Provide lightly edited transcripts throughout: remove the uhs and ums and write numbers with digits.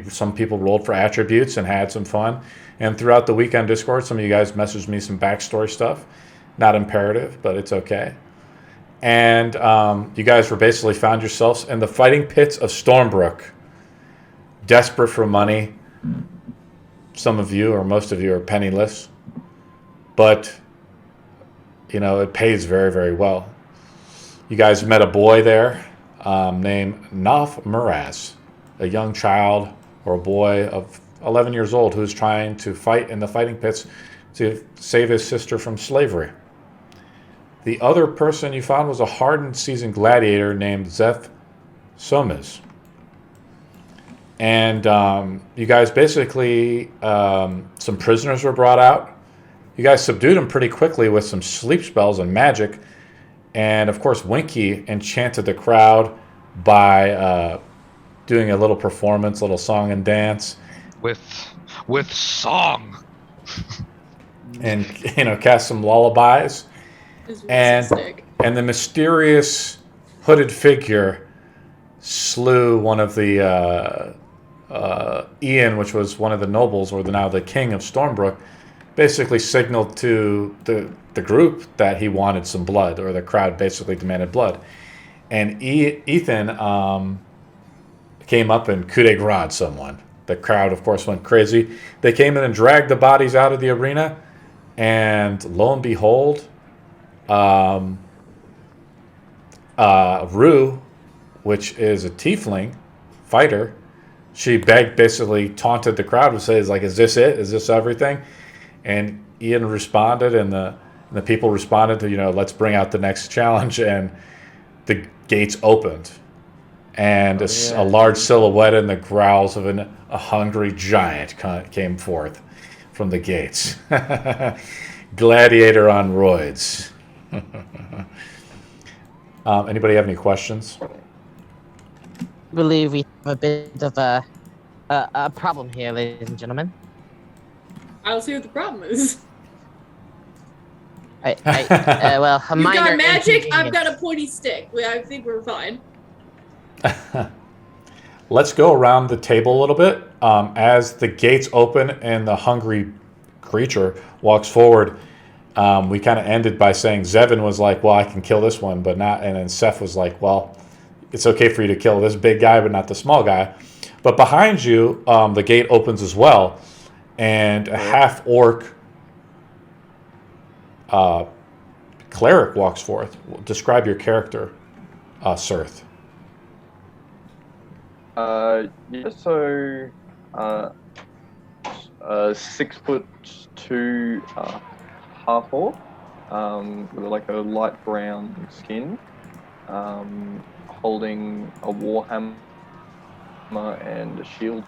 Some people rolled for attributes and had some fun. And throughout the week on Discord, some of you guys messaged me some backstory stuff. Not imperative, but it's okay. And you guys were basically found yourselves in the fighting pits of Stormbrook, desperate for money. Some of you, or most of you, are penniless. But, you know, it pays very, very well. You guys met a boy there named Naf Muraz, a young child or a boy of 11 years old who's trying to fight in the fighting pits to save his sister from slavery. The other person you found was a hardened, seasoned gladiator named Zeph Somes. And you guys basically, some prisoners were brought out. You guys subdued them pretty quickly with some sleep spells and magic. And, of course, Winky enchanted the crowd by doing a little performance, little song and dance. With song. And, you know, cast some lullabies. And the mysterious hooded figure slew one of the Ian, which was one of the nobles, or now the king of Stormbrook, basically signaled to the group that he wanted some blood, or the crowd basically demanded blood. And Ethan came up and coup de grace someone. The crowd, of course, went crazy. They came in and dragged the bodies out of the arena, and lo and behold, Rue, which is a tiefling fighter, she basically taunted the crowd and says, like, is this it? Is this everything? And Ian responded, and the people responded to, you know, let's bring out the next challenge. And the gates opened, and a large silhouette and the growls of a hungry giant came forth from the gates. Gladiator on roids. Anybody have any questions? I believe we have a bit of a problem here, ladies and gentlemen. I don't see what the problem is. Well, a You've minor got magic, I've inconvenience. got a pointy stick. I think we're fine. Let's go around the table a little bit. As the gates open and the hungry creature walks forward, we kind of ended by saying Zevin was like, well, I can kill this one, but not. And then Seth was like, well, it's okay for you to kill this big guy, but not the small guy. But behind you, the gate opens as well, and a half-orc cleric walks forth. Describe your character, Sirth. So 6'2", half orc, with like a light brown skin, holding a warhammer and a shield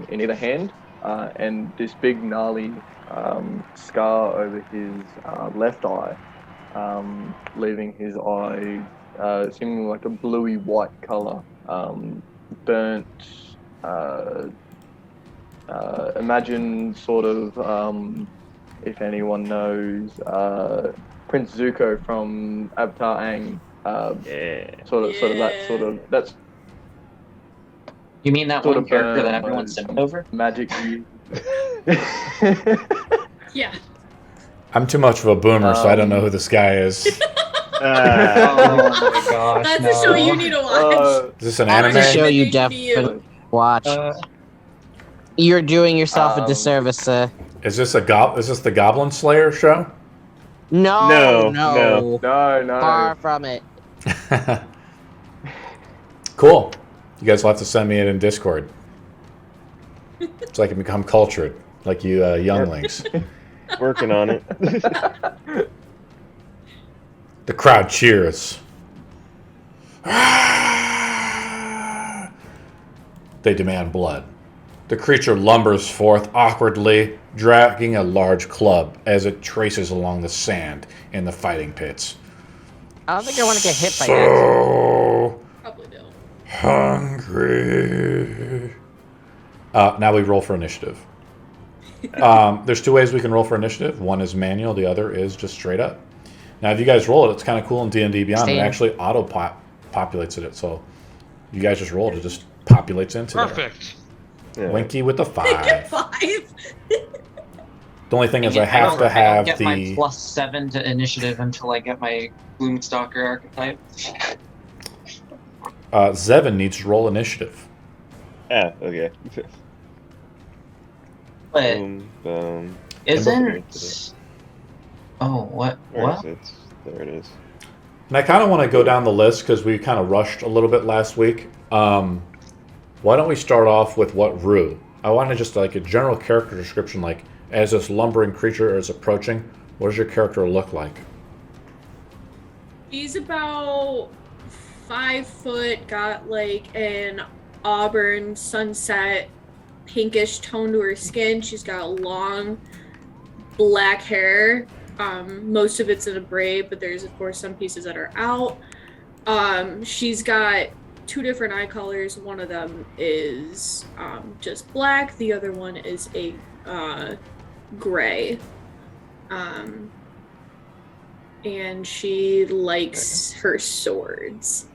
in either hand, and this big gnarly scar over his left eye, leaving his eye seemingly like a bluey white color, burnt. Imagine sort of, if anyone knows, Prince Zuko from Avatar Aang. That's. You mean that sort one of character that everyone sent over? Magic. Yeah. I'm too much of a boomer, so I don't know who this guy is. Oh my gosh! That's a show you need to watch. Is this an That's anime? a show you HBU. definitely watch. You're doing yourself a disservice, sir. Is this the Goblin Slayer show? No. No. Far from it. Cool. You guys will have to send me it in Discord, so I can become cultured like you younglings. Working on it. The crowd cheers. They demand blood. The creature lumbers forth awkwardly, dragging a large club as it traces along the sand in the fighting pits. I don't think I want to get hit by that. So Probably don't. hungry. Now we roll for initiative. There's two ways we can roll for initiative. One is manual, the other is just straight up. Now, if you guys roll it, it's kind of cool in D&D Beyond. It actually auto-populates it. So you guys just roll it. It just populates into Perfect. Yeah. Winky with a 5. 5. The only thing is I I have don't- to I have don't get my the... +7 to initiative until I get my Gloomstalker archetype. Zevin needs to roll initiative. Ah, okay. But Boom, boom. isn't... Oh, what? Where What? is it? There it is. And I kind of want to go down the list because we kind of rushed a little bit last week. Why don't we start off with what Rue? I want to just like a general character description, like as this lumbering creature is approaching, what does your character look like? She's about 5 foot, got like an auburn sunset pinkish tone to her skin. She's got long black hair. Most of it's in a braid, but there's of course some pieces that are out. She's got 2 different eye colors. One of them is just black. The other one is a gray. And she likes her swords.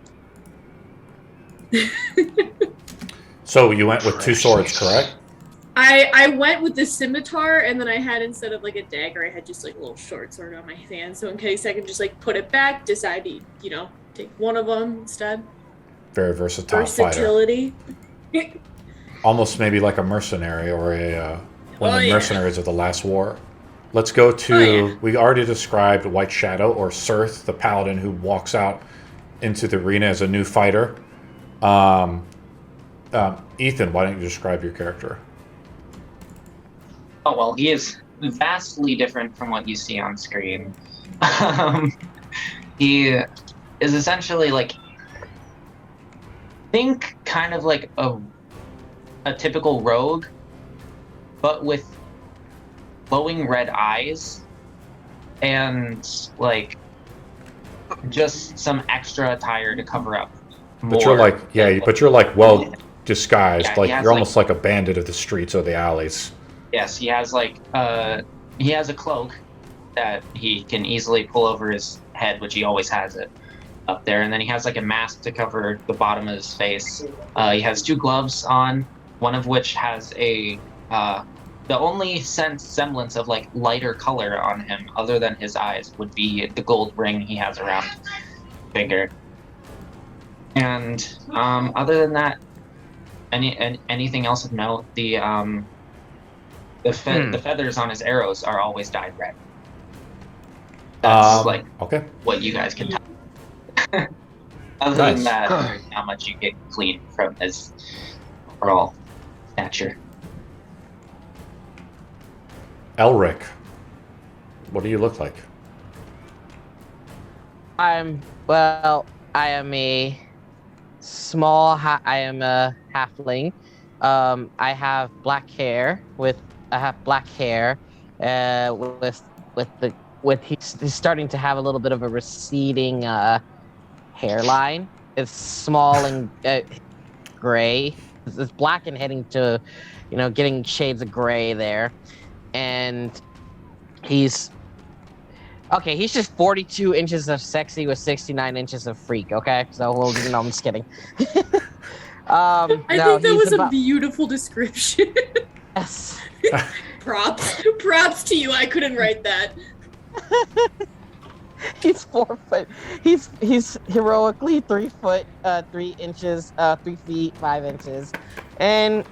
So you went with 2 swords, correct? I went with the scimitar, and then I had, instead of like a dagger, I had just like a little short sword on my hand. So in case I can just like put it back, decide to, take one of them instead. Very versatile Versatility. fighter. Almost maybe like a mercenary or a one of the mercenaries of the last war. Let's go to, we already described White Shadow, or Cirth, the paladin who walks out into the arena as a new fighter. Ethan, why don't you describe your character? Oh, well, he is vastly different from what you see on screen. He is essentially like, think kind of like a typical rogue, but with glowing red eyes and like just some extra attire to cover up more. But you're like, but you're like well disguised, Yeah, like he has, you're almost like a bandit of the streets or the alleys. Yes, he has like he has a cloak that he can easily pull over his head, which he always has it up there, and then he has like a mask to cover the bottom of his face. He has 2 gloves on, one of which has a the only semblance of like lighter color on him, other than his eyes, would be the gold ring he has around his finger. And other than that, anything else of note? The feathers on his arrows are always dyed red. That's okay. What you guys can tell. Other than that, there's not much you get clean from his overall stature. Elric, what do you look like? I am a halfling. I have black hair he's starting to have a little bit of a receding hairline. It's small and gray. It's black and heading to, getting shades of gray there. And he's just 42 inches of sexy with 69 inches of freak, okay? So, no, I'm just kidding. I think that was a beautiful description. Yes. Props to you. I couldn't write that. He's 4 foot. He's heroically 3 foot, 3 inches, 3 feet, 5 inches. And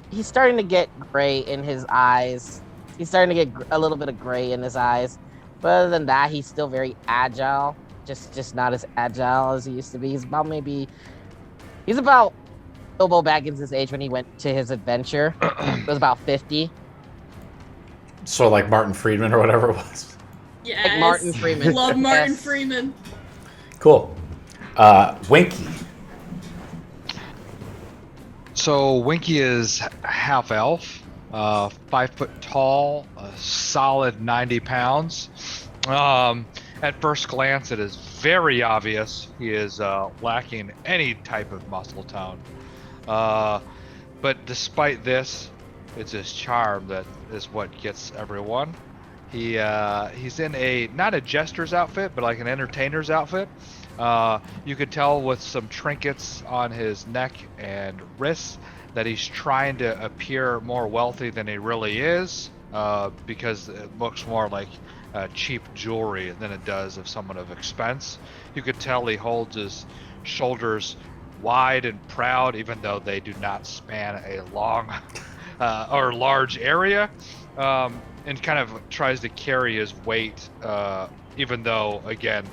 he's starting to get gray in his eyes. He's starting to get a little bit of gray in his eyes. But other than that, he's still very agile. Just not as agile as he used to be. He's about Bilbo Baggins' age when he went to his adventure. It was about 50. So like Martin Friedman or whatever it was. Yes. Like Martin Freeman. Love Martin Yes. Freeman. Cool. Winky. So Winky is half elf, 5 foot tall, a solid 90 pounds. At first glance, it is very obvious he is lacking any type of muscle tone. But despite this, it's his charm that is what gets everyone. He's in not a jester's outfit, but like an entertainer's outfit. You could tell with some trinkets on his neck and wrists that he's trying to appear more wealthy than he really is, because it looks more like cheap jewelry than it does of someone of expense. You could tell he holds his shoulders wide and proud, even though they do not span a long or large area, and kind of tries to carry his weight, even though, again,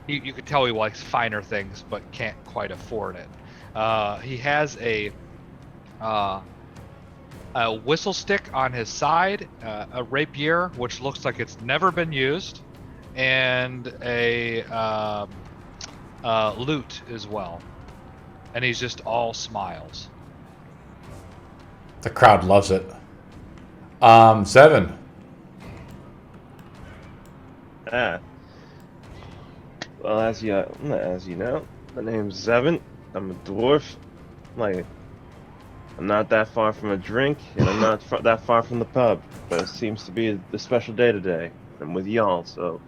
you could tell he likes finer things but can't quite afford it. He has a whistle stick on his side, a rapier which looks like it's never been used, and a lute as well. And he's just all smiles. The crowd loves it. Zevin. Well, as you know, my name's Zevin. I'm a dwarf. I'm not that far from a drink, and I'm not that far from the pub. But it seems to be the special day today. I'm with y'all, so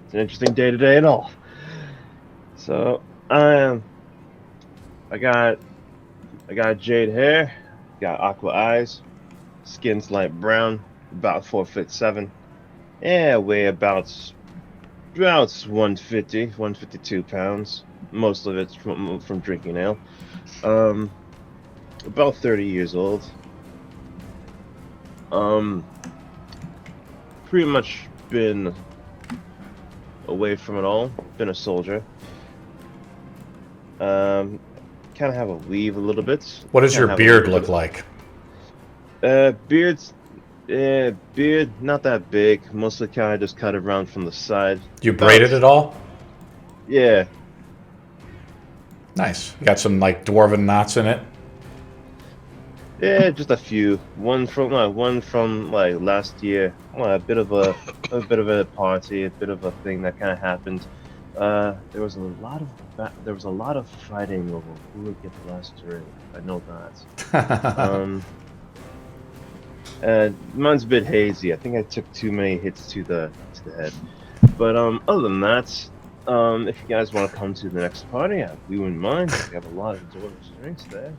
it's an interesting day today at all. So I got jade hair, got aqua eyes, skin's light brown, about 4'7". Yeah, weigh about 150, 152 pounds. Most of it's from drinking ale. About 30 years old. Pretty much been away from it all. Been a soldier. Kind of have a weave a little bit. What does your beard look like? Beard, not that big. Mostly kind of just cut around from the side. You braided it all? Yeah. Nice. You got some like dwarven knots in it? Yeah, just a few. One from like last year. A bit of a party, a bit of a thing that kind of happened. There was a lot of fighting over who would get the last drink. I know that. Mine's a bit hazy. I think I took too many hits to the head. But other than that, if you guys want to come to the next party, we wouldn't mind. We have a lot of delicious drinks there.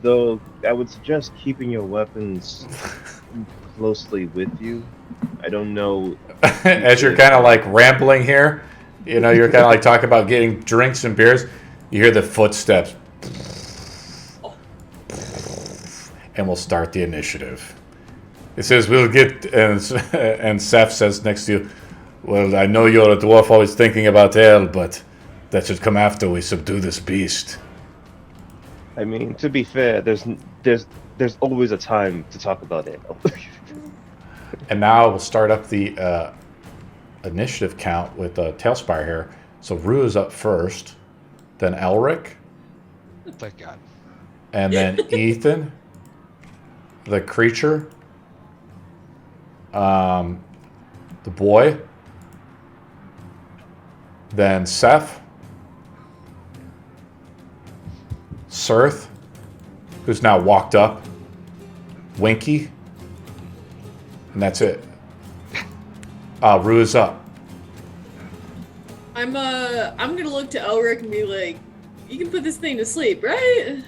Though I would suggest keeping your weapons closely with you. I don't know. As you're kind of like rambling here, you're kind of like talking about getting drinks and beers. You hear the footsteps. And we'll start the initiative. It says we'll get, and Seth says next to you, well, I know you're a dwarf always thinking about ale, but that should come after we subdue this beast. I mean, to be fair, there's always a time to talk about ale. And now we'll start up the initiative count with Tailspire here. So Rue is up first, then Elric. Thank God. And then Ethan, the creature, the boy, then Seth, Sirth, who's now walked up, Winky, and that's it. Rue is up. I'm gonna look to Elric and be like, you can put this thing to sleep, right?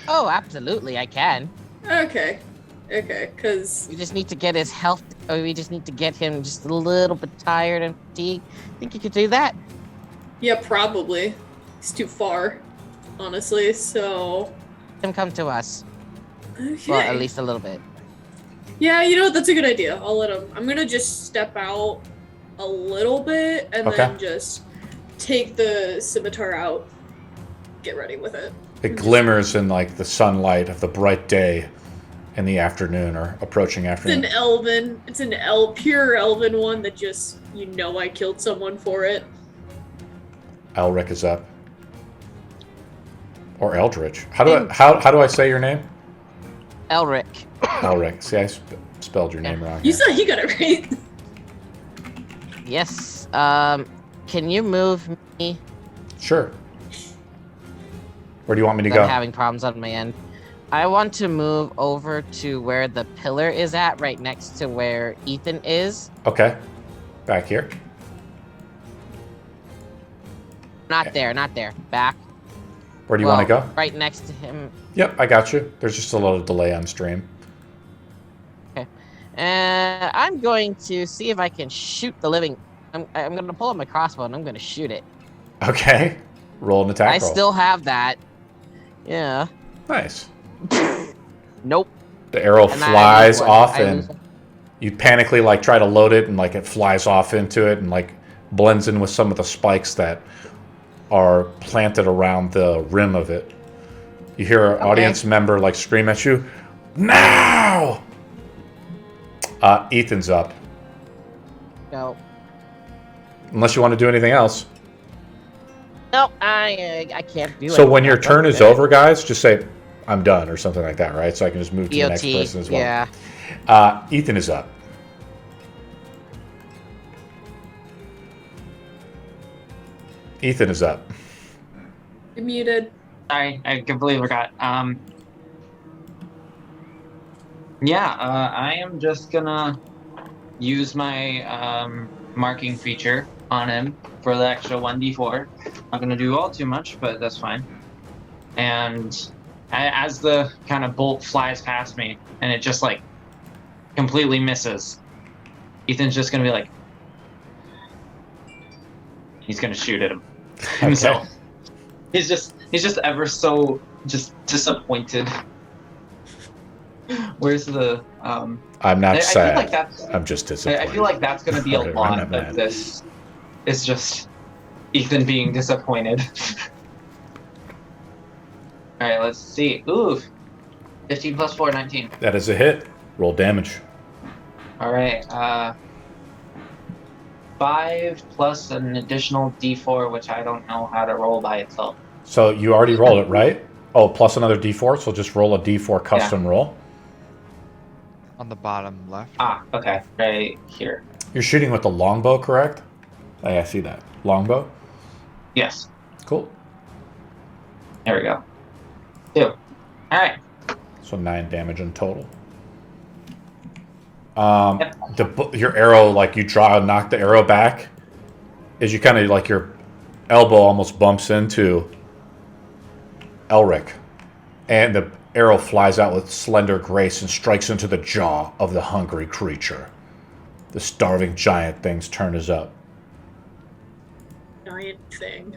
Oh, absolutely, I can. Okay, because We just need to get his health, or we just need to get him just a little bit tired and fatigued. Think you could do that? yeah, probably. It's too far, honestly, so... Him come to us. Okay. Or at least a little bit. Yeah, you know what? That's a good idea. I'll let him. I'm gonna just step out a little bit and Okay. then just take the scimitar out, get ready with it. It glimmers in like the sunlight of the bright day in the afternoon or approaching It's afternoon. it's an pure elven one that just, I killed someone for it. Elric is up. Or Eldritch. How do I say your name? Elric. Elric. See, I spelled your name wrong. You here. said you got it right. Yes. Can you move me? Sure. Where do you want me to I'm go? having problems on my end. I want to move over to where the pillar is at, right next to where Ethan is. Okay. Back here. Not there. Back. Where do you want to go? Right next to him. Yep, I got you. There's just a little delay on stream. Okay. And I'm going to see if I can shoot the living. I'm going to pull up my crossbow and I'm going to shoot it. Okay. Roll an attack roll. I still have that. Yeah. Nice. Nope. The arrow And flies off I and lose one. you panically like try to load it and like it flies off into it and like blends in with some of the spikes that are planted around the rim of it. You hear an audience member like scream at you, "Now!" Ethan's up. No. Unless you want to do anything else. Nope. I can't do it. So when your turn is over, guys, just say, "I'm done," or something like that, right? So I can just move to the next person as well. Yeah. Ethan is up. Ethan is up. You're muted. Sorry, I completely forgot. I am just gonna use my marking feature on him for the extra 1d4. Not gonna do all too much, but that's fine. And as the kind of bolt flies past me, and it just like completely misses, Ethan's just gonna be like, he's gonna shoot at him himself. He's just ever so just disappointed. Where's the I'm not sad. I feel like that's, I'm just disappointed. I feel like that's gonna be a I'm lot not of mad. this. It's just Ethan being disappointed. Alright, let's see. Ooh. 15 plus 4, 19. That is a hit. Roll damage. Alright, 5 plus an additional d4, which I don't know how to roll by itself. So you already rolled it, right? Oh, plus another d4, so just roll a d4 custom roll. On the bottom left. Ah, okay. Right here. You're shooting with the longbow, correct? Oh, yeah, I see that. Longbow? Yes. Cool. There we go. 2. Alright. So 9 damage in total. Your arrow, like you knock the arrow back, as you kind of like your elbow almost bumps into Elric, and the arrow flies out with slender grace and strikes into the jaw of the hungry creature. The starving giant thing's turn is up. Giant thing.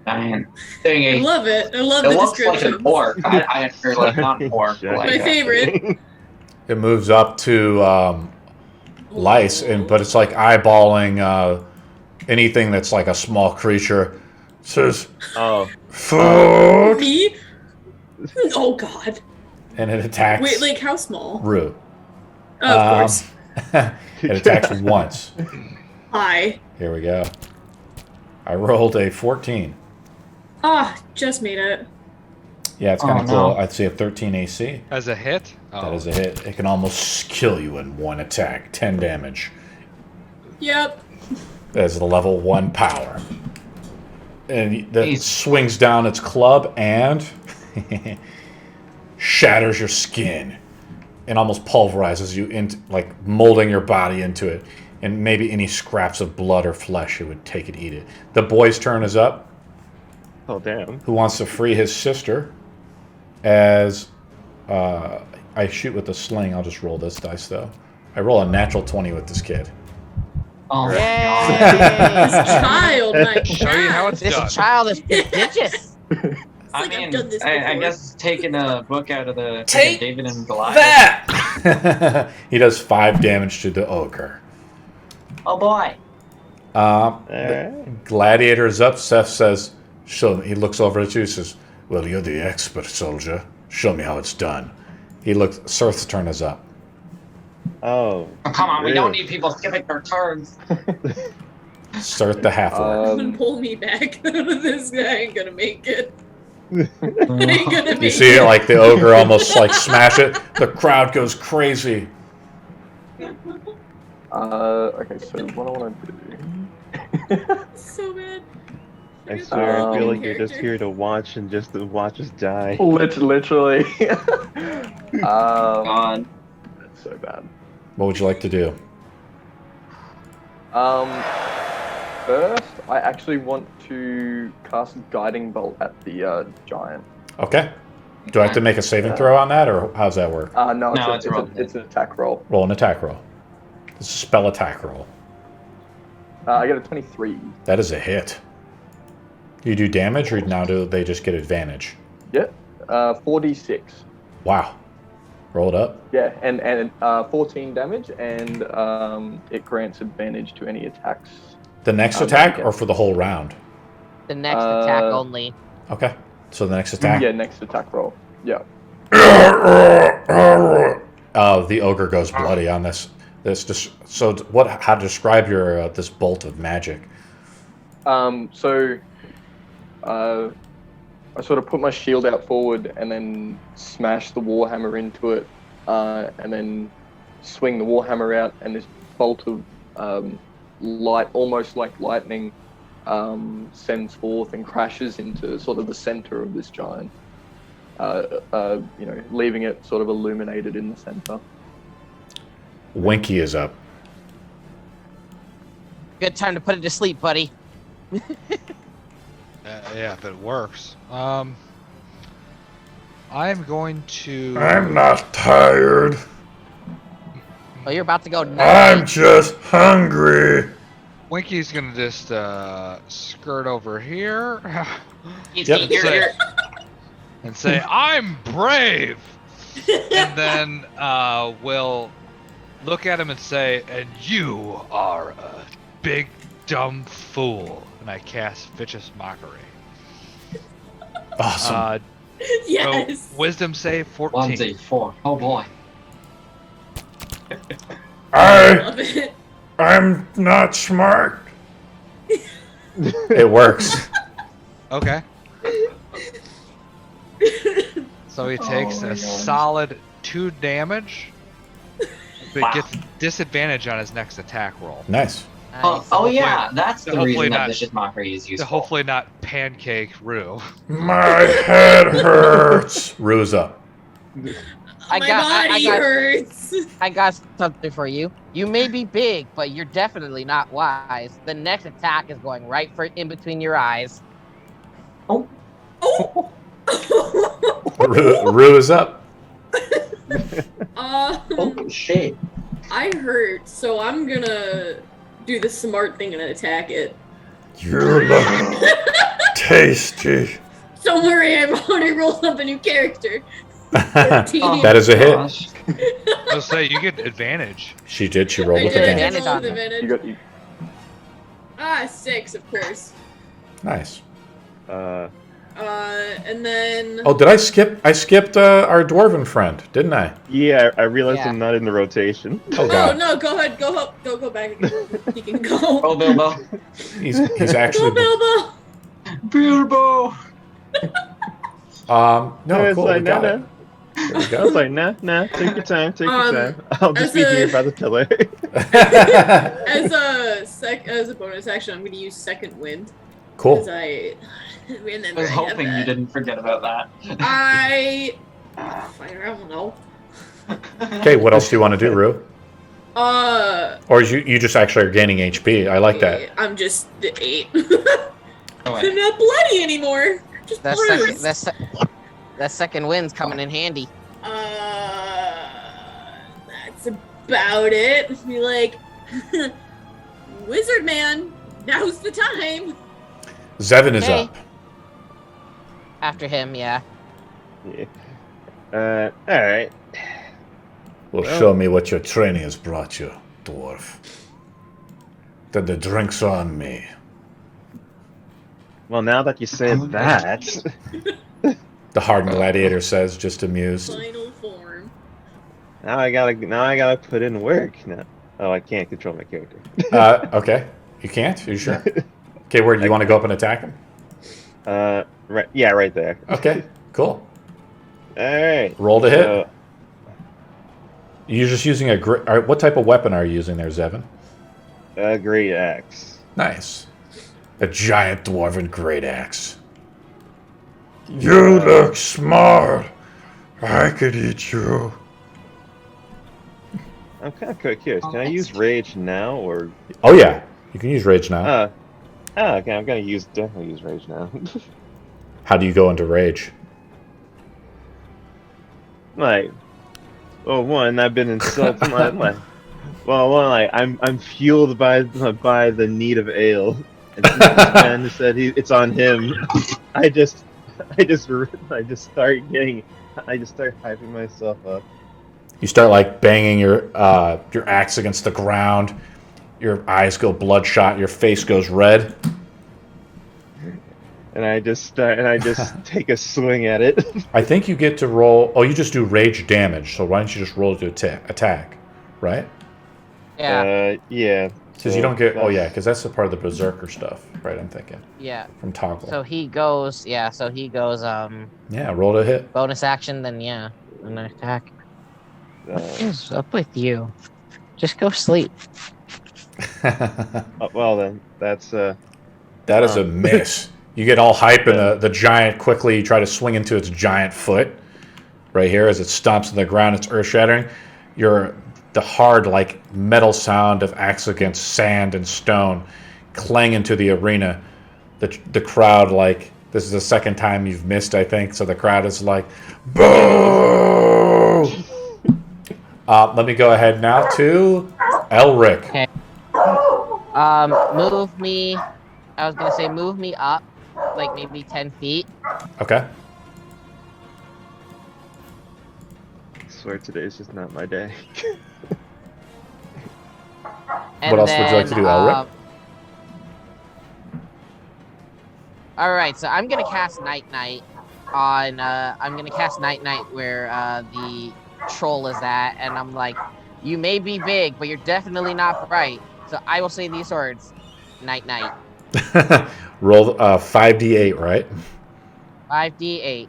Giant thing. I love it. I love It the looks like description. an orc. Or like not an orc. but My like, favorite. It moves up to Lice, but it's like eyeballing anything that's like a small creature. Says, Oh. "Fuck!" Me? Oh god. And it attacks. Wait, like how small? Rue. Oh, of course. It attacks once. Hi. Here we go. I rolled a 14. Ah, just made it. Yeah, it's kind of Oh, cool. no. I'd say a 13 AC. As a hit? Oh. That is a hit. It can almost kill you in one attack. 10 damage. Yep. That is the level 1 power. And that Jeez. swings down its club and shatters your skin and almost pulverizes you into, like molding your body into it. And maybe any scraps of blood or flesh, it would take and eat it. The boy's turn is up. Oh, damn. Who wants to free his sister? As I shoot with the sling, I'll just roll this dice though. I roll a natural 20 with this kid. oh my Yay! god. This child, my Show you how god. it's This done. child is prodigious. I like I've mean, done this I before. guess taking a book out of the Take David and Goliath. That! He does 5 damage to the ogre. Oh boy. The Alright. gladiator is up. Seth says, "Show me." He looks over at you and says, "Well, you're the expert, soldier. Show me how it's done." He looks. Sirth's turn is up. Oh. Oh, come on, we really? don't need people skipping their turns. Sirth the half-orc. Someone pull me back. This guy ain't gonna make it. Ain't gonna You make see it. it, like the ogre almost like smash it. The crowd goes crazy. Okay, so what I want to do. So bad. I swear, I feel like you're just Character. here to watch and just to watch us die. Literally. God. That's so bad. What would you like to do? first, I actually want to cast Guiding Bolt at the giant. Okay. Do I have to make a saving throw on that, or how's that work? No, No, it's an attack roll. Roll an attack roll. It's a spell attack roll. I get a 23. That is a hit. You do damage, or now do they just get advantage? Yep. 4d6. Wow. Roll it up. Yeah, and 14 damage, and it grants advantage to any attacks. The next attack, or for the whole round? The next attack only. Okay. So the next attack. Yeah, next attack roll. Yeah. The ogre goes bloody on this. So what? How to describe your this bolt of magic? So I sort of put my shield out forward and then smash the warhammer into it, and then swing the warhammer out, and this bolt of light, almost like lightning, sends forth and crashes into sort of the center of this giant. Leaving it sort of illuminated in the center. Winky is up. Good time to put it to sleep, buddy. Yeah, if it works. I'm going to. I'm not tired. Oh, you're about to go I'm night. just hungry. Winky's gonna just skirt over here Yep. and say, "I'm brave," and then we'll look at him and say, "And you are a big dumb fool." And I cast Vicious Mockery. Awesome. Yes. So, wisdom save 14. 1, 2, 4. Oh boy. Love it. I'm not smart. It works. Okay. So he takes Oh my a God. solid 2 damage, but Wow. gets disadvantage on his next attack roll. Nice. Nice. Oh yeah, that's the hopefully reason that not- Vicious Mockery is To useful. hopefully not pancake Rue. My head hurts. Rue's up. I My got- body hurts. I got something for you. You may be big, but you're definitely not wise. The next attack is going right for in between your eyes. Oh. Rue is up. Oh shit. I hurt, so I'm gonna do the smart thing and attack it. You look tasty. Don't worry, I've already rolled up a new character. 14. That is a hit. Gosh. I'll say you get advantage. She did. She rolled I with did, I advantage. did roll with on it. You advantage. got you. 6, of course. Nice. And then. Oh, did I skip? I skipped our dwarven friend, didn't I? Yeah, I realized Yeah. I'm not in the rotation. Oh No, god. no, go ahead, go back again. He can go. Oh Bilbo. He's Go, actually. Bilbo. Bilbo. No, It's cool. like, We got nah, it. There we I was go. like, nah, take your time, take your time. I'll just as be a- here by the pillar. As a bonus action, I'm gonna use Second Wind. Cool. Because I remember I was I have hoping you that. didn't forget about that. I don't know. Okay, what else do you want to do, Rue? Uh, Or you just actually are gaining HP. I like that. I'm just 8. Oh, I'm wait. not bloody anymore. Just That bruised. that second wind's coming in handy. That's about it. Be like, Wizard Man, now's the time. Zevin is Hey. up. After him, yeah. Yeah. Alright. Well, show me what your training has brought you, dwarf. Then the drink's on me. Well, now that you said that, The hardened gladiator says, just amused. Final form. now I gotta put in work. Now, oh, I can't control my character. Okay. You can't? You sure? Okay, where do you want to go up and attack him? Right. Yeah, right there. Okay, cool. All right. Roll to hit. You're just using a what type of weapon are you using there, Zevin? Great axe. Nice. A giant dwarven great axe. You look smart. I could eat you. I'm kind of curious. Can I use rage now or? Oh yeah, you can use rage now. Oh, okay. I'm gonna definitely use rage now. How do you go into rage? Like, well, one, I've been insulted. I'm fueled by the need of ale, and since this man said it's on him, I just start hyping myself up. You start like banging your axe against the ground. Your eyes go bloodshot. Your face goes red. And I just take a swing at it. I think you get to roll. Oh, you just do rage damage. So why don't you just roll to attack, right? Yeah. Yeah. Because you don't get. Oh yeah, because that's the part of the berserker stuff, right? I'm thinking. Yeah. From toggle. So he goes. Yeah. So he goes. Yeah, roll to hit. Bonus action. Then yeah, an attack. What is up with you? Just go sleep. Well then, that's That is a miss. You get all hype, and the giant quickly try to swing into its giant foot. Right here, as it stomps on the ground, it's earth-shattering. The hard, like, metal sound of axe against sand and stone clang into the arena. The crowd, like, this is the second time you've missed, I think, so the crowd is like, boo! Let me go ahead now to Elric. Okay. Move me. I was gonna say move me up, like maybe 10 feet. Okay. I swear today's just not my day. What else would you like to do, Elric? Alright, so I'm gonna cast Night Night on I'm gonna cast Night Night where the troll is at, and I'm like, you may be big, but you're definitely not bright. So I will say these words. Night Night. Roll 5d8, right? 5d8.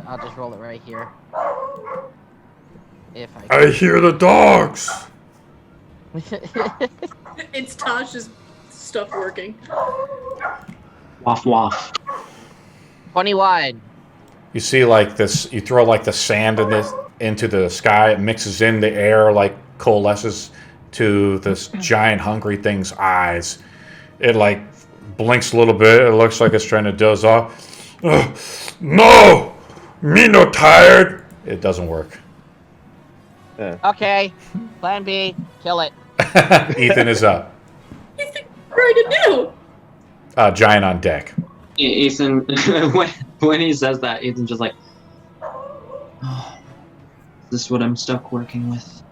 I'll just roll it right here. If I hear the dogs. It's Tasha's stuff working. Waff waff. 21. You see, like this. You throw like the sand into the sky. It mixes in the air, like coalesces to this giant hungry thing's eyes. It like blinks a little bit. It looks like it's trying to doze off. No, me no tired. It doesn't work. Okay. Plan B. Kill it. Ethan is up. What are you trying to do? Giant on deck. Ethan, when he says that, Ethan's just like, oh, is this what I'm stuck working with?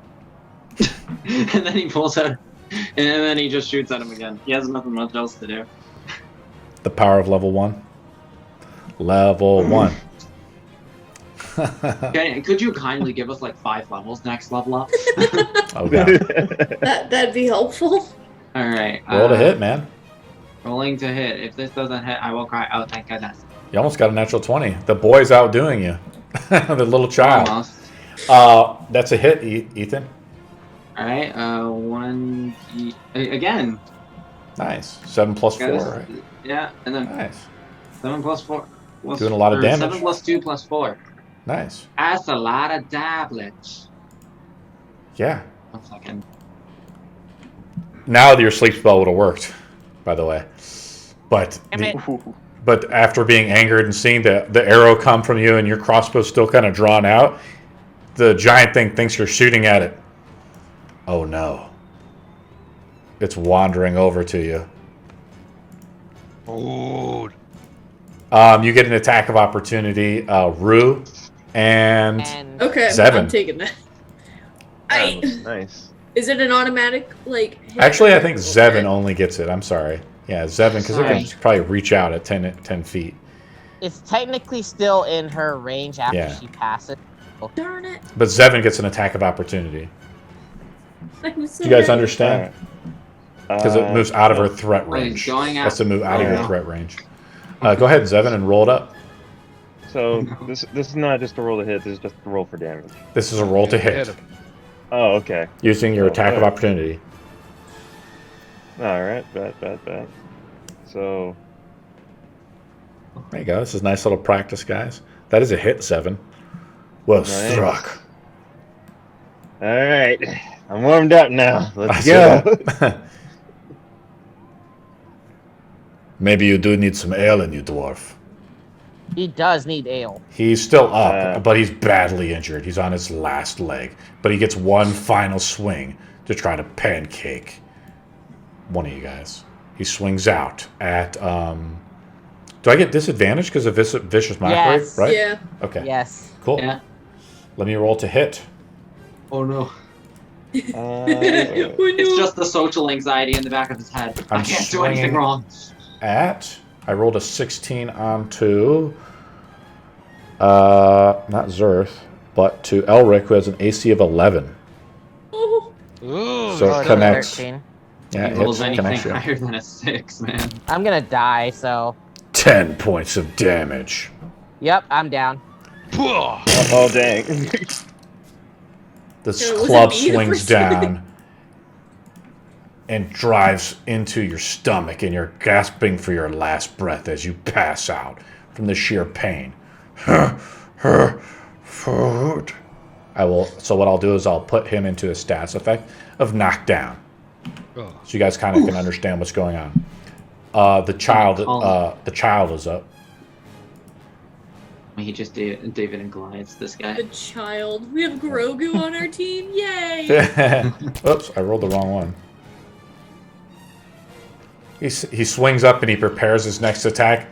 And then he pulls out, and then he just shoots at him again. He has nothing much else to do. The power of level 1. Level 1. Okay, could you kindly give us like 5 levels next level up? Oh god. That'd be helpful. All right. Roll to hit, man. Rolling to hit. If this doesn't hit, I will cry. Oh, thank goodness. You almost got a natural 20. The boy's outdoing you. The little child. Almost. That's a hit, Ethan. All right. Again. Nice. 7 plus 4, Guys, right? Yeah, and then Nice. 7 plus 4. Doing a lot of damage. 7 plus 2 plus 4. Nice. That's a lot of damage. Yeah. 1 second. Now your sleep spell would have worked, by the way. But but after being angered and seeing the arrow come from you and your crossbow still kind of drawn out, the giant thing thinks you're shooting at it. Oh no. It's wandering over to you. Ooh. You get an attack of opportunity, Rue, and Okay, Zevin. I'm taking that. That was nice. Is it an automatic, like... hit? Actually, I think Zevin only gets it. I'm sorry. Yeah, Zevin, because it can Sorry. probably reach out at 10 feet. It's technically still in her range after Yeah. she passes. Darn it. But Zevin gets an attack of opportunity. I'm so Do you guys ready. understand? Because it moves out of her threat Wait, range. going That's to move out of Yeah. your threat range. Go ahead, Zevin, and roll it up. So this is not just a roll to hit. This is just a roll for damage. This is a roll to hit, him. Oh, okay. using your attack of Okay. opportunity. All right. Bet. So There you go. This is nice little practice, guys. That is a hit, Zevin. Well Nice. struck. all right, I'm warmed up now. Let's I go. see that. Maybe you do need some ale in you, dwarf. He does need ale. He's still up, but he's badly injured. He's on his last leg. But he gets one final swing to try to pancake one of you guys. He swings out at... do I get disadvantage because of vicious mockery? Yes. Right? Yeah. Okay. Yes. Cool. Yeah. Let me roll to hit. Oh no. Oh, no. It's just the social anxiety in the back of his head. I'm I can't do anything swinging. wrong. I rolled a 16 onto... not Zerth, but to Elric, who has an AC of 11. Oh, Ooh, So Oh, it it's connects. 13. Yeah, He it rolls hits, anything connects you. higher than a 6, man. I'm gonna die, so. 10 points of damage. Yep, I'm down. Pwah. Oh dang. This It wasn't club me the swings first time. down and drives into your stomach, and you're gasping for your last breath as you pass out from the sheer pain. Food. So what I'll do is I'll put him into a stats effect of knockdown, Oh. so you guys kind of can understand what's going on. The child is up. He just David and Goliath's this guy. the child. We have Grogu on our team. Yay! Oops, I rolled the wrong one. He swings up and he prepares his next attack.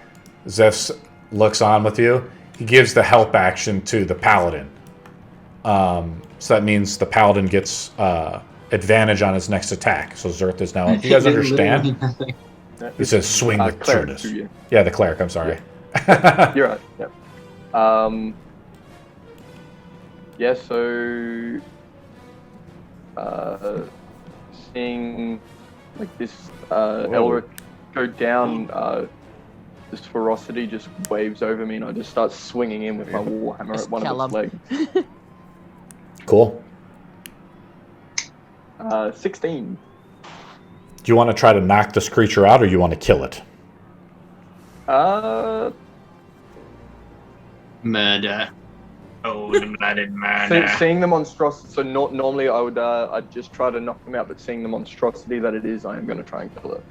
Zeph looks on with you. He gives the help action to the paladin. So that means the paladin gets advantage on his next attack. So Zerth is now up. You guys understand? He says swing with Cleric, Jynes. you. Yeah, the cleric, I'm sorry. You're right. Yep. Yeah. So, seeing like this Elric go down, this ferocity just waves over me, and I just start swinging in with my warhammer Just at one kill of its legs. Cool. 16. Do you want to try to knock this creature out, or you want to kill it? Murder. Oh, the blooded Seeing the monstrosity, so normally I would I'd just try to knock them out, but seeing the monstrosity that it is, I am going to try and kill it.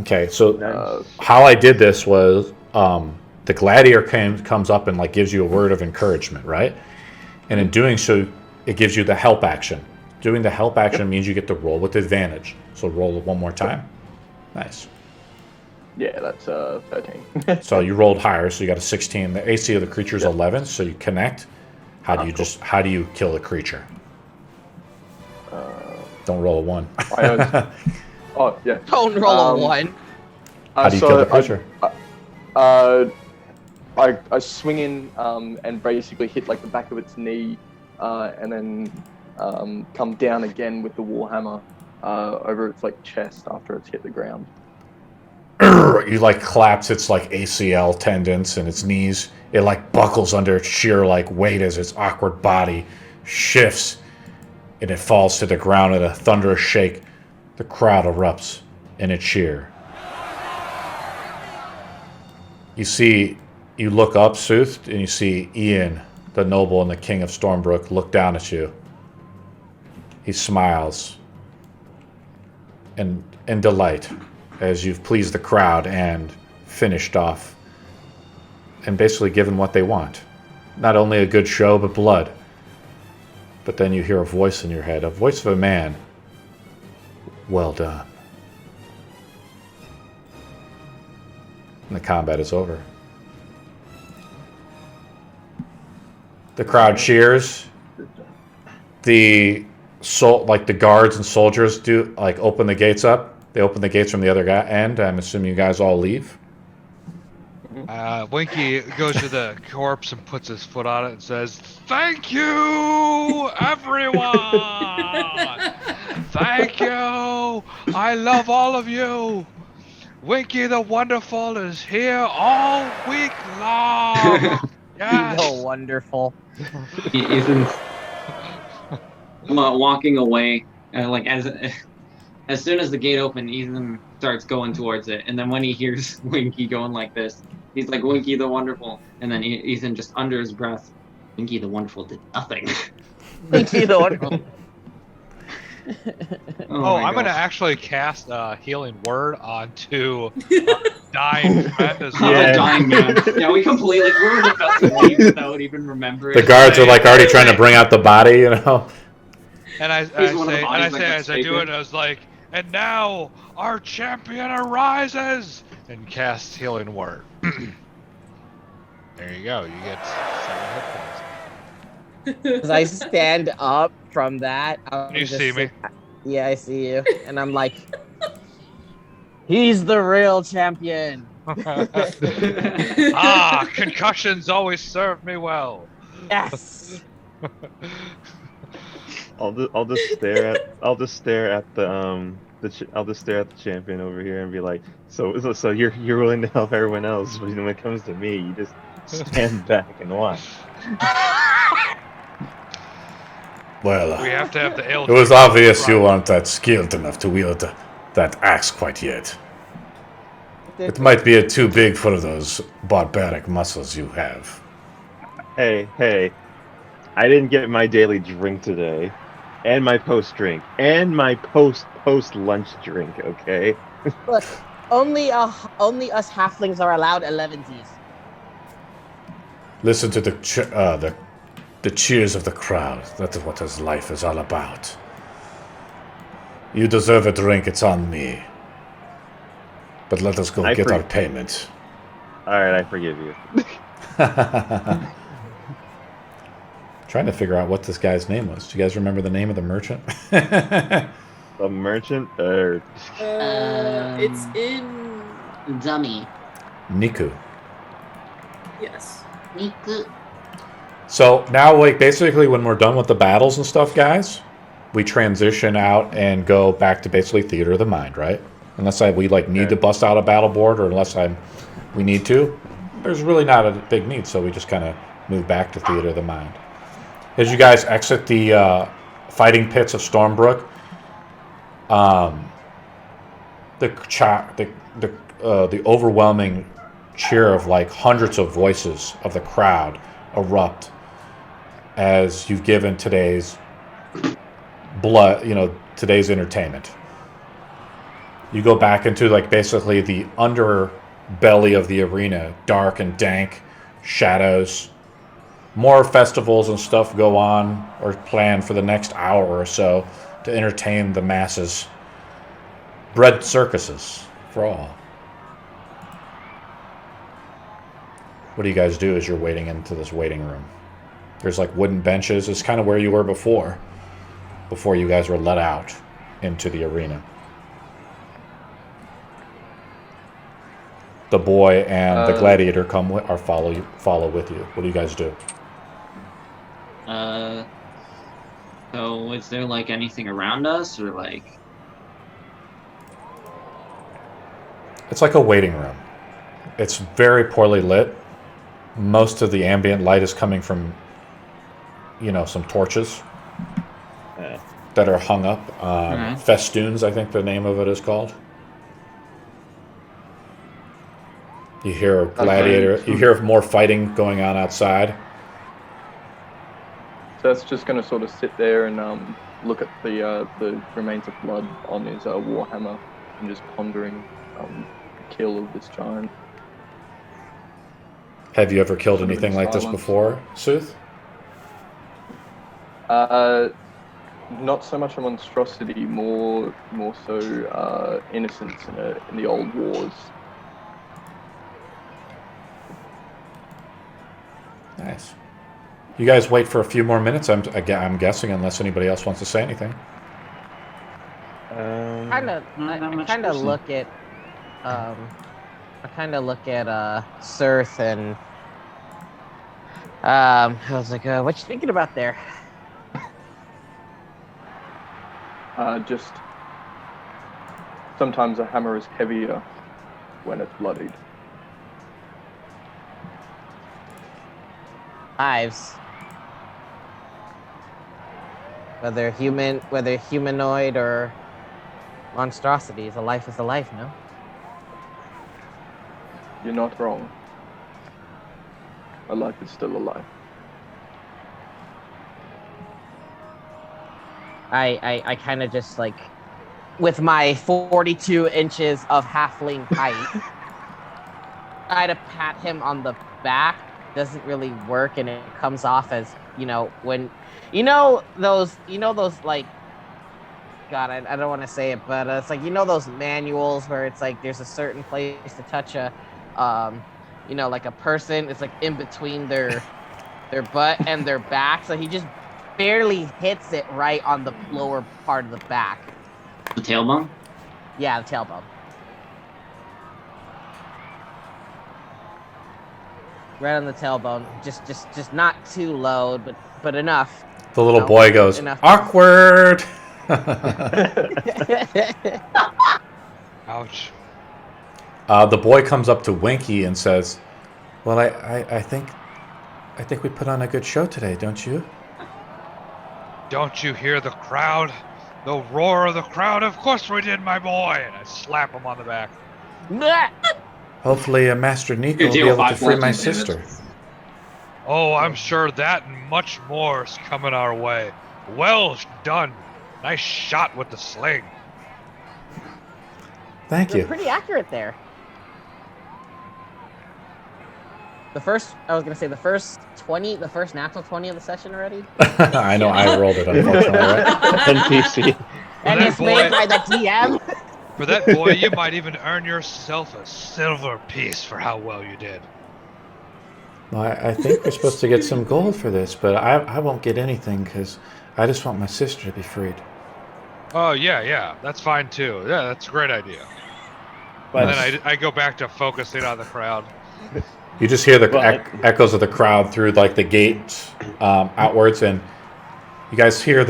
Okay, so how I did this was the gladiator comes up and like gives you a word of encouragement, right? And in doing so, it gives you the help action. Doing the help action means you get to roll with advantage. So roll it one more time. Nice. Yeah, that's 13. So you rolled higher, so you got a 16. The AC of the creature is 11, so you connect. How do you kill the creature? Don't roll a 1. Oh yeah. Don't roll a 1. How do you kill the creature? I swing in and basically hit like the back of its knee, and then come down again with the warhammer over its like chest after it's hit the ground. You like collapse its like ACL tendons and its knees. It like buckles under its sheer like weight as its awkward body shifts, and it falls to the ground in a thunderous shake. The crowd erupts in a cheer. You look up, Sooth, and you see Ian, the noble and the king of Stormbrook, look down at you. He smiles in delight as you've pleased the crowd and finished off and basically given what they want. Not only a good show, but blood. But then you hear a voice in your head, a voice of a man. Well done. And the combat is over. The crowd cheers. The guards and soldiers do like open the gates up. They open the gates from the other end. I'm assuming you guys all leave. Winky goes to the corpse and puts his foot on it and says, "Thank you, everyone! Thank you! I love all of you! Winky the Wonderful is here all week long!" Yes! So wonderful. Ethan's walking away, like as soon as the gate opened, Ethan starts going towards it, and then when he hears Winky going like this, he's like, "Winky the Wonderful," and then Ethan just under his breath, "Winky the Wonderful did nothing." Winky the Wonderful. Oh, my I'm gonna gosh. actually cast Healing Word onto our dying friend as I'm well. Yeah. a dying man. Yeah, we completely. We're about to leave without even remembering. The guards are like already Hey, trying to hey. bring out the body, you know. And I He's one of the say, bodies that gets as I do it, taken. I was like, and now our champion arises, and cast Healing Word. There you go. You get 7 hit points. As I stand up from that, I'm You just see me? Yeah, I see you, and I'm like, he's the real champion. Ah, concussions always serve me well. Yes. I'll just stare at I'll just stare at the champion over here and be like, so you're willing to help everyone else, but when it comes to me, you just stand back and watch. Well, We have to have the it was obvious you weren't that skilled enough to wield that axe quite yet. It might be too big for those barbaric muscles you have. Hey, I didn't get my daily drink today, and my post drink, and my post lunch drink. Okay. Look, only us halflings are allowed 11s. Listen to the cheers of the crowd. That is what this life is all about. You deserve a drink, it's on me. But let us go get our payment. Alright, I forgive you. Trying to figure out what this guy's name was. Do you guys remember the name of the merchant? The merchant? It's in. Dummy. Nico. Yes. Nico. So now, like, basically when we're done with the battles and stuff, guys, we transition out and go back to basically theater of the mind, right? Unless we need to bust out a battle board, or unless we need to. There's really not a big need, so we just kind of move back to theater of the mind. As you guys exit the fighting pits of Stormbrook, the overwhelming cheer of like hundreds of voices of the crowd erupt as you've given today's today's entertainment. You go back into like basically the underbelly of the arena, dark and dank, shadows. More festivals and stuff go on or planned for the next hour or so to entertain the masses. Bread circuses for all. What do you guys do as you're waiting into this waiting room? There's like wooden benches. It's kind of where you were before you guys were let out into the arena. The boy and the gladiator follow with you. What do you guys do? So is there like anything around us, or like? It's like a waiting room. It's very poorly lit. Most of the ambient light is coming from, some torches that are hung up. Festoons, I think the name of it is called. You hear a gladiator. You hear more fighting going on outside. So that's just going to sort of sit there and look at the remains of blood on his warhammer and just pondering the kill of this giant. Have you ever killed anything like this before, Sooth? Not so much a monstrosity, more so innocence in the old wars. Nice. You guys wait for a few more minutes. I'm guessing, unless anybody else wants to say anything. I kind of look at Surth and I was like, what you thinking about there? Just sometimes a hammer is heavier when it's bloodied. Lives. Whether humanoid or monstrosities, a life is a life, no? You're not wrong. A life is still a life. I kind of just like, with my 42 inches of halfling height, try to pat him on the back. Doesn't really work, and it comes off as, when, those like, God, I don't want to say it, but it's like, those manuals where it's like there's a certain place to touch a, like a person. It's like in between their butt and their back. So he just barely hits it right on the lower part of the back. The tailbone? Yeah, the tailbone. Right on the tailbone. Just not too low, but enough. The little boy goes, enough. awkward. Ouch. The boy comes up to Winky and says, well, I think we put on a good show today, don't you? Don't you hear the crowd? The roar of the crowd? Of course we did, my boy! And I slap him on the back. Hopefully Master Nico will be deal able to 5 free my points of sister. damage. Oh, I'm sure that and much more is coming our way. Well done. Nice shot with the sling. Thank You're you. pretty accurate there. The first natural 20 of the session already. I know I rolled it, unfortunately, right? NPC. And that it's made boy- by the DM. For that boy, you might even earn yourself a silver piece for how well you did. Well, I think we're supposed to get some gold for this, but I won't get anything because I just want my sister to be freed. Oh, yeah, that's fine too. Yeah, that's a great idea. But And then I go back to focusing on the crowd. You just hear the But- echoes of the crowd through like the gates outwards, and you guys hear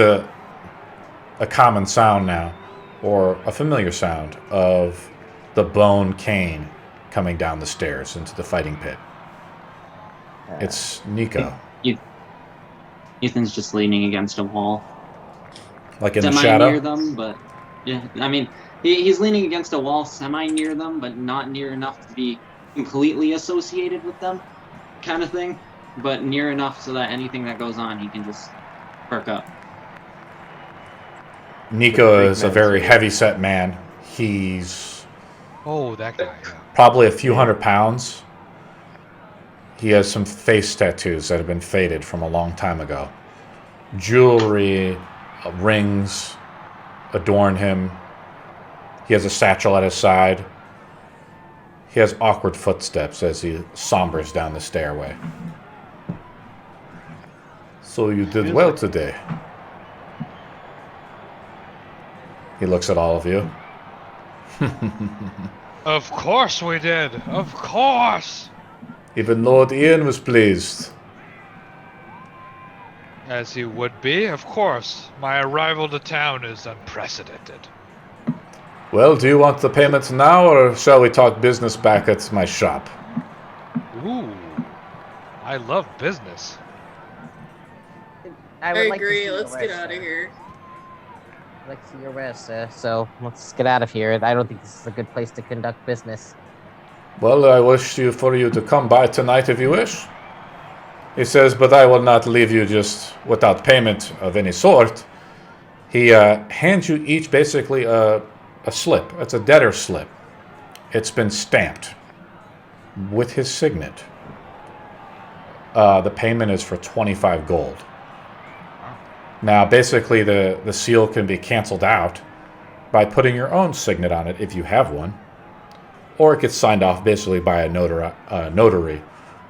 a common sound now, or a familiar sound of the bone cane coming down the stairs into the fighting pit. It's Nico, Ethan's just leaning against a wall. like in the Semi shadow. near them, but yeah, I mean, he's leaning against a wall, semi near them, but not near enough to be completely associated with them, kind of thing. But near enough so that anything that goes on, he can just perk up. Nico is a very heavy-set man. He's Oh, that guy. Yeah. probably a few hundred pounds. He has some face tattoos that have been faded from a long time ago. Jewelry, rings adorn him. He has a satchel at his side. He has awkward footsteps as he sombers down the stairway. So you did well today. He looks at all of you. Of course we did. Of course. Even Lord Ian was pleased. As he would be, of course. My arrival to town is unprecedented. Well, do you want the payments now, or shall we talk business back at my shop? Ooh. I love business. I I would like to agree. see your Let's get rest, out of sir. here. I'd like to see your rest, so let's get out of here. I don't think this is a good place to conduct business. Well, I wish for you to come by tonight if you wish. He says, but I will not leave you just without payment of any sort. He hands you each basically a slip. It's a debtor slip. It's been stamped with his signet. The payment is for 25 gold. Now, basically, the seal can be canceled out by putting your own signet on it if you have one, or it gets signed off basically by a notary,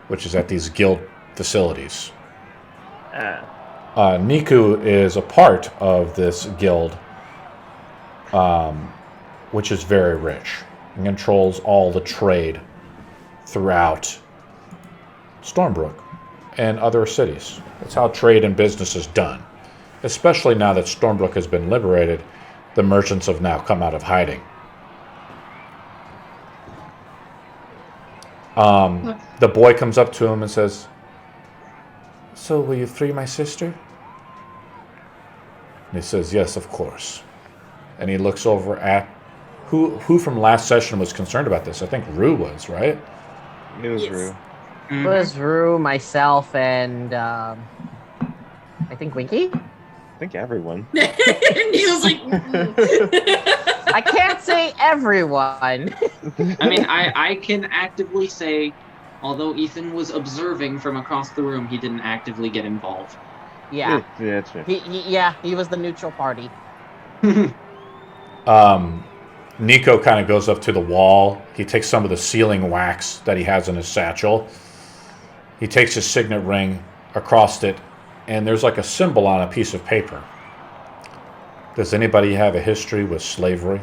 which is at these guild facilities. Nico is a part of this guild, which is very rich and controls all the trade throughout Stormbrook and other cities. That's how trade and business is done. Especially now that Stormbrook has been liberated, the merchants have now come out of hiding. The boy comes up to him and says, "So, will you free my sister?" And he says, "Yes, of course." And he looks over at who from last session was concerned about this. I think Rue was, right? It was Yes. Rue. It was Rue, myself, and I think Winky. think everyone. And he was like, I can't say everyone. I mean, I can actively say, although Ethan was observing from across the room, he didn't actively get involved. Yeah. Yeah, true. He was the neutral party. Nico kind of goes up to the wall. He takes some of the sealing wax that he has in his satchel. He takes his signet ring across it, and there's like a symbol on a piece of paper. Does anybody have a history with slavery?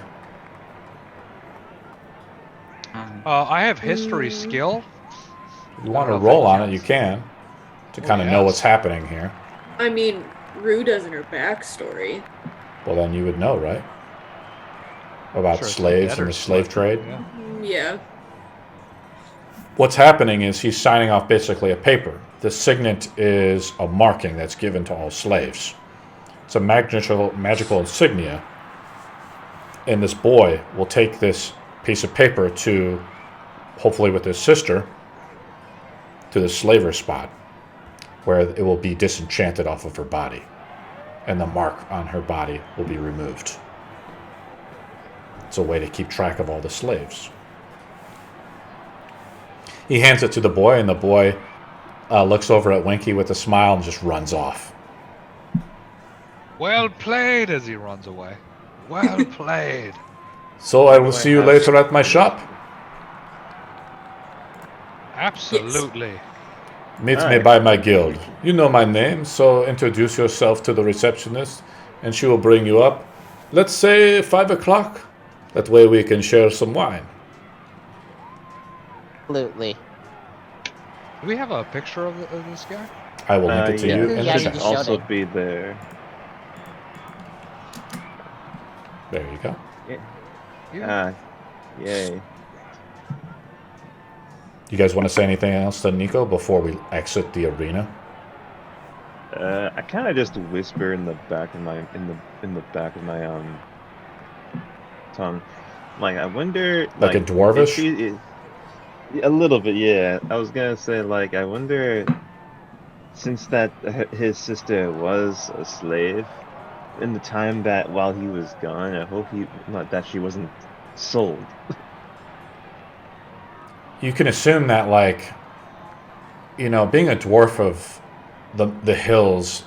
I have history skill. If you want to roll on it, you can, to kind of know what's happening here. I mean, Rue doesn't her backstory. Well, then you would know, right? About Sure, it's slaves like and the debtors slave trade. Yeah. Yeah. What's happening is he's signing off basically a paper. The signet is a marking that's given to all slaves. It's a magical insignia. And this boy will take this piece of paper to, hopefully with his sister, to the slaver spot, where it will be disenchanted off of her body. And the mark on her body will be removed. It's a way to keep track of all the slaves. He hands it to the boy, and the boy looks over at Winky with a smile and just runs off. Well played, as he runs away. Well played. So I will see you later at my shop. Absolutely. Meet me by my guild. You know my name, so introduce yourself to the receptionist, and she will bring you up. Let's say 5 o'clock. That way we can share some wine. Absolutely. Do we have a picture of this guy? I will link it to yeah. you in Yeah, the you chat. just- Also it. be there. There you go. Yay. You guys want to say anything else to Nico before we exit the arena? I kind of just whisper in the back of my tongue, like I wonder, Like a if dwarvish? a little bit, yeah. I was gonna say, like, I wonder, since that his sister was a slave in the time that while he was gone, I hope not that she wasn't sold. You can assume that, like, you know, being a dwarf of the hills,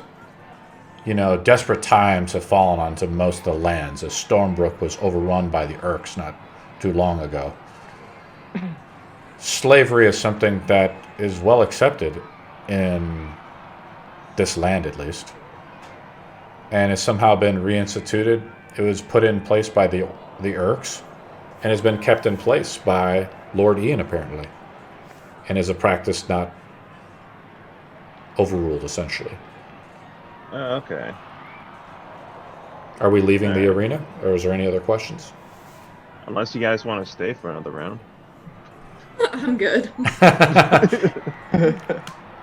you know, desperate times have fallen onto most of the lands, as Stormbrook was overrun by the Urks not too long ago. Slavery is something that is well accepted in this land, at least, and has somehow been reinstituted. It was put in place by the Urks, and has been kept in place by Lord Ian, apparently, and is a practice not overruled, essentially. Oh, okay. Are we leaving the arena, or is there any other questions? Unless you guys want to stay for another round. I'm good.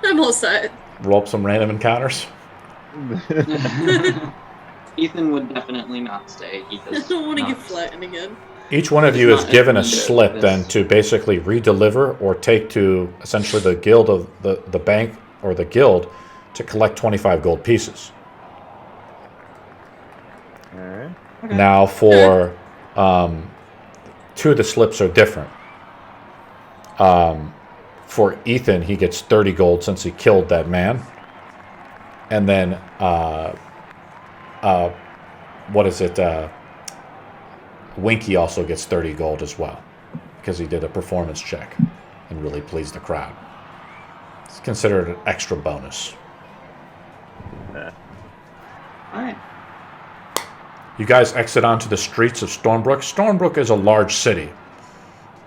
I'm all set. Roll up some random encounters. Ethan would definitely not stay. He I does don't want to not- get flattened again. Each one of It's you is not given a needed, slip this- then to basically redeliver or take to essentially the guild of the bank or the guild to collect 25 gold pieces. Alright. Now for two of the slips are different. For Ethan, he gets 30 gold since he killed that man. And then what is it? Winky also gets 30 gold as well, because he did a performance check and really pleased the crowd. It's considered an extra bonus. Alright. You guys exit onto the streets of Stormbrook. Stormbrook is a large city.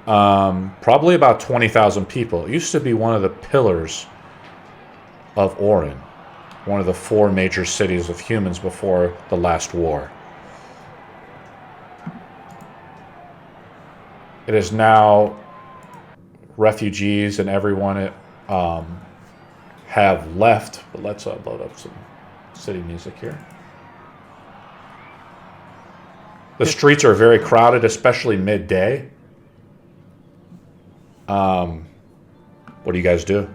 Probably about 20,000 people. It used to be one of the pillars of Orin, one of the 4 major cities of humans before the last war. It is now refugees and everyone have left. But let's load up some city music here. The streets are very crowded, especially midday. What do you guys do?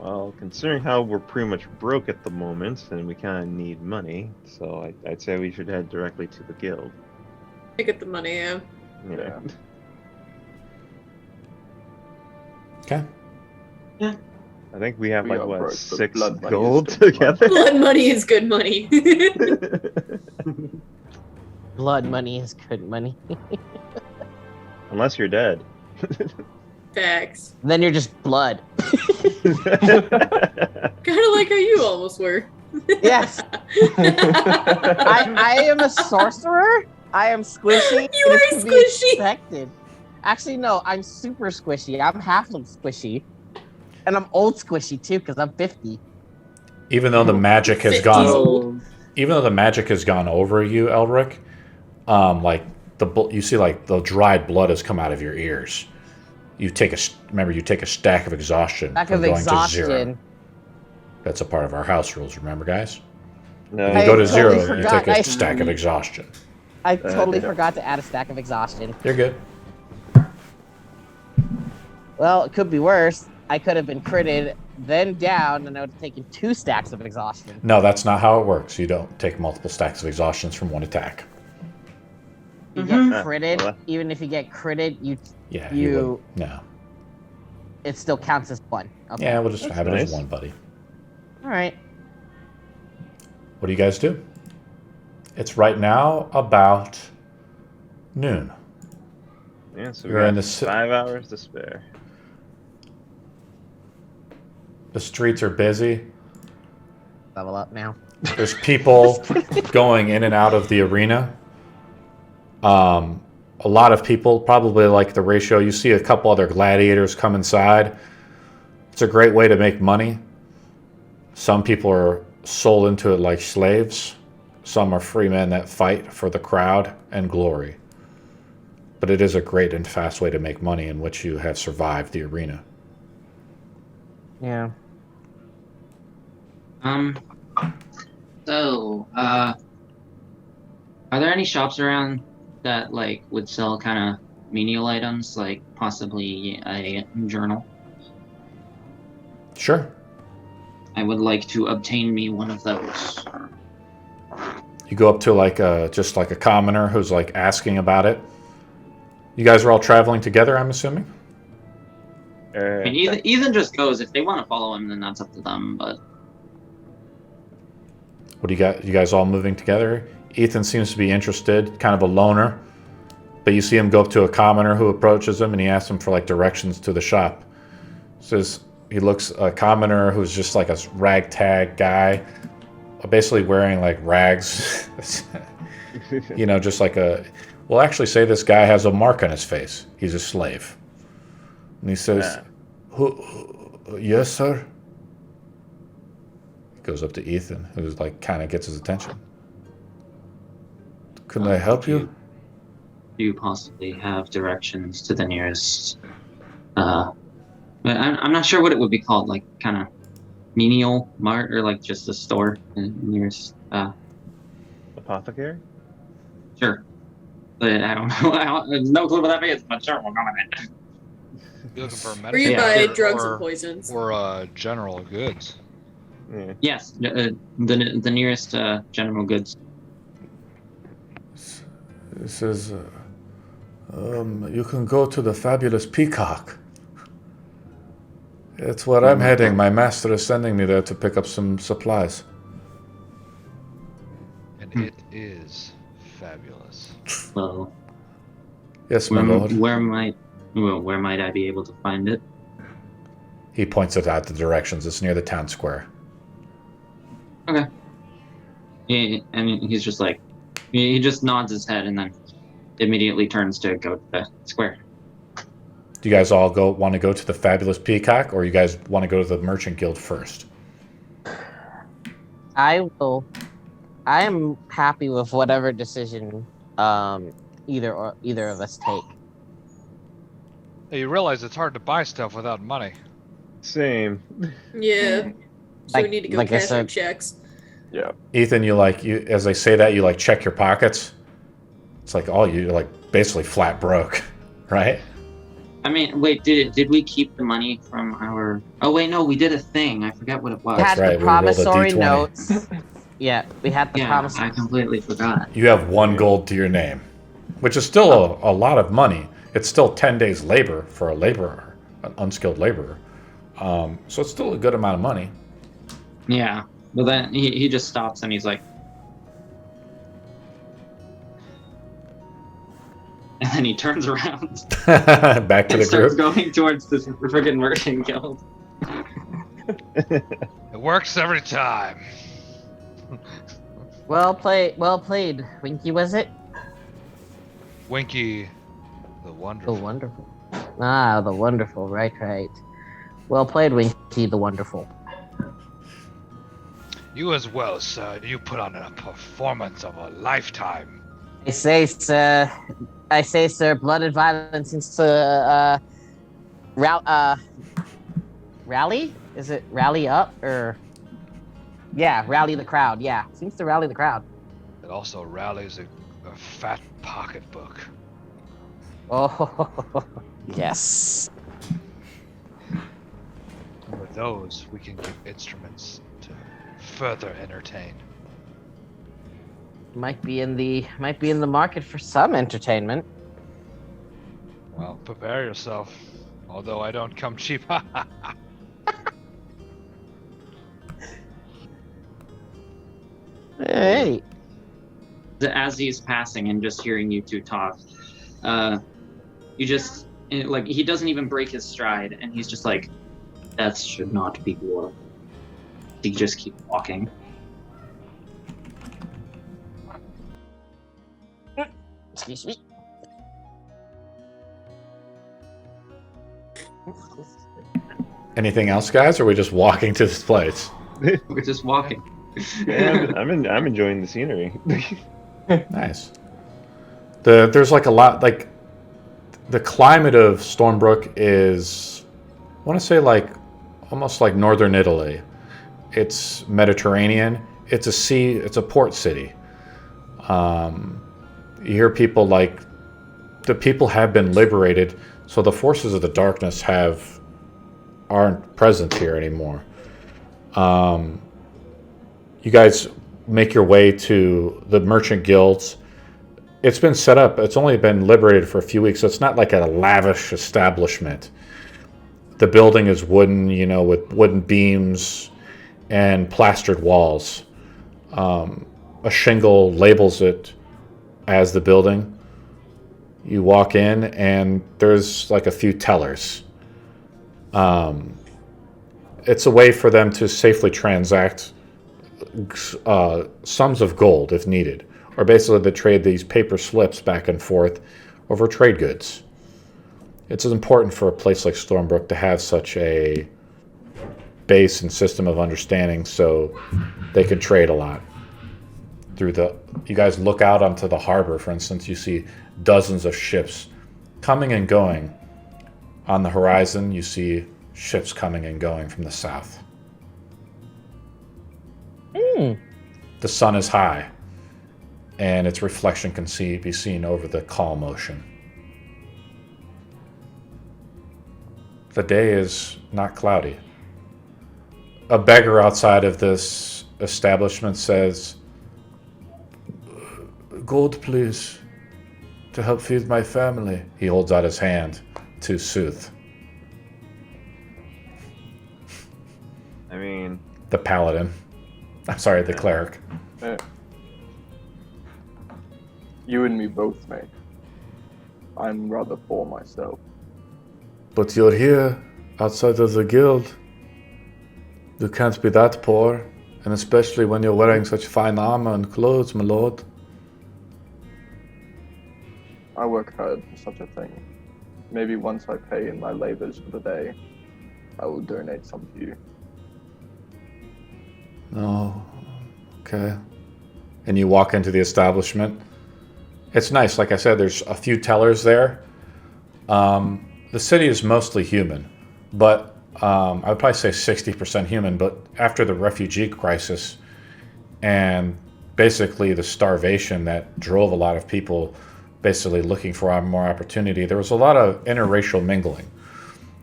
Well, considering how we're pretty much broke at the moment, and we kind of need money, so I'd say we should head directly to the guild. I get the money, yeah. Yeah. Okay. I think we have We like are what, broke, but 6 blood money is gold still blood together. Blood money is good money. Blood money is good money. Unless you're dead. Facts. Then you're just blood. Kind of like how you almost were. Yes. I am a sorcerer. I am squishy. You and are it's to be squishy. expected. Actually, no, I'm super squishy. I'm halfling squishy. And I'm old squishy too, because I'm 50. Even though the magic has 50's gone, old. even though the magic has gone over you, Elric, like you see like the dried blood has come out of your ears. You take a stack of exhaustion Stack from of going to zero. exhaustion. That's a part of our house rules, remember, guys? No, If you I go to totally zero, you forgot. take a I- stack of exhaustion. I totally yeah. forgot to add a stack of exhaustion. You're good. Well, it could be worse. I could have been critted, then down, and I would have taken 2 stacks of exhaustion. No, that's not how it works. You don't take multiple stacks of exhaustions from one attack. You Mhm. get critted, Well, even if you get critted, Yeah, You- would. No. it still counts as 1. Okay. Yeah, we'll just That's have it as nice. one, buddy. All right. What do you guys do? It's right now about noon. Yeah, so You're we in got the ci- 5 hours to spare. The streets are busy. Level up now. There's people going in and out of the arena. A lot of people, probably like the ratio. You see a couple other gladiators come inside. It's a great way to make money. Some people are sold into it like slaves. Some are free men that fight for the crowd and glory. But it is a great and fast way to make money in which you have survived the arena. Yeah. So, are there any shops around that like would sell kind of menial items, like possibly a journal? Sure. I would like to obtain me one of those. You go up to just like a commoner who's like asking about it. You guys are all traveling together, I'm assuming? I mean, Ethan just goes. If they want to follow him, then that's up to them. But What do you got? You guys all moving together? Ethan seems to be interested, kind of a loner. But you see him go up to a commoner who approaches him and he asks him for like directions to the shop. He looks a commoner who's just like a ragtag guy, basically wearing like rags. You know, just like we'll actually say this guy has a mark on his face. He's a slave. And he says, yes, sir? He goes up to Ethan, who's like kind of gets his attention. Can I help you? do you possibly have directions to the nearest? But I'm not sure what it would be called. Like kind of menial mart or like just a store nearest. Apothecary? Sure. But I don't know. I have no clue what that means. But sure, we'll go with it. You looking for a Where you medicine buy drugs or, and poisons. or general goods? Yeah. Yes, the nearest general goods. This is, you can go to the Fabulous Peacock. It's where I'm heading. My master is sending me there to pick up some supplies. And it is fabulous. Well, Yes, my lord. where might I be able to find it? He points it out the directions. It's near the town square. Okay. And he's just like, he just nods his head and then immediately turns to go to the square. Do you guys all want to go to the Fabulous Peacock, or you guys want to go to the Merchant Guild first? I will. I am happy with whatever decision either of us take. Hey, you realize it's hard to buy stuff without money. Same. Yeah. So we Like- need to go like I cash our said- checks. Yeah. Ethan, you as they say that, you like check your pockets. It's like you're like basically flat broke, right? I mean, wait, did we keep the money from our? Oh wait, no, we did a thing. I forget what it was. We had right, the we rolled a promissory D20. notes. Yeah, we had the Yeah, promissory. I completely forgot. You have 1 gold to your name, which is still a lot of money. It's still 10 days labor for a laborer, an unskilled laborer. So it's still a good amount of money. Yeah, but then he just stops and he's like, and then he turns around Back to and the starts group. going towards this friggin' merchant guild. It works every time. Well played, Winky, was it? Winky, the The wonderful. wonderful. Ah, the wonderful. Right. Well played, Winky the wonderful. You as well, sir. You put on a performance of a lifetime. I say, sir, blood and violence seems to rally? Is it rally up or? Yeah, rally the crowd. Yeah, seems to rally the crowd. It also rallies a fat pocketbook. Oh, yes. And with those, we can give instruments to further entertain. Might be in the market for some entertainment. Well, prepare yourself. Although I don't come cheap. Hey. As he's passing and just hearing you two talk, you just like he doesn't even break his stride, and he's just like, "That should not be war." He just keeps walking. Excuse me. Anything else, guys? Or are we just walking to this place? We're just walking. Yeah, I'm enjoying the scenery. Nice. There's like a lot, like the climate of Stormbrook is, I want to say like almost like northern Italy. It's Mediterranean. It's a sea. It's a port city. You hear people like the people have been liberated, so the forces of the darkness aren't present here anymore. You guys make your way to the merchant guilds. It's been set up. It's only been liberated for a few weeks, so it's not like a lavish establishment. The building is wooden, with wooden beams and plastered walls. A shingle labels it as the building. You walk in, and there's like a few tellers. It's a way for them to safely transact sums of gold if needed, or basically they trade these paper slips back and forth over trade goods. It's important for a place like Stormbrook to have such a base and system of understanding so they can trade a lot. You guys look out onto the harbor, for instance, you see dozens of ships coming and going. On the horizon, you see ships coming and going from the south. The sun is high, and its reflection can be seen over the calm ocean. The day is not cloudy. A beggar outside of this establishment says, "Gold, please, to help feed my family." He holds out his hand to Sooth, I mean, the paladin. I'm sorry, the cleric. You and me both, mate. I'm rather poor myself. But you're here, outside of the guild. You can't be that poor, and especially when you're wearing such fine armor and clothes, my lord. I work hard for such a thing. Maybe once I pay in my labors for the day, I will donate some to you. Oh, okay. And you walk into the establishment. It's nice. Like I said, there's a few tellers there. The city is mostly human, but I would probably say 60% human. But after the refugee crisis and basically the starvation that drove a lot of people basically looking for more opportunity. There was a lot of interracial mingling.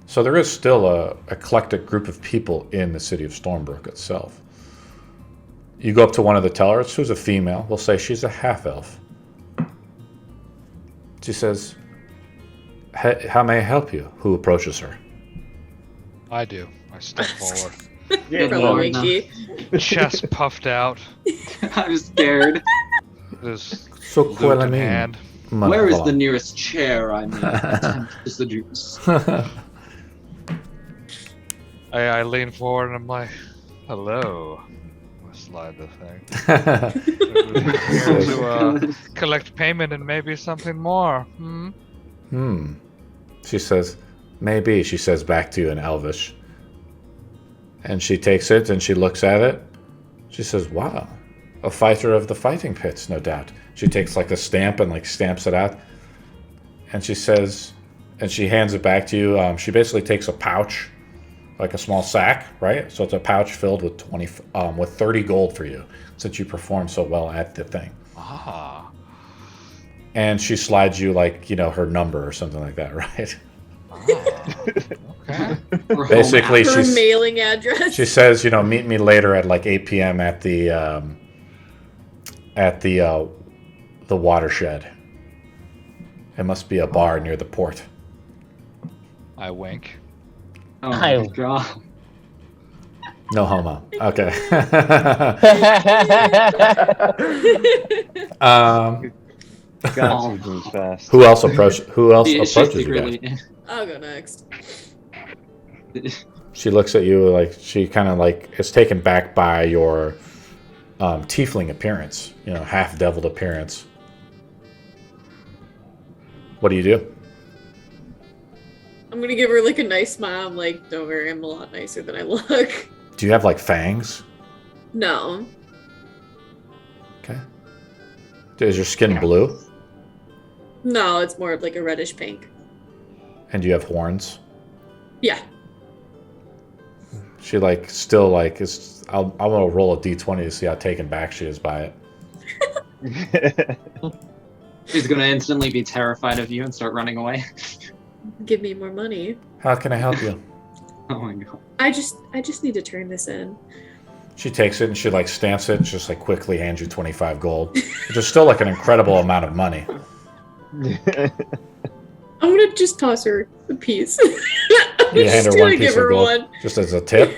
So there is still a eclectic group of people in the city of Stormbrook itself. You go up to one of the tellers, who's a female. We'll say she's a half-elf. She says, how may I help you? Who approaches her? I do. I step forward. Good Lord, Winky. Chest puffed out. I'm scared. This So lute in hand. Where is the nearest chair I may attempt to seduce? I lean forward and I'm like, hello. I slide the thing. Here to collect payment and maybe something more. She says, maybe, she says back to you in Elvish. And she takes it and she looks at it. She says, wow, a fighter of the fighting pits, no doubt. She takes like a stamp and like stamps it out. And she says, and she hands it back to you. She basically takes a pouch, like a small sack, right? So it's a pouch filled with 30 gold for you, since you performed so well at the thing. Ah. And she slides you like, you know, her number or something like that, right? Okay. Basically, Her mailing address. she says, you know, meet me later at like 8 p.m. at the watershed. It must be a bar near the port. I wink. Oh my god. No homo. Okay. God, moves fast. Who else approaches you guys? I'll go next. She looks at you like she kind of like is taken back by your tiefling appearance, you know, half-deviled appearance. What do you do? I'm gonna give her like a nice smile. I'm like, don't worry, I'm a lot nicer than I look. Do you have like fangs? No. Okay. Is your skin blue? No, it's more of like a reddish pink. And do you have horns? Yeah. She like still like is. I'm gonna roll a d20 to see how taken back she is by it. She's gonna instantly be terrified of you and start running away. Give me more money. How can I help you? Oh my god. I just need to turn this in. She takes it and she like stamps it and just like quickly hands you 25 gold, which is still like an incredible amount of money. I'm gonna just toss her a piece. You hand her one piece of gold just as a tip.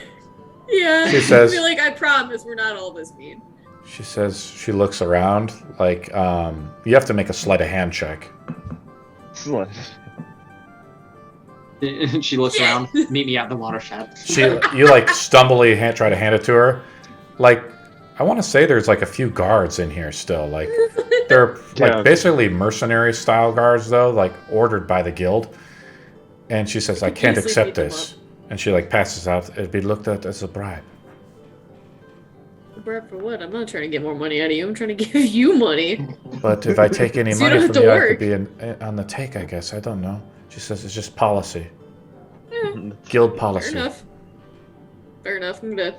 Yeah. She says, I feel like I promise we're not all this mean. She says she looks around like you have to make a sleight of hand check. She looks around. Meet me at the watershed. You like stumbly try to hand it to her. Like I want to say there's like a few guards in here still. Like they're like basically mercenary style guards though, like ordered by the guild. And she says, I can't accept this. And she like passes out. It'd be looked at as a bribe. A bribe for what? I'm not trying to get more money out of you. I'm trying to give you money. But if I take any So you money don't have from to you, I work. could be on the take, I guess. I don't know. She says it's just policy. Yeah, Guild policy. fair enough. Fair enough. I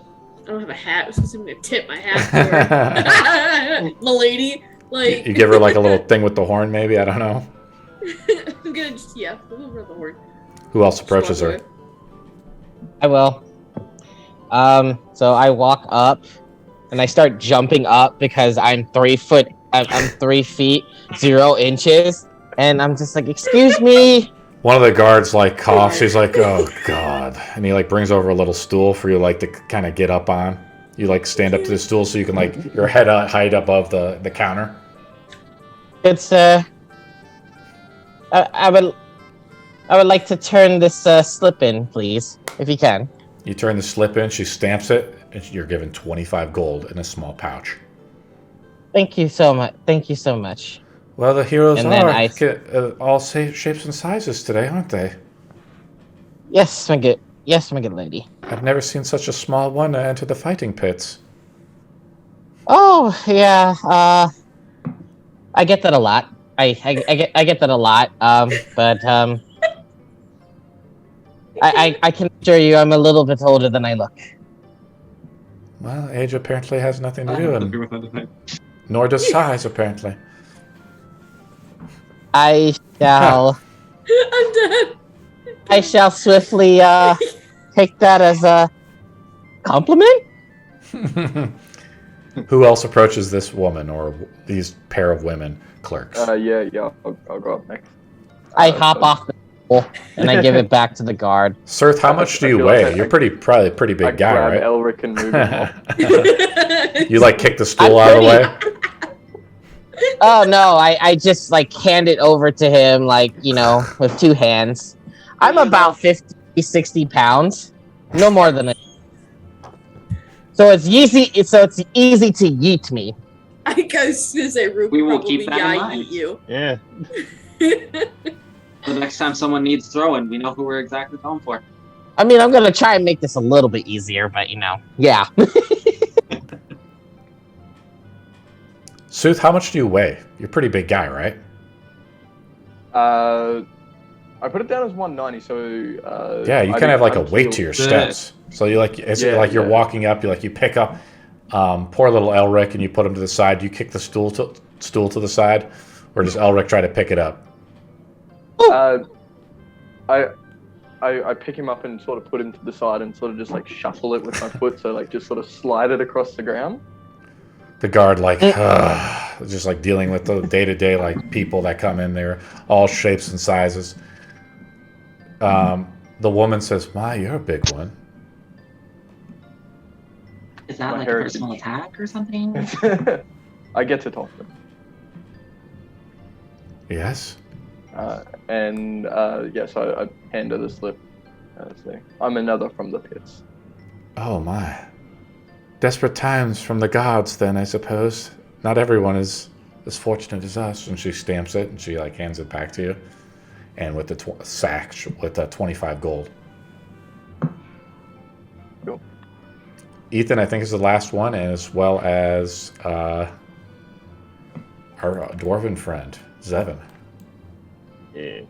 don't have a hat, so I'm gonna tip my hat for the lady. Like You give her like a little thing with the horn, maybe? I don't know. I'm gonna just we'll rub the horn. Who else Just approaches walk her? away. I will. So I walk up and I start jumping up because I'm 3 foot. I'm 3 feet 0 inches, and I'm just like, excuse me. One of the guards like coughs. He's like, "Oh God!" And he like brings over a little stool for you like to kind of get up on. You like stand up to the stool so you can like your head height above the counter. It's I would like to turn this slip in, please, if you can. You turn the slip in. She stamps it, and you're given 25 gold in a small pouch. Thank you so much. Thank you so much. Well, the heroes And then are all shapes and sizes today, aren't they? Yes, my good lady. I've never seen such a small one enter the fighting pits. Oh yeah, I get that a lot. I get that a lot. But I can assure you, I'm a little bit older than I look. Well, age apparently has nothing to do with it. Nor does size, apparently. I shall. I'm dead. I shall swiftly take that as a compliment. Who else approaches this woman or these pair of women clerks? Yeah. I'll go up next. I hop off the stool and I give it back to the guard. Sirth, how much do you feel weigh? like You're probably a pretty big guy, grab right? Elric and move him off. You like kick the stool I'm out of the way? Oh no, I just like hand it over to him, like, you know, with two hands. I'm about 50, 60 pounds. No more than it. So it's easy to yeet me. I was gonna say Rook We will probably keep that in mind. eat you. Yeah. The next time someone needs throwing, we know who we're exactly going for. I mean, I'm gonna try and make this a little bit easier, but you know, yeah. Sooth, how much do you weigh? You're a pretty big guy, right? I put it down as 190, so Yeah, you kind of have like a weight to your The- steps. So you like it's Yeah, like you're yeah. walking up. You pick up poor little Elric and you put him to the side. You kick the stool to the side, or does Elric try to pick it up? I pick him up and sort of put him to the side and sort of just like shuffle it with my foot, so like just sort of slide it across the ground. The guard just like dealing with the day-to-day like people that come in there, all shapes and sizes. The woman says, "My, you're a big one." Is that My like heritage. a personal attack or something? I get to talk to them. Yes. So I hand her the slip. Say, I'm another from the pits. Oh my. Desperate times from the gods, then, I suppose. Not everyone is as fortunate as us. And she stamps it and she like hands it back to you. And with the sack with 25 gold. Cool. Ethan, I think, is the last one, and as well as our dwarven friend, Zevin. Yeah.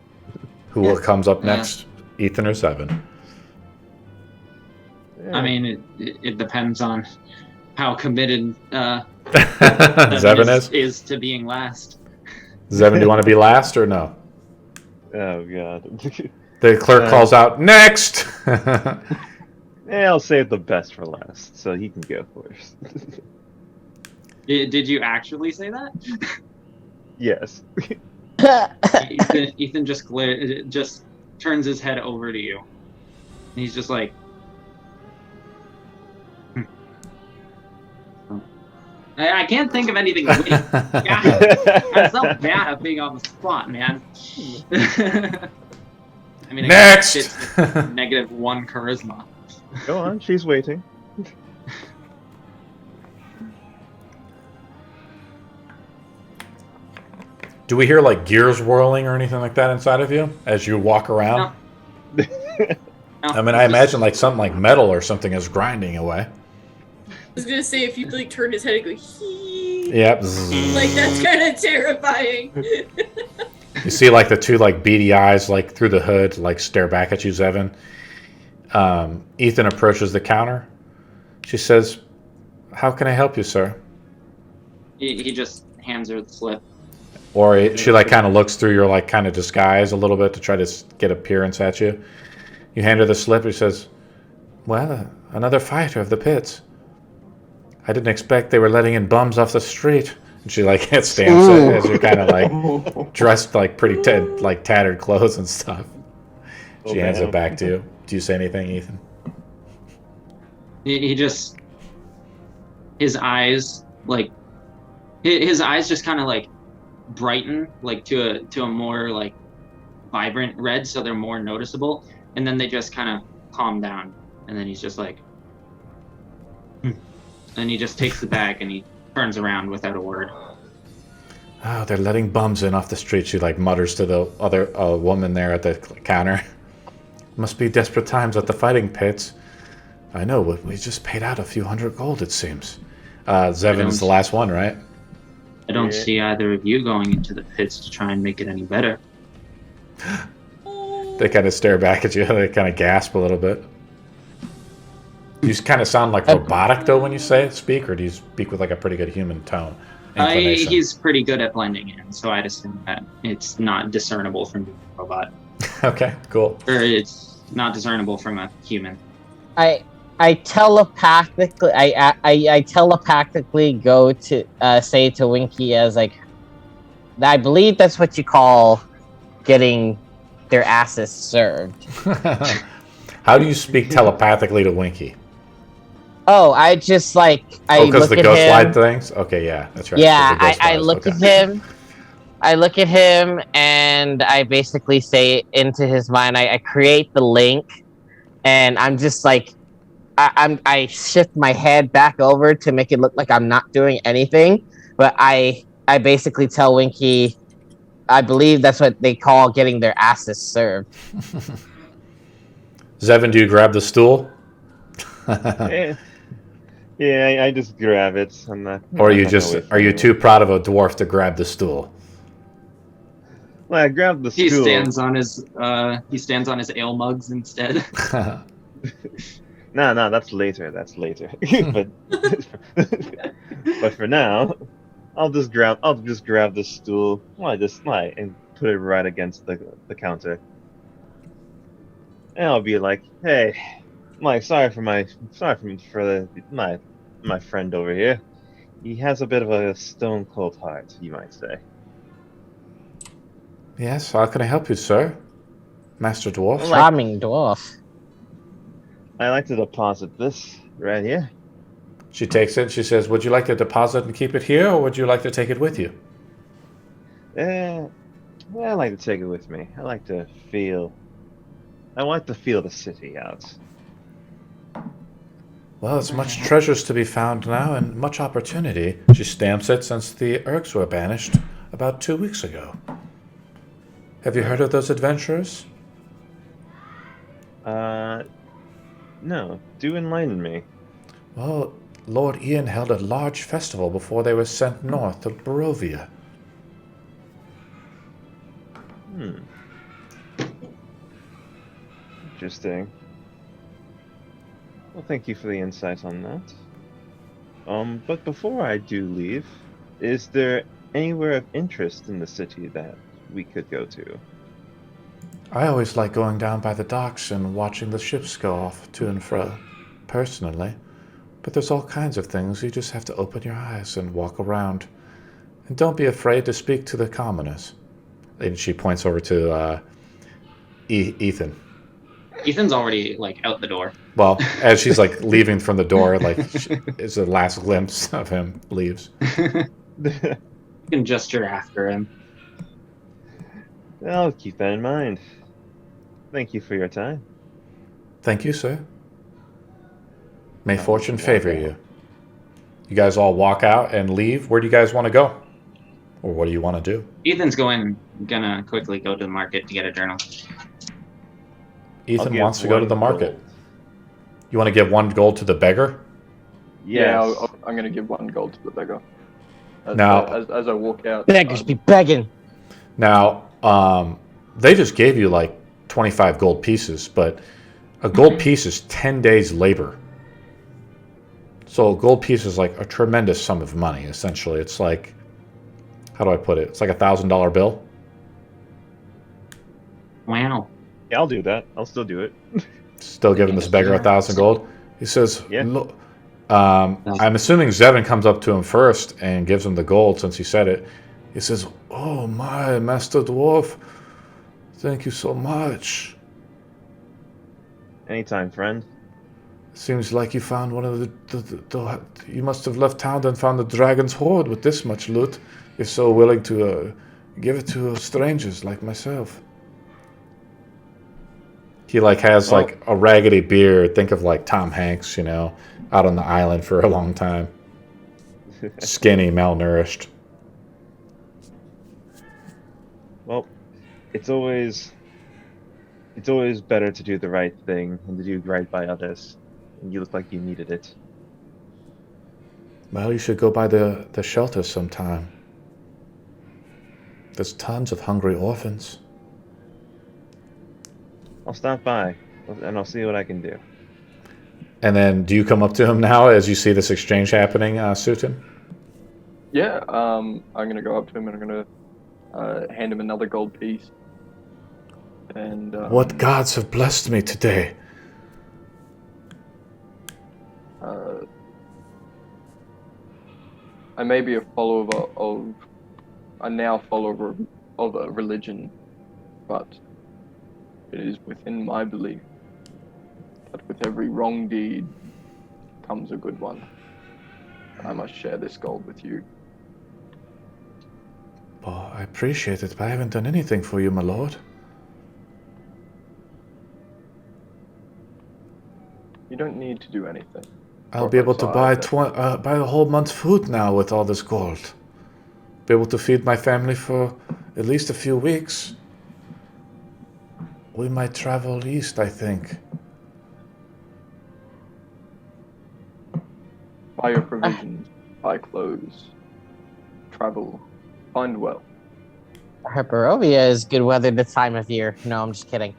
Who comes up Yeah. next? Ethan or Zevin? I mean, it depends on how committed Zevin is to being last. Zevin, do you want to be last or no? Oh god. The clerk calls out, "Next!" Yeah, I'll save the best for last, so he can go first. Did you actually say that? Yes. Ethan just turns his head over to you. And he's just like, I can't think of anything witty. God, I'm so bad at being on the spot, man. I mean, Next! it's -1 charisma. Go on, she's waiting. Do we hear like gears whirling or anything like that inside of you as you walk around? No, I mean, I imagine like something like metal or something is grinding away. I was gonna say if you like turn his head and go hee. Yep. Like that's kind of terrifying. You see like the two like beady eyes like through the hood like stare back at you, Zevin. Ethan approaches the counter. She says, "How can I help you, sir?" he just hands her the slip. Or she like kind of looks through your like kind of disguise a little bit to try to get appearance at you. You hand her the slip. He says, "Well, another fighter of the pits. I didn't expect they were letting in bums off the street." And she like stamps it as you're kind of like dressed like pretty tattered clothes and stuff. She hands it back to you. Do you say anything, Ethan? He just, his eyes just kind of like brighten like to a more like vibrant red, so they're more noticeable, and then they just kind of calm down, and then he's just like, and he just takes the bag and he turns around without a word. "Oh, they're letting bums in off the street," she like mutters to the other woman there at the counter. "Must be desperate times at the fighting pits. I know, we just paid out a few hundred gold, it seems." Zevin's the last one, right? I don't see either of you going into the pits to try and make it any better. They kind of stare back at you. They kind of gasp a little bit. You kind of sound like robotic though when you speak, or do you speak with like a pretty good human tone? inclination. He's pretty good at blending in, so I'd assume that it's not discernible from a robot, Okay, cool. or it's not discernible from a human. I telepathically go to say to Winky as like, I believe that's what you call getting their asses served. How do you speak telepathically to Winky? Oh, I just like because look the at ghost him. slide things? Okay, yeah, that's right. Yeah, 'cause the ghost I flies, look okay. at him. I look at him and I basically say into his mind. I create the link, and I'm just like, I shift my head back over to make it look like I'm not doing anything, but I basically tell Winky, I believe that's what they call getting their asses served. Zevin, do you grab the stool? Yeah, I just grab it. I'm not. Or I'm you not just gonna wait for are you anyone. too proud of a dwarf to grab the stool? Well, I grabbed the He stool. stands on his ale mugs instead. No, that's later. That's later. but but for now, I'll just grab the stool. And put it right against the counter. And I'll be like, hey, sorry for my friend over here. He has a bit of a stone cold heart, you might say. Yes, how can I help you, sir? Master Dwarf? Charming dwarf. I like to deposit this right here. She takes it, she says, would you like to deposit and keep it here, or would you like to take it with you? Well, I like to take it with me. I like to feel the city out. Well, it's much treasures to be found now, and much opportunity. She stamps it since the Urks were banished about 2 weeks ago. Have you heard of those adventurers? No. Do enlighten me. Well, Lord Ian held a large festival before they were sent north to Barovia. Interesting. Well, thank you for the insight on that. But before I do leave, is there anywhere of interest in the city that we could go to? I always like going down by the docks and watching the ships go off to and fro, personally. But there's all kinds of things. You just have to open your eyes and walk around. And don't be afraid to speak to the commoners. And she points over to Ethan. Ethan's already out the door. Well, as she's leaving from the door, is the last glimpse of him leaves. You can gesture after him. I'll keep that in mind. Thank you for your time. Thank you, sir. May fortune favor you. You guys all walk out and leave. Where do you guys want to go? Or what do you want to do? Ethan's gonna quickly go to the market to get a journal. Ethan wants to go to the market. You want to give 1 gold to the beggar? Yeah, I'm going to give 1 gold to the beggar. As I walk out. Beggars be begging. Now, they just gave you 25 gold pieces, but a gold piece is 10 days labor. So a gold piece is a tremendous sum of money, essentially. It's how do I put it? It's a $1,000 bill. Wow. Yeah, I'll do that. I'll still do it. Still giving this beggar 1,000 gold. He says, Yeah. Look, I'm assuming Zevin comes up to him first and gives him the gold since he said it. He says, oh my, Master Dwarf, thank you so much. Anytime, friend. Seems like you found one of the you must have left town and found the dragon's hoard with this much loot, if so willing to give it to strangers like myself. He has a raggedy beard. Think of Tom Hanks, out on the island for a long time. Skinny, malnourished. Well, it's always better to do the right thing and to do right by others. And you look like you needed it. Well, you should go by the shelter sometime. There's tons of hungry orphans. I'll stop by and I'll see what I can do. And then, do you come up to him now as you see this exchange happening, Sutin? Yeah, I'm gonna go up to him and I'm gonna hand him another gold piece. And What gods have blessed me today? I may be a follower of a now follower of a religion, but it is within my belief that with every wrong deed comes a good one. And I must share this gold with you. Oh, I appreciate it, but I haven't done anything for you, my lord. You don't need to do anything. I'll be able to buy buy a whole month's food now with all this gold. Be able to feed my family for at least a few weeks. We might travel east, I think. Buy your provisions, buy clothes, travel, find well. Barovia is good weather this time of year. No, I'm just kidding.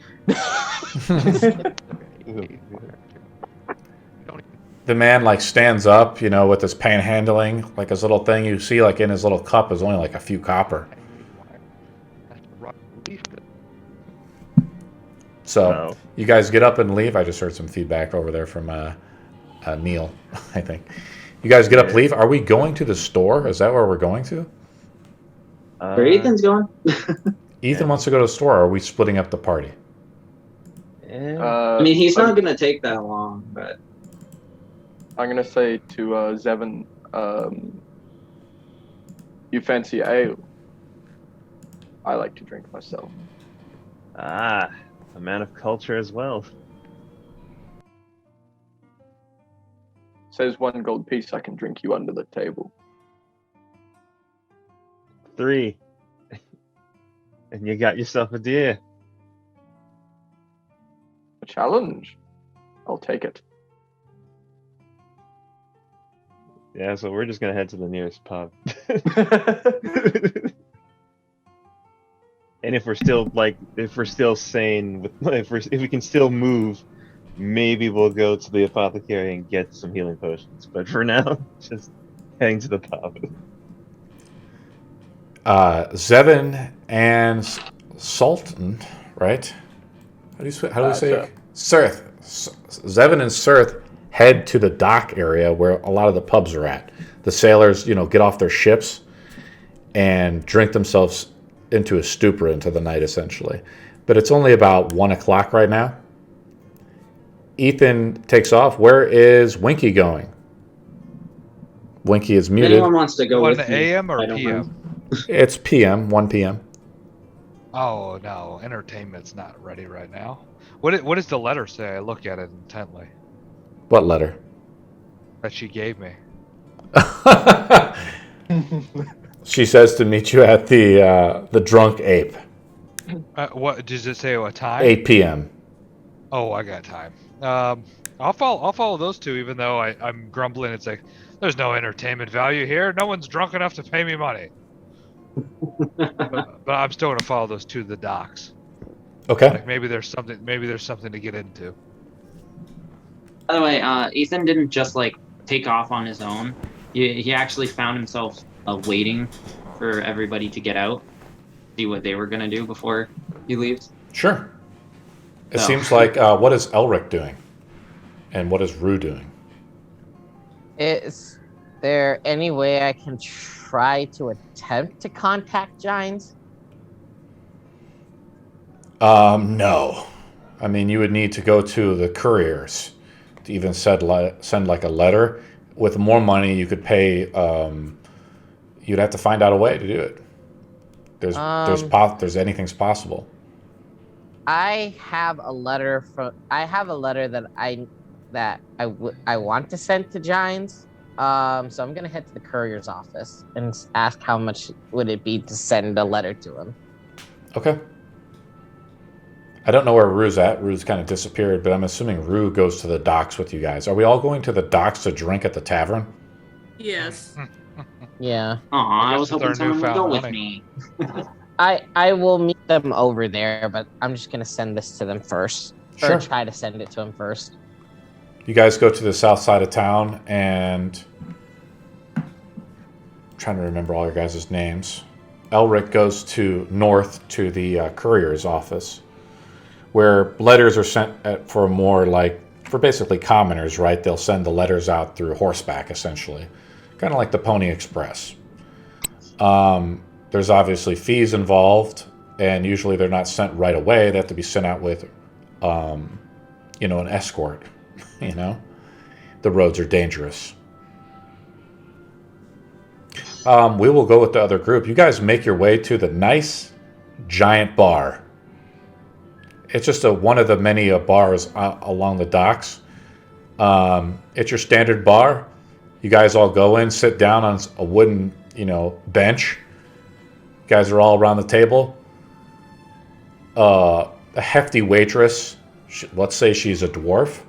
The man like stands up, you know, with his panhandling, like his little thing you see like in his little cup is only like a few copper. So you guys get up and leave. I just heard some feedback over there from Neil, I think. You guys get up, leave. Are we going to the store? Is that where we're going to? Where Ethan's going? Ethan wants to go to the store. Or are we splitting up the party? I mean, he's not going to take that long, but... I'm going to say to Zevin, you fancy ale? I like to drink myself. Ah, a man of culture as well. Says 1 gold piece, I can drink you under the table. 3. And you got yourself a deer. A challenge? I'll take it. Yeah, so we're just gonna head to the nearest pub. And if we're still sane, if we can still move, maybe we'll go to the apothecary and get some healing potions. But for now, just heading to the pub. Zevin and Sultan, right? How do we say it? Sirth. Zevin and Sirth head to the dock area where a lot of the pubs are at. The sailors, you know, get off their ships and drink themselves into a stupor into the night, essentially. But it's only about 1 o'clock right now. Ethan takes off. Where is Winky going? Winky is muted. Anyone wants to go with me? AM or I don't PM? mind. It's PM, 1 p.m. Oh no, entertainment's not ready right now. What does the letter say? I look at it intently. What letter? That she gave me. She says to meet you at the Drunk Ape. What does it say? What time? 8 p.m. Oh, I got time. I'll follow those two, even though I'm grumbling. It's like there's no entertainment value here. No one's drunk enough to pay me money. but I'm still gonna follow those two to the docks. Okay. Like maybe there's something to get into. By the way, Ethan didn't just like take off on his own. He actually found himself waiting for everybody to get out, see what they were gonna do before he leaves. Sure. It seems like what is Elric doing, and what is Rue doing? Is there any way I can try to attempt to contact Jynes? No. I mean, you would need to go to the couriers to even send like a letter. With more money, you could pay. You'd have to find out a way to do it. There's anything's possible. I have a letter that I want to send to Jynes. So I'm gonna head to the courier's office and ask how much would it be to send a letter to him. Okay. I don't know where Rue's at. Rue's kind of disappeared, but I'm assuming Rue goes to the docks with you guys. Are we all going to the docks to drink at the tavern? Yes. Yeah. I was With our hoping someone would go newfound with money. me. I will meet them over there, but I'm just gonna send this to them first. Or Sure. try to send it to him first. You guys go to the south side of town, and trying to remember all your guys' names. Elric goes north to the courier's office, where letters are sent for basically commoners, right? They'll send the letters out through horseback, essentially, kind of like the Pony Express. There's obviously fees involved, and usually they're not sent right away. They have to be sent out with, an escort. The roads are dangerous. We will go with the other group. You guys make your way to the nice, giant bar. It's just one of the many bars along the docks. It's your standard bar. You guys all go in, sit down on a wooden, bench. You guys are all around the table. A hefty waitress, let's say she's a dwarf.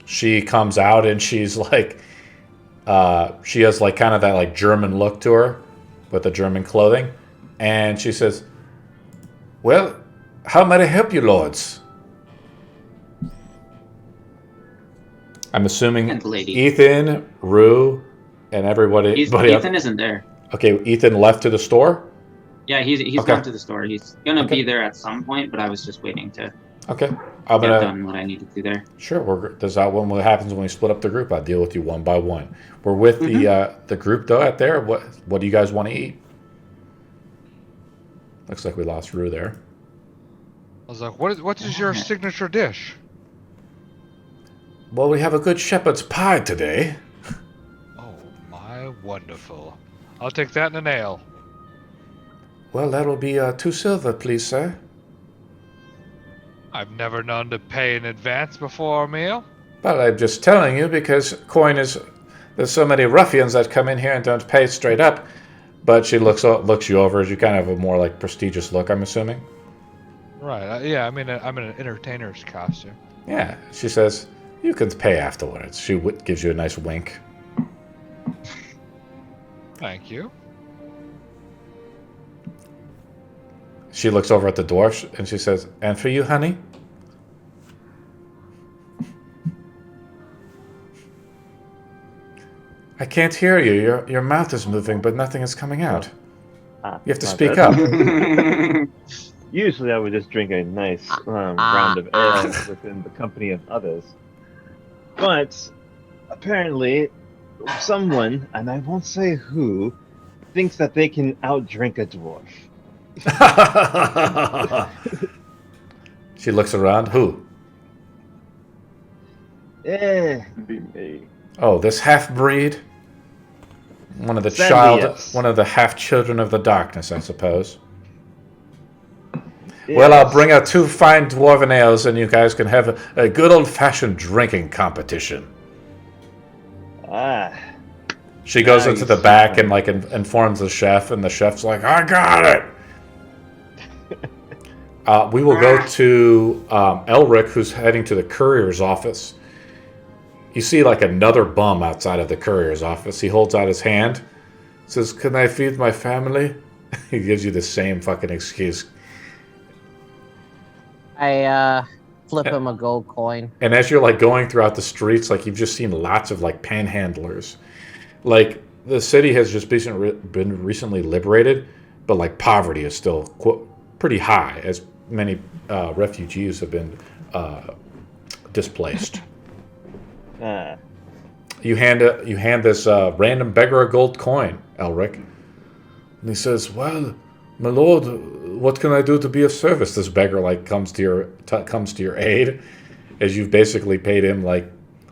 She comes out and she's like, she has like kind of that like German look to her with the German clothing. And she says, "Well, how may I help you, lords?" I'm assuming And the lady. Ethan, Rue, and everybody. Ethan isn't there. Okay, Ethan left to the store? Yeah, he's Okay. gone to the store. He's gonna be there at some point, but I was just waiting to Okay. get done what I need to do there. Sure, that's what happens when we split up the group. I'll deal with you one by one. We're with the group, though, out there. What do you guys want to eat? Looks like we lost Rue there. I was like, what is your signature dish? Well, we have a good shepherd's pie today. Oh, my wonderful. I'll take that and an ale. Well, that'll be 2 silver, please, sir. I've never known to pay in advance before a meal. Well, I'm just telling you because there's so many ruffians that come in here and don't pay straight up. But she looks you over as you kind of have a more like prestigious look, I'm assuming. Right. Yeah. I'm in an entertainer's costume. Yeah. She says, "You can pay afterwards." She gives you a nice wink. Thank you. She looks over at the dwarf and she says, "And for you, honey?" I can't hear you. Your mouth is moving, but nothing is coming out. You have to speak up. Usually I would just drink a nice round of ale within the company of others. But apparently someone, and I won't say who, thinks that they can outdrink a dwarf. She looks around. Who? Be me. Oh, this half-breed? One of the Sadly, yes. One of the half-children of the darkness, I suppose. Yes. Well, I'll bring out 2 fine dwarven ales and you guys can have a good old-fashioned drinking competition. She goes into the back and like informs the chef, and the chef's like, "I got it." We will go to Elric, who's heading to the courier's office. You see like another bum outside of the courier's office. He holds out his hand, says, "Can I feed my family?" He gives you the same fucking excuse. I flip him a gold coin. And as you're like going throughout the streets, like you've just seen lots of like panhandlers. Like the city has just been recently liberated, but like poverty is still pretty high, as many refugees have been displaced. You hand this random beggar a gold coin, Elric, and he says, "Well, my lord, what can I do to be of service?" This beggar like comes to your aid, as you've basically paid him like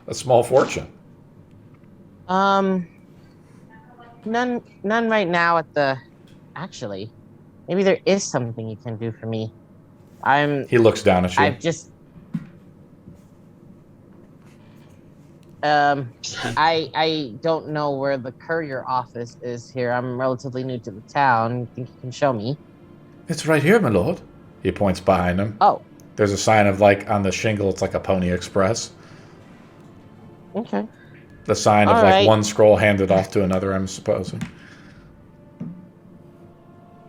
a small fortune. None right now at the. Actually, maybe there is something you can do for me. He looks down at you. I've just. I don't know where the courier office is here. I'm relatively new to the town. You think you can show me? It's right here, my lord. He points behind him. Oh. There's a sign of like on the shingle. It's like a Pony Express. Okay. The sign of like one scroll handed off to another, I'm supposing.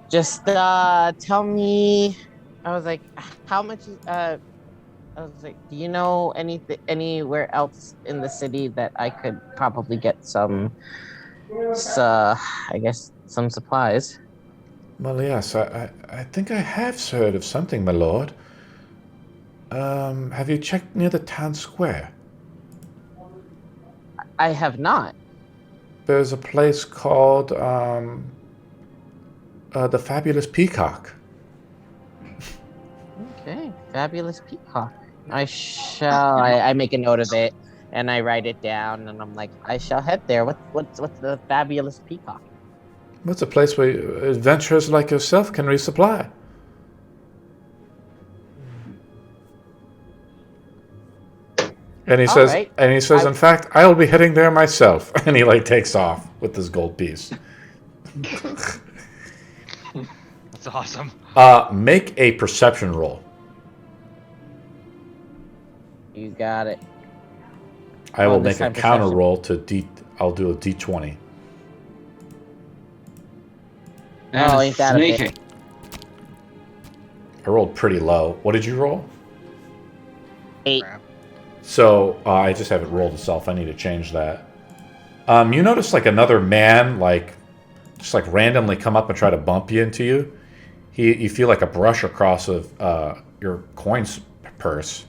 Just tell me. I was like, how much? I was like, do you know anywhere else in the city that I could probably get some So, I guess some supplies. Well, yes, I think I have heard of something, my lord. Have you checked near the town square? I have not. There's a place called the Fabulous Peacock. Okay, Fabulous Peacock. I make a note of it and I write it down and I'm like, I shall head there. What's the Fabulous Peacock? It's a place where adventurers like yourself can resupply. And he says, right. in fact, I'll be heading there myself. And he like takes off with his gold piece. That's awesome. Make a perception roll. You got it. I will this make a time counter perception. roll to I'll do a D20. Oh, ain't that a Snake bit? it. I rolled pretty low. What did you roll? 8. Crap. So I just have it rolled itself. I need to change that. You notice like another man just randomly come up and try to bump you into you. You feel like a brush across of your coins purse,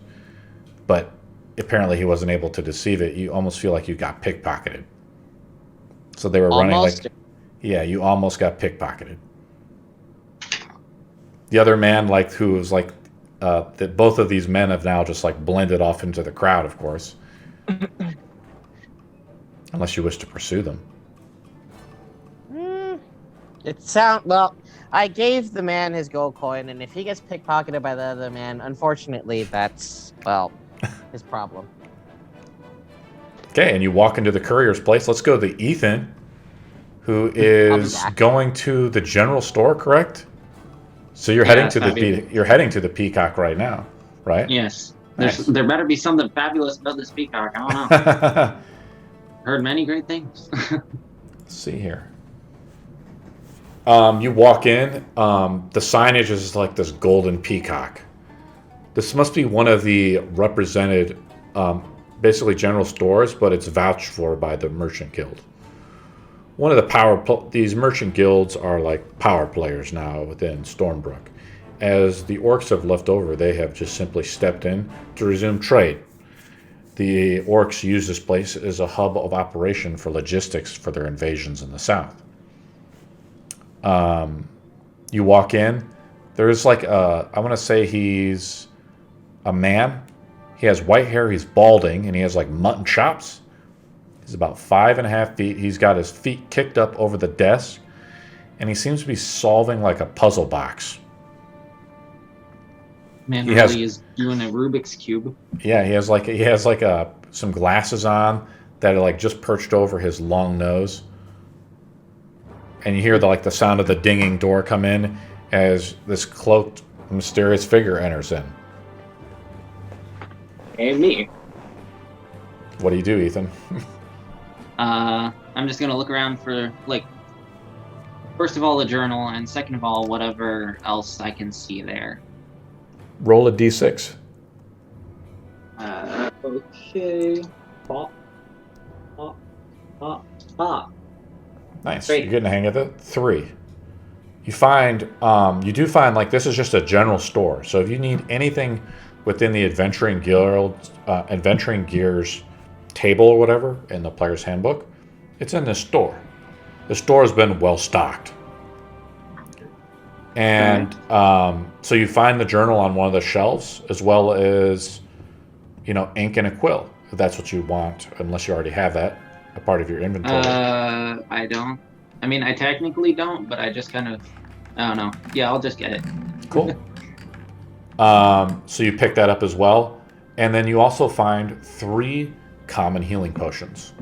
but apparently he wasn't able to deceive it. You almost feel like you got pickpocketed. So they were running Almost. like, yeah, you almost got pickpocketed. The other man, who was that both of these men have now just blended off into the crowd, of course. Unless you wish to pursue them. Well, I gave the man his gold coin, and if he gets pickpocketed by the other man, unfortunately, that's, well, his problem. Okay, and you walk into the courier's place. Let's go to Ethan, who is back. going to the general store, correct? So you're Yeah, heading to fabulous. you're heading to the Peacock right now, right? Yes. Nice. There better be something fabulous about this peacock. I don't know. Heard many great things. Let's see here. You walk in. The signage is like this golden peacock. This must be one of the represented, basically general stores, but it's vouched for by the Merchant Guild. One of the these merchant guilds are like power players now within Stormbrook. As the orcs have left over, they have just simply stepped in to resume trade. The orcs use this place as a hub of operation for logistics for their invasions in the south. You walk in. There's I want to say he's a man. He has white hair. He's balding, and he has mutton chops. He's about 5.5 feet. He's got his feet kicked up over the desk, and he seems to be solving a puzzle box. Man, He really has- is doing a Rubik's Cube. Yeah, he has some glasses on that are just perched over his long nose, and you hear the sound of the dinging door come in as this cloaked, mysterious figure enters in. And me. What do you do, Ethan? I'm just gonna look around for first of all the journal, and second of all whatever else I can see there. Roll a d6. Okay. Pop. Pop. Pop. Pop. Nice. Great. You're getting the hang of it. 3. You find, you do find this is just a general store. So if you need anything within the Adventuring Gears table or whatever in the player's handbook, it's in this store. The store has been well stocked. And so you find the journal on one of the shelves, as well as, ink and a quill, if that's what you want, unless you already have that, a part of your inventory. I don't. I mean, I technically don't, but I just kind of. I don't know. Yeah, I'll just get it. Cool. So you pick that up as well. And then you also find 3 common healing potions.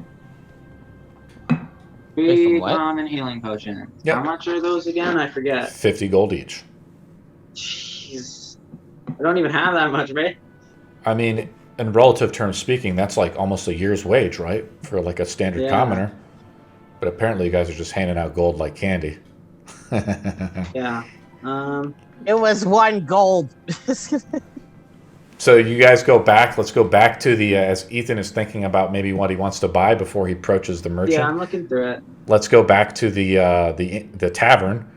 Wait, from 3 what? common healing potions. Yep. How much are those again? I forget. 50 gold each. Jeez. I don't even have that much, right? I mean, in relative terms speaking, that's almost a year's wage, right? For a standard Yeah. commoner. But apparently you guys are just handing out gold like candy. Yeah. It was 1 gold. So you guys go back. Let's go back to as Ethan is thinking about maybe what he wants to buy before he approaches the merchant. Yeah, I'm looking through it. let's go back to the tavern.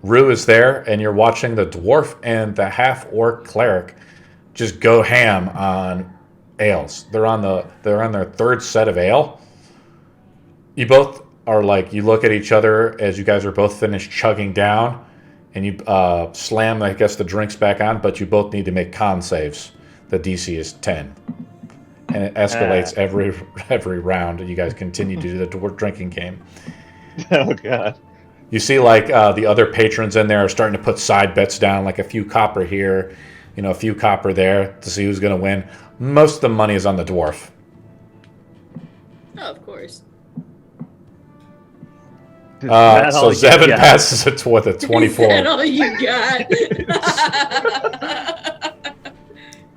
Rue is there, and you're watching the dwarf and the half-orc cleric just go ham on ales. They're on their third set of ale. You both are like, you look at each other as you guys are both finished chugging down, and you slam, I guess, the drinks back on, but you both need to make con saves. The DC is 10. And it escalates every round. You guys continue to do the drinking game. Oh, God. You see, like, the other patrons in there are starting to put side bets down, like a few copper here, a few copper there to see who's going to win. Most of the money is on the dwarf. Oh, of course. Is that So all you Zevin got? passes it with a 24. Is that all you got?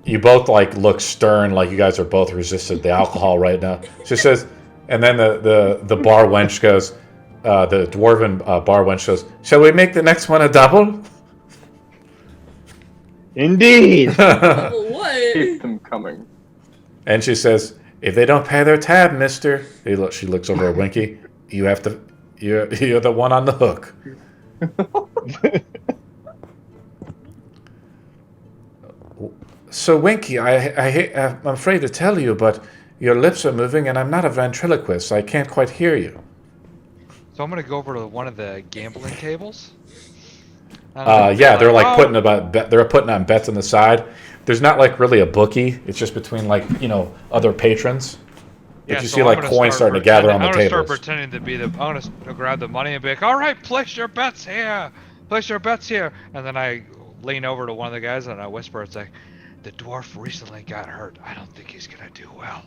You both, like, look stern, like you guys are both resistant to alcohol right now. She says, and then the bar wench goes, the dwarven bar wench goes, shall we make the next one a double? Indeed. Well, what? Keep them coming. And she says, if they don't pay their tab, mister, she looks over at Winky, you're the one on the hook. So, Winky, I'm afraid to tell you, but your lips are moving, and I'm not a ventriloquist, so I can't quite hear you. So I'm gonna go over to one of the gambling tables. Yeah, they're like they're putting on bets on the side. There's not like really a bookie. It's just between like other patrons. But you see like coins starting to gather on the I'm gonna tables. start pretending to be I'm gonna grab the money and be like, all right, place your bets here. Place your bets here. And then I lean over to one of the guys and I whisper, it's like, the dwarf recently got hurt. I don't think he's gonna do well.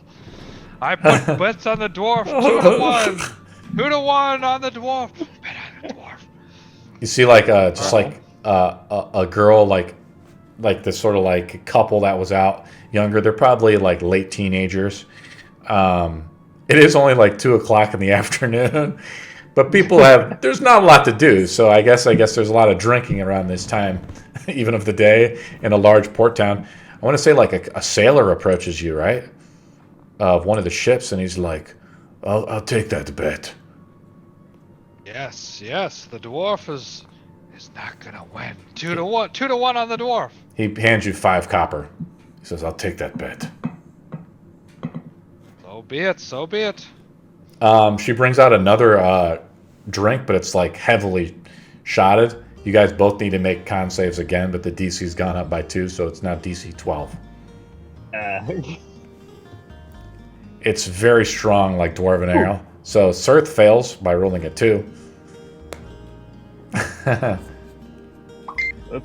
I put bets on the dwarf 2-1. 2-1 on the dwarf. Bet on the dwarf. You see like a girl like this sort of like couple that was out younger. They're probably like late teenagers. It is only like 2:00 in the afternoon, but there's not a lot to do. So I guess there's a lot of drinking around this time, even of the day in a large port town. I want to say like a sailor approaches you, right? Of one of the ships, and he's like, I'll take that bet. Yes, the dwarf is not gonna win. 2-1, 2-1 on the dwarf. He hands you 5 copper. He says, I'll take that bet. So be it. She brings out another drink, but it's like heavily shotted. You guys both need to make con saves again, but the DC's gone up by 2, so it's now DC 12. It's very strong, like Dwarven Ale. So Sirth fails by rolling a 2. That's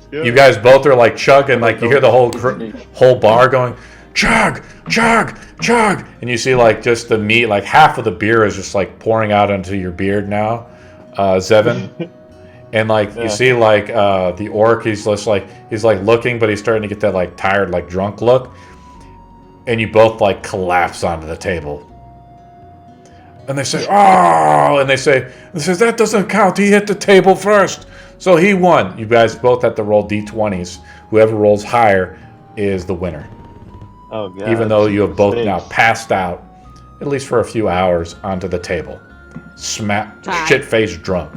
good. You guys both are like chugging, like you hear the whole bar going, chug, chug, chug, and you see like just the meat, like half of the beer is just like pouring out into your beard now, Zevin, and like you see like the orc, he's like looking, but he's starting to get that like tired, like drunk look, and you both like collapse onto the table. And they say, oh, and they say, that doesn't count. He hit the table first. So he won. You guys both have to roll D20s. Whoever rolls higher is the winner. Oh, God. Even though you have both now passed out, at least for a few hours, onto the table. Shit-faced drunk.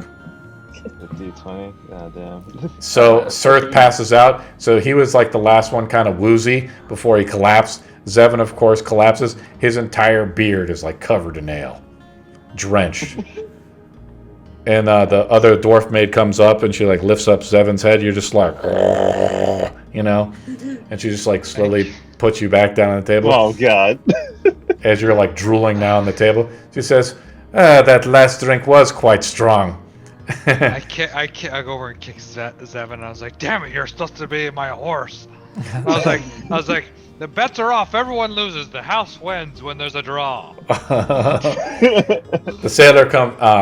The D20. God damn. So Sirth passes out. So he was like the last one kind of woozy before he collapsed. Zevin, of course, collapses. His entire beard is like covered in ale. Drenched. And the other dwarf maid comes up and she like lifts up Zevin's head. You're just like, and she just like slowly puts you back down on the table. Oh, God. As you're like drooling now on the table. She says, that last drink was quite strong. I go over and kick Zevin. I was like, damn it, you're supposed to be my horse. I was like, the bets are off. Everyone loses. The house wins when there's a draw. The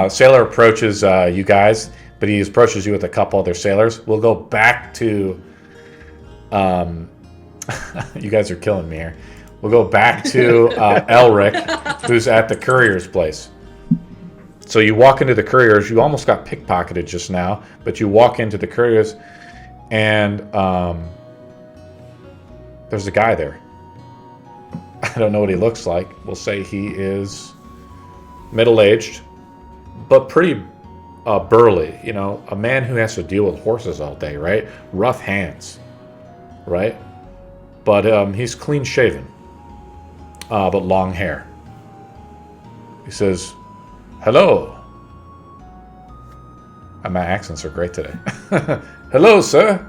sailor approaches you guys, but he approaches you with a couple other sailors. We'll go back to. You guys are killing me here. We'll go back to Elric, who's at the courier's place. So you walk into the courier's. You almost got pickpocketed just now, but you walk into the courier's, and there's a guy there. I don't know what he looks like. We'll say he is middle-aged, but pretty burly. You know, a man who has to deal with horses all day, right? Rough hands, right? But he's clean shaven, but long hair. He says, "Hello." My accents are great today. Hello, sir.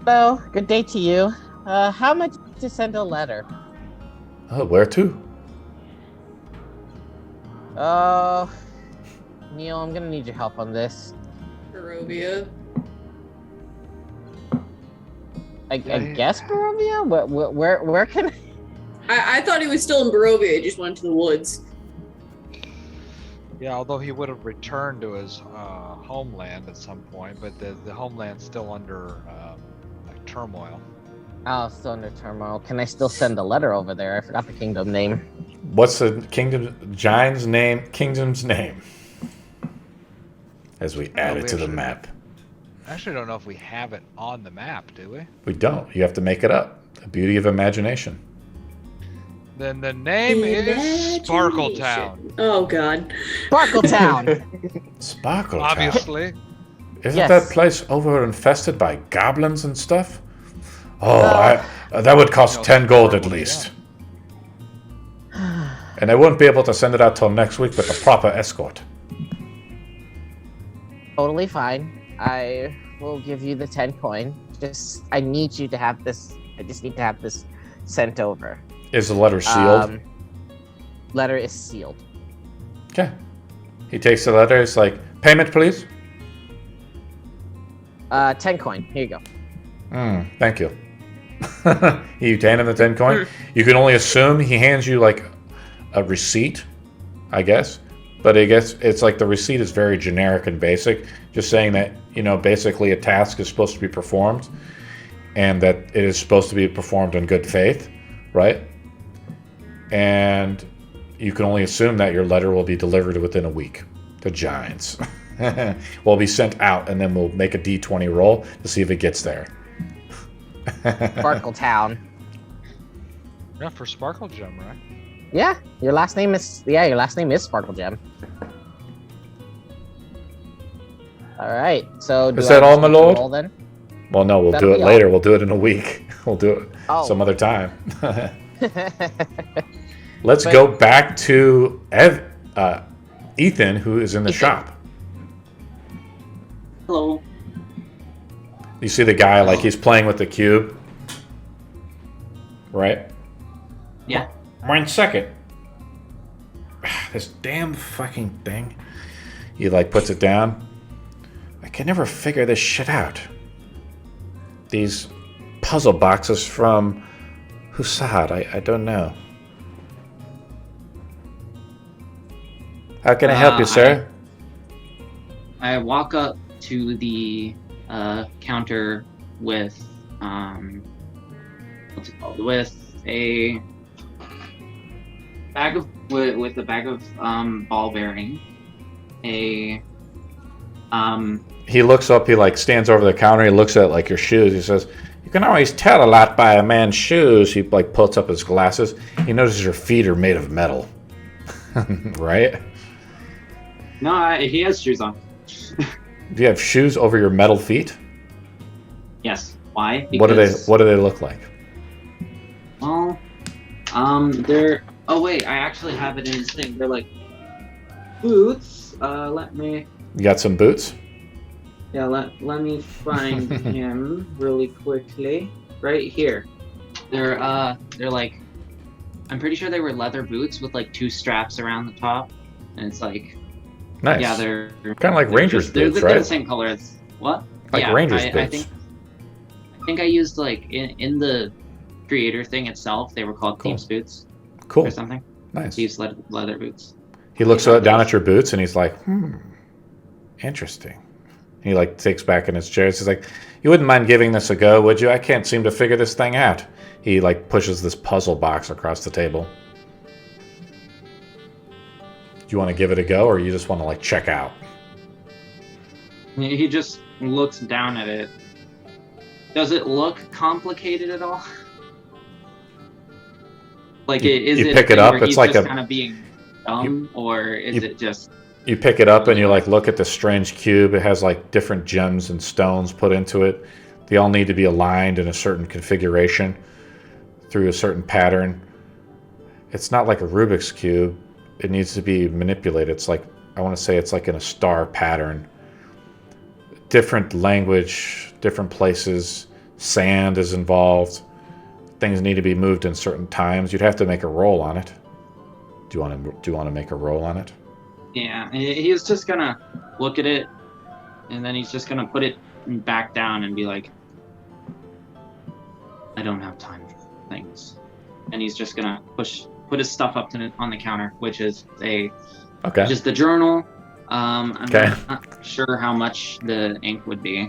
Well, good day to you. How much to send a letter? Where to? Neil, I'm gonna need your help on this. Barovia. I guess Barovia? Where can I thought he was still in Barovia. He just went to the woods. Yeah, although he would have returned to his homeland at some point, but the homeland's still under like turmoil. Oh, still under turmoil. Can I still send a letter over there? I forgot the kingdom name. What's the Jynes' name? Kingdom's name. As we add it to the map. I actually don't know if we have it on the map, do we? We don't. You have to make it up. The beauty of imagination. Then the name is Sparkletown. Oh God. Sparkletown. Sparkletown. Obviously. Isn't Yes. that place over infested by goblins and stuff? Oh, that would cost 10 gold at least. And I wouldn't be able to send it out till next week with the proper escort. Totally fine. I will give you the 10 coin. I need you to have this. I just need to have this sent over. Is the letter sealed? Letter is sealed. Okay. He takes the letter. It's like, payment, please. 10 coin. Here you go. Thank you. You hand him the 10 coin. You can only assume he hands you like a receipt, I guess. But I guess it's like the receipt is very generic and basic, just saying that, you know, basically a task is supposed to be performed and that it is supposed to be performed in good faith, right? And you can only assume that your letter will be delivered within a week to Jynes. Will be sent out, and then we'll make a D20 roll to see if it gets there. Sparkletown. Yeah, for Sparkle Gem, right? Yeah, your last name is Sparkle Gem. All right. So Is that all, my lord? Roll, then? Well, no, we'll That'll do it be later. all. We'll do it in a week. We'll do it some other time. Let's go back to Ethan, who is in the shop. Hello. You see the guy, like, he's playing with the cube. Right? Yeah. 1 second. This damn fucking thing. He, like, puts it down. I can never figure this shit out. These puzzle boxes from Husad. I don't know. How can I help you, sir? I walk up to the counter with what's it called? With a bag of ball bearing. He looks up, he like stands over the counter, he looks at like your shoes, he says, "You can always tell a lot by a man's shoes." He like puts up his glasses. He notices your feet are made of metal. Right? No, he has shoes on. Do you have shoes over your metal feet? Yes. Why? What do they look like? Well, they're. Oh wait, I actually have it in his thing. They're like boots. Let me. You got some boots? Yeah, let me find him really quickly. Right here. They're like. I'm pretty sure they were leather boots with like 2 straps around the top, and it's like. Nice. Yeah, they're kind of like Rangers boots, they're right? the same color as what? Like yeah, Rangers I boots. I think I used like in the creator thing itself. They were called Cool. Thieves boots Cool. or something. Nice. Thieves leather boots. He looks down at your boots and he's like, interesting. He like takes back in his chair. He's like, "You wouldn't mind giving this a go, would you? I can't seem to figure this thing out." He like pushes this puzzle box across the table. Do you want to give it a go, or you just want to like check out? He just looks down at it. Does it look complicated at all? Like, You is it pick it a thing up, where it's he's like just a- kind of being dumb, or is it just? You pick it up and you like look at the strange cube. It has like different gems and stones put into it. They all need to be aligned in a certain configuration through a certain pattern. It's not like a Rubik's cube. It needs to be manipulated. It's like, I want to say it's like in a star pattern. Different language, different places. Sand is involved. Things need to be moved in certain times. You'd have to make a roll on it. Do you want to make a roll on it? Yeah, he's just gonna look at it, and then he's just gonna put it back down and be like, "I don't have time for things," and he's just gonna put his stuff up on the counter, which is just the journal. I'm not sure how much the ink would be.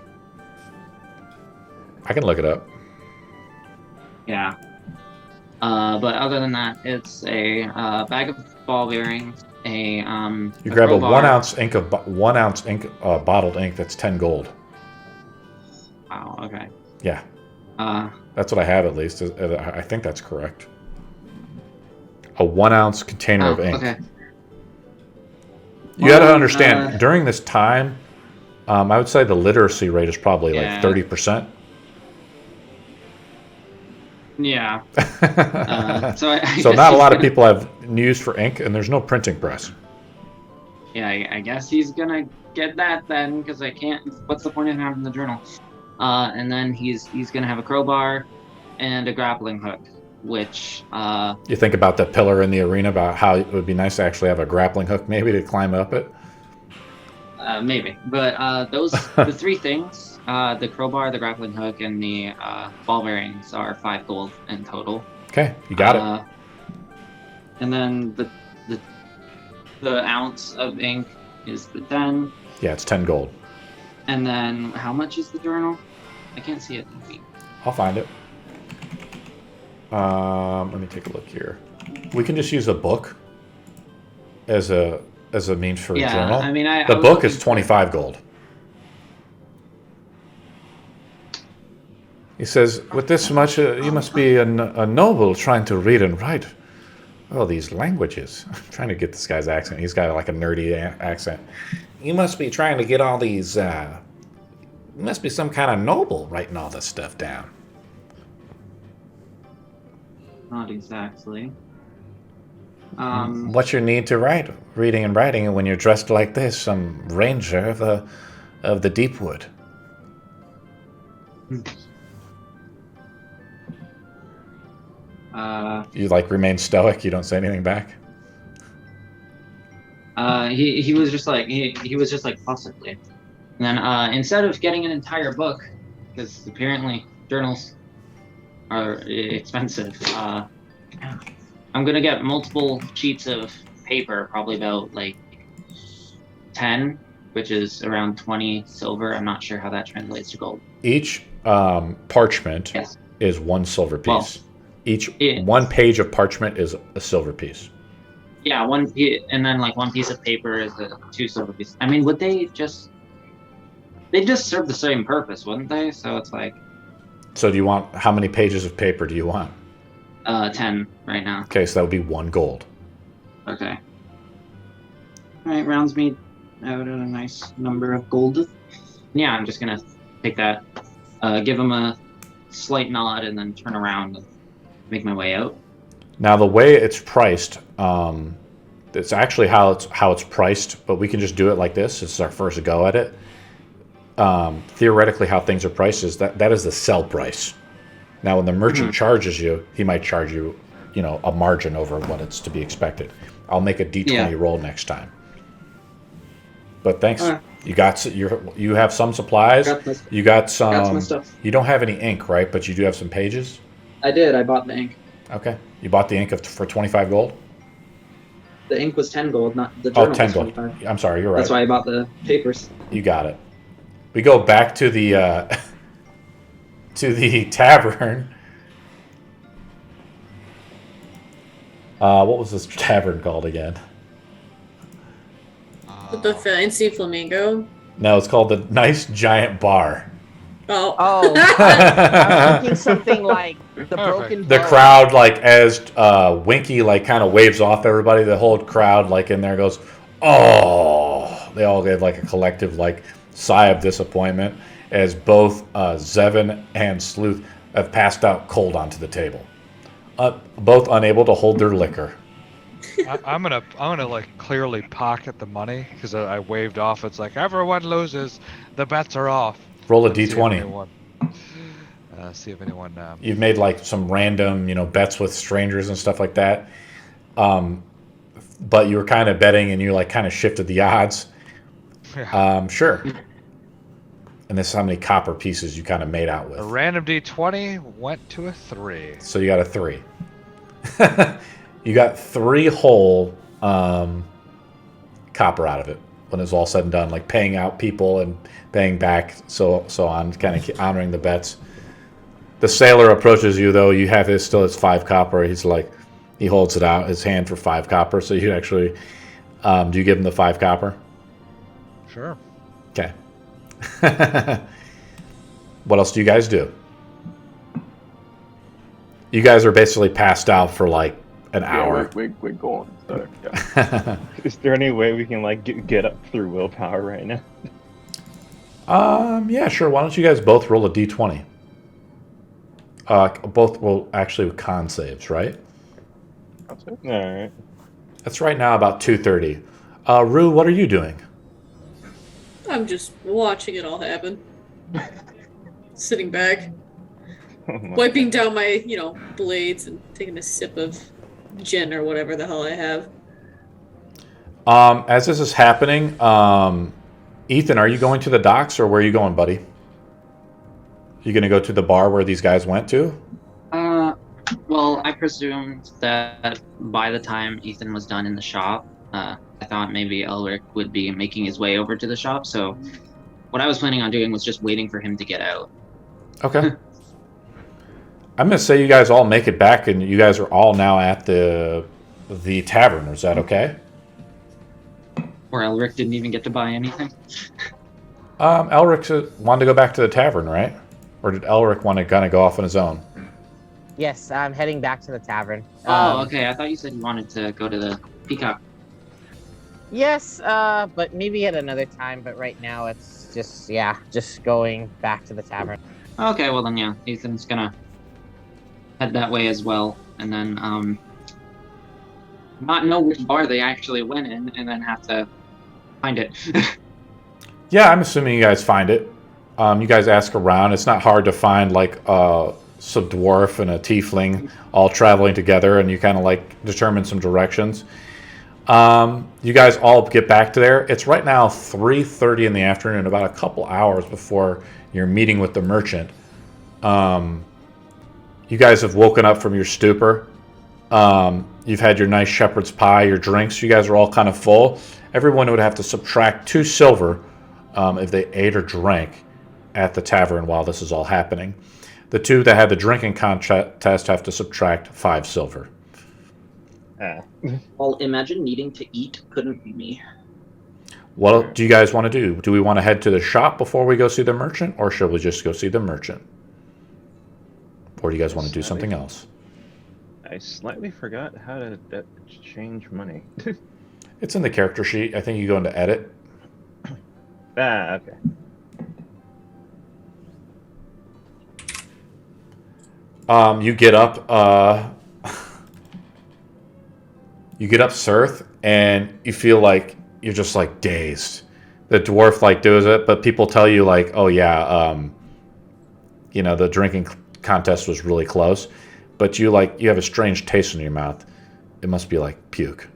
I can look it up. Yeah. But other than that, it's a bag of ball bearings, you grab a crowbar. 1 ounce ink, bottled ink. That's 10 gold. Wow. Okay. Yeah, Uh, that's what I have at least. I think that's correct. A 1 ounce container of ink. Okay. You got to understand, during this time, I would say the literacy rate is probably like 30%. Yeah. So So not a lot of people have use for ink, and there's no printing press. Yeah, I guess he's gonna get that then, because I can't. What's the point of having the journal? And then he's gonna have a crowbar and a grappling hook, which. You think about the pillar in the arena, about how it would be nice to actually have a grappling hook, maybe to climb up it. Maybe, but the three things. The crowbar, the grappling hook, and the ball bearings are 5 gold in total. Okay, you got it. And then the ounce of ink is the 10. Yeah, it's 10 gold. And then how much is the journal? I can't see it. I'll find it. Let me take a look here. We can just use a book as a means for a journal. I mean, the book is 25 gold. He says, with this much, you must be a noble trying to read and write. Oh, these languages. I'm trying to get this guy's accent. He's got like a nerdy accent. You must be trying to get all these, you must be some kind of noble writing all this stuff down. Not exactly. What's your need to write? Reading and writing when you're dressed like this, some ranger of the deep wood. You like remain stoic. You don't say anything back. He was just like he was just like possibly, and then instead of getting an entire book, because apparently journals are expensive, I'm gonna get multiple sheets of paper, probably about like 10, which is around 20 silver. I'm not sure how that translates to gold. Each parchment is 1 silver piece. One page of parchment is a silver piece. Yeah, and then like 1 piece of paper is 2 silver pieces. I mean, they'd just serve the same purpose, wouldn't they? So it's like. So do you want, how many pages of paper do you want? 10 right now. Okay, so that would be 1 gold. Okay. All right, rounds me out at a nice number of gold. Yeah, I'm just gonna take that, give him a slight nod, and then turn around and make my way out. Now the way it's priced, it's actually how it's priced, but we can just do it like this. This is our first go at it. Theoretically, how things are priced is that is the sell price. Now, when the merchant charges you, he might charge you, a margin over what it's to be expected. I'll make a D20 roll next time. But thanks. You have some supplies. You got some. Got some stuff. You don't have any ink, right? But you do have some pages. I did. I bought the ink. Okay. You bought the ink for 25 gold? The ink was 10 gold, not the journal. 10 was gold. 25. I'm sorry, you're right. That's why I bought the papers. You got it. We go back to the tavern. What was this tavern called again? With the fancy flamingo. No, it's called the Nice Giant Bar. Oh. Oh, I was thinking something like the broken The bow. crowd, like, as Winky, like, kind of waves off everybody, the whole crowd, like, in there goes, oh. They all gave, like, a collective, like, sigh of disappointment as both Zevin and Sleuth have passed out cold onto the table. Both unable to hold their liquor. I'm gonna like clearly pocket the money because I waved off. It's like everyone loses, the bets are off. Roll a Let's d20. See if anyone. You've made like some random, bets with strangers and stuff like that. But you were kind of betting, and you like kind of shifted the odds. Sure. And this is how many copper pieces you kind of made out with. A random d20 went to a 3. So you got a 3. You got 3 whole copper out of it when it's all said and done, like paying out people and paying back, so on, kind of honoring the bets. The sailor approaches you, though. You have his 5 copper. He's like, he holds it out, his hand for 5 copper. So you actually, do you give him the 5 copper? Sure. Okay. What else do you guys do? You guys are basically passed out for like an hour. We're gone. So, yeah. Is there any way we can like get up through willpower right now? Yeah, sure. Why don't you guys both roll a d20? Both will actually with con saves, right? That's it. All right. That's right now about 2:30. Rue, what are you doing? I'm just watching it all happen. Sitting back, Oh my wiping down my, blades and taking a sip of gin or whatever the hell I have. As this is happening, Ethan, are you going to the docks or where are you going, buddy? You going to go to the bar where these guys went to? Well, I presumed that by the time Ethan was done in the shop, I thought maybe Elric would be making his way over to the shop. So what I was planning on doing was just waiting for him to get out. Okay. I'm going to say you guys all make it back and you guys are all now at the tavern. Is that okay? Or Elric didn't even get to buy anything. Elric wanted to go back to the tavern, right? Or did Elric want to kind of go off on his own? Yes, I'm heading back to the tavern. Oh, okay. I thought you said you wanted to go to the Peacock. Yes, but maybe at another time. But right now, it's just going back to the tavern. Okay, well then, yeah, Ethan's gonna head that way as well, and then not know which bar they actually went in, and then have to find it. Yeah, I'm assuming you guys find it. You guys ask around. It's not hard to find like some dwarf and a tiefling all traveling together, and you kind of like determine some directions. You guys all get back to there. It's right now 3:30 in the afternoon, about a couple hours before your meeting with the merchant. You guys have woken up from your stupor. You've had your nice shepherd's pie, your drinks. You guys are all kind of full. Everyone would have to subtract 2 silver if they ate or drank at the tavern while this is all happening. The 2 that had the drinking contest have to subtract 5 silver. Well, imagine needing to eat couldn't be me. What do you guys want to do? Do we want to head to the shop before we go see the merchant, or should we just go see the merchant? Or do you guys want to do something else? I slightly forgot how to change money. It's in the character sheet. I think you go into edit. Okay. You get up. You get up, Sirth, and you feel like you're just like dazed. The dwarf like does it, but people tell you like, oh yeah, the drinking contest was really close, but you have a strange taste in your mouth. It must be like puke.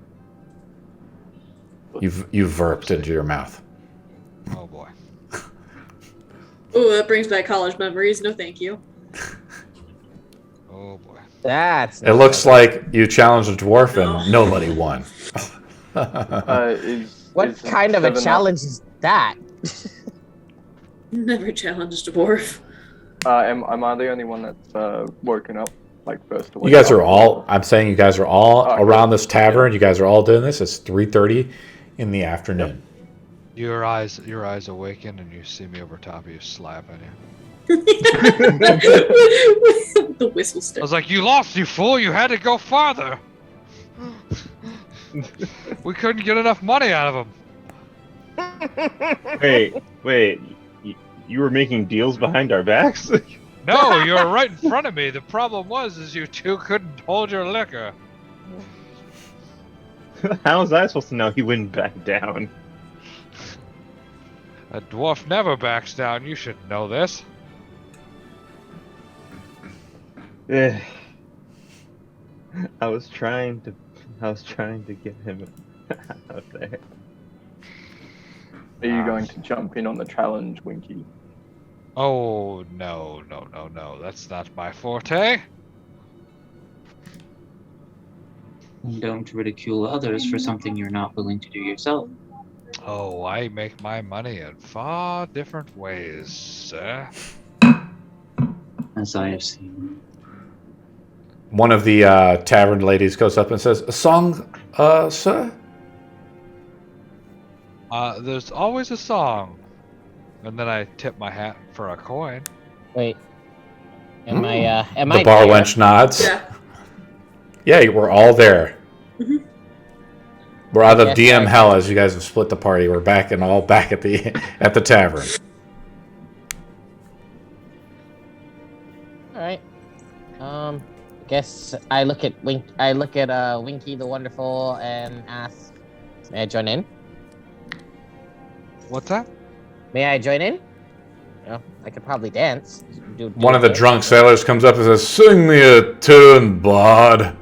You've verped into your mouth. Oh boy. Ooh, that brings back college memories. No, thank you. Oh boy. That's. It looks like you challenged a dwarf and nobody won. What kind of a challenge is that? Never challenged a dwarf. Am I the only one that's woken up? Like first to wake You guys up? are all. I'm saying you guys are all Okay. around this tavern. You guys are all doing this. It's 3:30 in the afternoon. Your eyes awaken and you see me over top of you, slapping you. The whistle I stick. was like, "You lost, you fool! You had to go farther. We couldn't get enough money out of him." Wait. You were making deals behind our backs? No, you were right in front of me. The problem is you two couldn't hold your liquor. How was I supposed to know he wouldn't back down? A dwarf never backs down. You should know this. Eh. I was trying to get him out there. Are you going to jump in on the challenge, Winky? Oh, no. That's not my forte. Don't ridicule others for something you're not willing to do yourself. Oh, I make my money in far different ways, sir. As I have seen. One of the tavern ladies goes up and says, "A song, sir?" There's always a song. And then I tip my hat for a coin. Wait. Am I The bar there? wench nods. Yeah. Yeah, we're all there. Mhm. We're out of Yes, DM I- hell as you guys have split the party. We're back at the tavern. All right. Guess I look at Winky the Wonderful and ask, "May I join in? What's that? May I join in? I could probably dance." One of the drunk sailors comes up and says, "Sing me a tune, bud.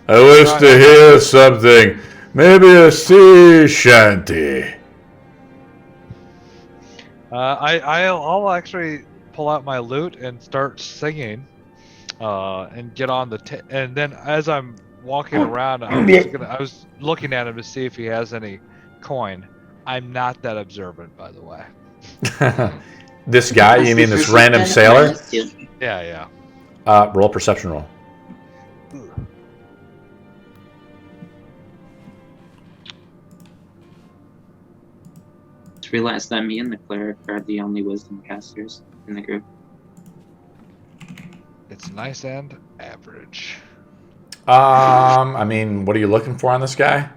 I wish to hear something. Maybe a sea shanty." I'll actually pull out my lute and start singing, and get on and then as I'm walking around, I was looking at him to see if he has any coin. I'm not that observant, by the way. This guy, you mean this random sailor? Yeah. Roll perception roll. Just realized that me and the cleric are the only wisdom casters in the group. It's nice and average. I mean, what are you looking for on this guy?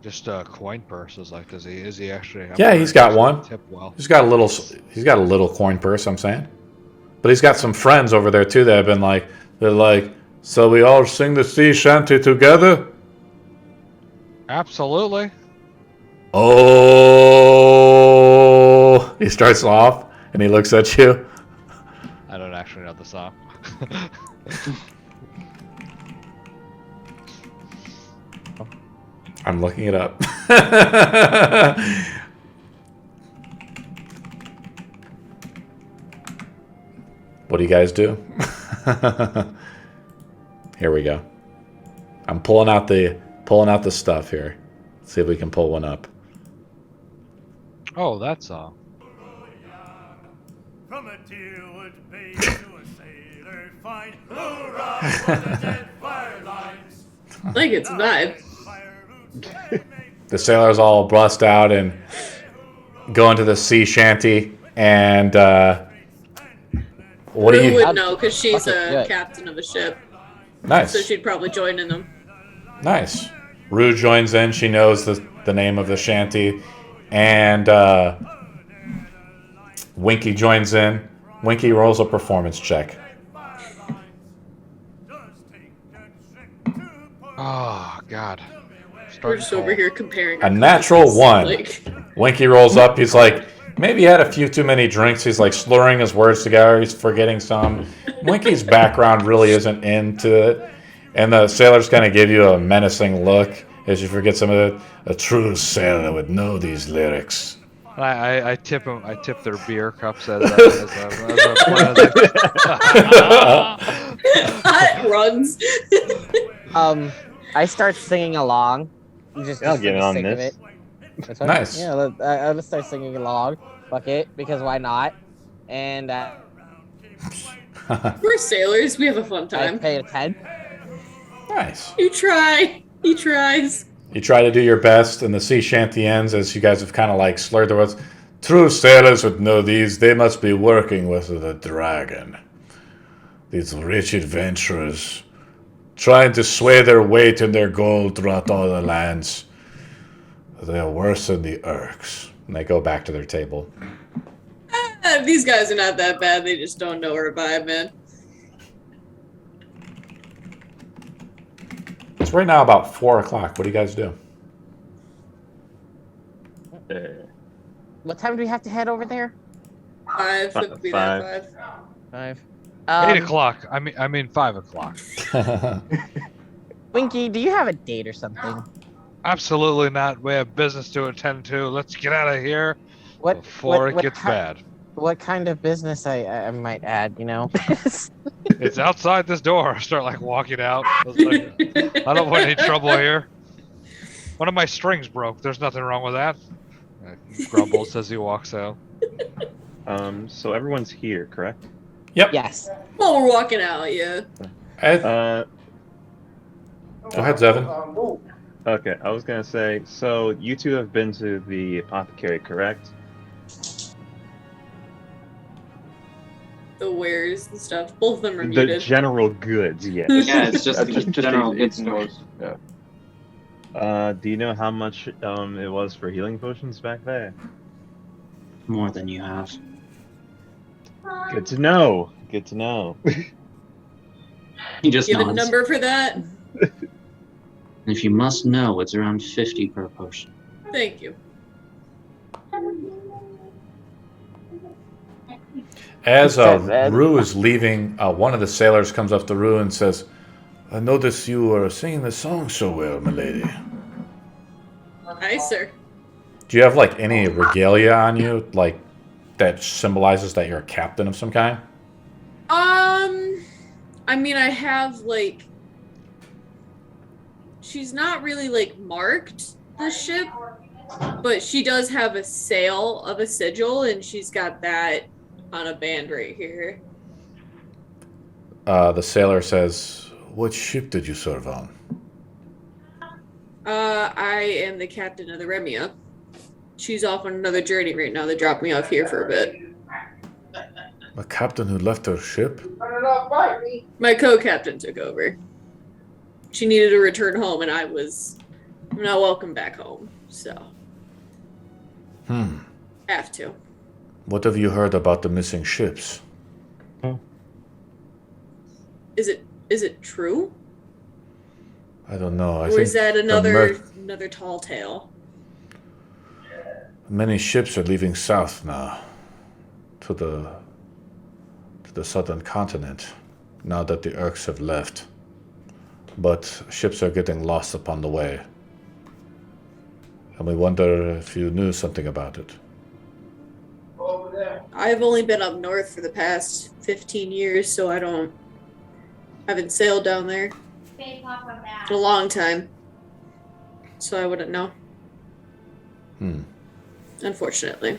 Just coin purses. Like, is he actually? Yeah, he's got one. Tip well. He's got a little coin purse, I'm saying. But he's got some friends over there too that have been like, so we all sing the sea shanty together? Absolutely. Oh, he starts off and he looks at you. I don't actually know the song. I'm looking it up. What do you guys do? Here we go. I'm pulling out the stuff here. Let's see if we can pull one up. Oh, that song. From a tearwood bay to a sailor fine, hurrah for the dead firelines. Like it's a vibe. The sailors all bust out and go into the sea shanty. And what do Rue you? would know because she's Okay, a good. captain of a ship, so Nice, she'd probably join in them. nice. Rue joins in. She knows the name of the shanty, and Winky joins in. Winky rolls a performance check. Oh God. We're just over here comparing. A our natural classes, one. Like, Winky rolls up. He's like, maybe he had a few too many drinks. He's like slurring his words together. He's forgetting some. Winky's background really isn't into it. And the sailors kind of give you a menacing look as you forget some of it. A true sailor would know these lyrics. I tip them. I tip their beer cups as a it runs. I start singing along. Just I'll for get the on sake of this. it. That's fine. Nice. Yeah, I'll just start singing along. Fuck it, because why not? And We're sailors. We have a fun I time. pay a 10. Nice. You try. He tries. You try to do your best, and the sea shanty ends as you guys have kind of like slurred the words. True sailors would know these. They must be working with the dragon. These rich adventurers, trying to sway their weight and their gold throughout all the lands. They are worse than the Urks. And they go back to their table. These guys are not that bad. They just don't know her vibe, man. It's right now about 4 o'clock. What do you guys do? What time do we have to head over there? 5. It would be that 5. 5. 8 o'clock. I mean 5 o'clock. Winky, do you have a date or something? Absolutely not. We have business to attend to. Let's get out of here before it gets bad. What kind of business I might add, you know? It's outside this door. I start like walking out. I don't want any trouble here. One of my strings broke. There's nothing wrong with that. He grumbles as he walks out. So everyone's here, correct? Yep. Yes. Well, we're walking out, yeah. Ed, Go ahead, Zevin. Okay, I was gonna say, so you two have been to the apothecary, correct? The wares and stuff. Both of them are The muted. general goods, yes. Yeah, it's just Just general eating good store. those, yeah. Do you know how much it was for healing potions back there? More than you have. Good to know. Good to know. He just You have a nods. number for that? If you must know, it's around 50 per potion. Thank you. As Rue is leaving, one of the sailors comes up to Rue and says, I noticed you were singing the song so well, milady. Hi, sir. Do you have, like, any regalia on you, like, that symbolizes that you're a captain of some kind? I mean, I have, like... She's not really, like, marked, the ship, but she does have a sail of a sigil, and she's got that on a band right here. The sailor says, what ship did you serve on? I am the captain of the Remia. She's off on another journey right now. They dropped me off here for a bit. A captain who left her ship? My co-captain took over. She needed to return home, and I'm not welcome back home, so. Have to. What have you heard about the missing ships? Is it true? I don't know. Or is that another tall tale? Many ships are leaving south now, to the southern continent, now that the Urks have left. But ships are getting lost upon the way. And we wonder if you knew something about it. I've only been up north for the past 15 years, so I haven't sailed down there in a long time. So I wouldn't know. Unfortunately.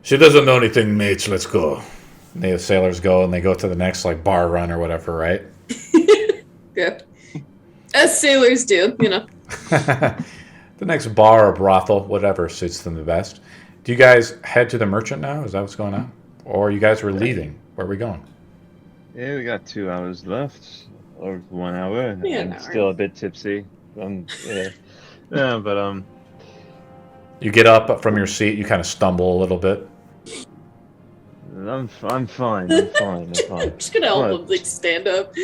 She doesn't know anything, mates. Let's go. And the sailors go, and they go to the next, like, bar run or whatever, right? Yeah. As sailors do, you know. The next bar or brothel, whatever suits them the best. Do you guys head to the merchant now? Is that what's going on? Or you guys were leaving? Where are we going? Yeah, we got 2 hours left, or 1 hour. Yeah, I'm an hour. still a bit tipsy. Yeah, but You get up from your seat, you kind of stumble a little bit. I'm fine. I'm fine. I'm just gonna help him like stand up.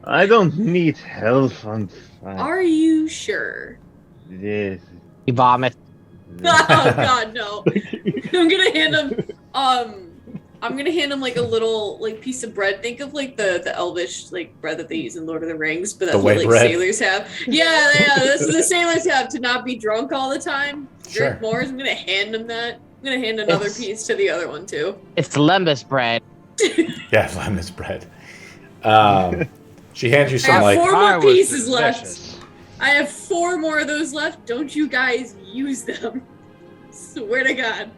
I don't need help. I'm fine. Are you sure? Yes. You vomit. Oh God, no! I'm gonna hand him like a little like piece of bread. Think of like the elvish like bread that they use in Lord of the Rings, but that's The what white like bread. sailors have. Yeah, this is the sailors have to not be drunk all the time. Sure. Drink more. So I'm gonna hand him that. I'm gonna hand another piece to the other one too. It's lembas bread. Yeah, lemon bread. She hands you I some have like 4 I more was pieces left. delicious. I have 4 more of those left. Don't you guys use them? Swear to God.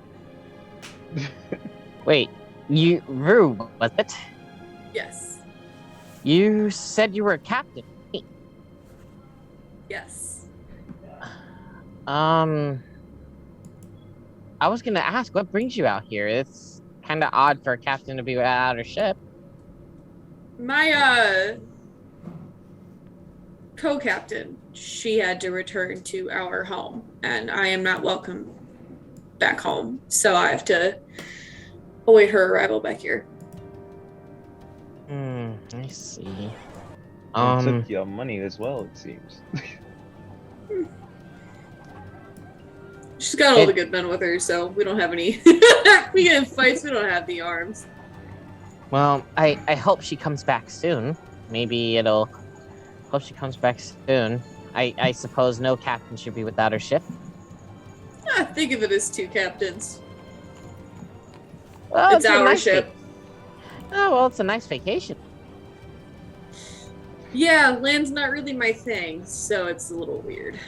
Wait, Rue, was it? Yes. You said you were a captain. Yes. I was gonna ask, what brings you out here? It's kind of odd for a captain to be without her ship. My co-captain, she had to return to our home, and I am not welcome back home, so I have to await her arrival back here. I see. Took your money as well, it seems. She's got all the good men with her, so we don't have any. We get in fights, we don't have the arms. Well, I hope she comes back soon. Maybe it'll. Hope she comes back soon. I suppose no captain should be without her ship. Think of it as two captains. Well, It's our nice ship. Oh, well, it's a nice vacation. Yeah, land's not really my thing, so it's a little weird.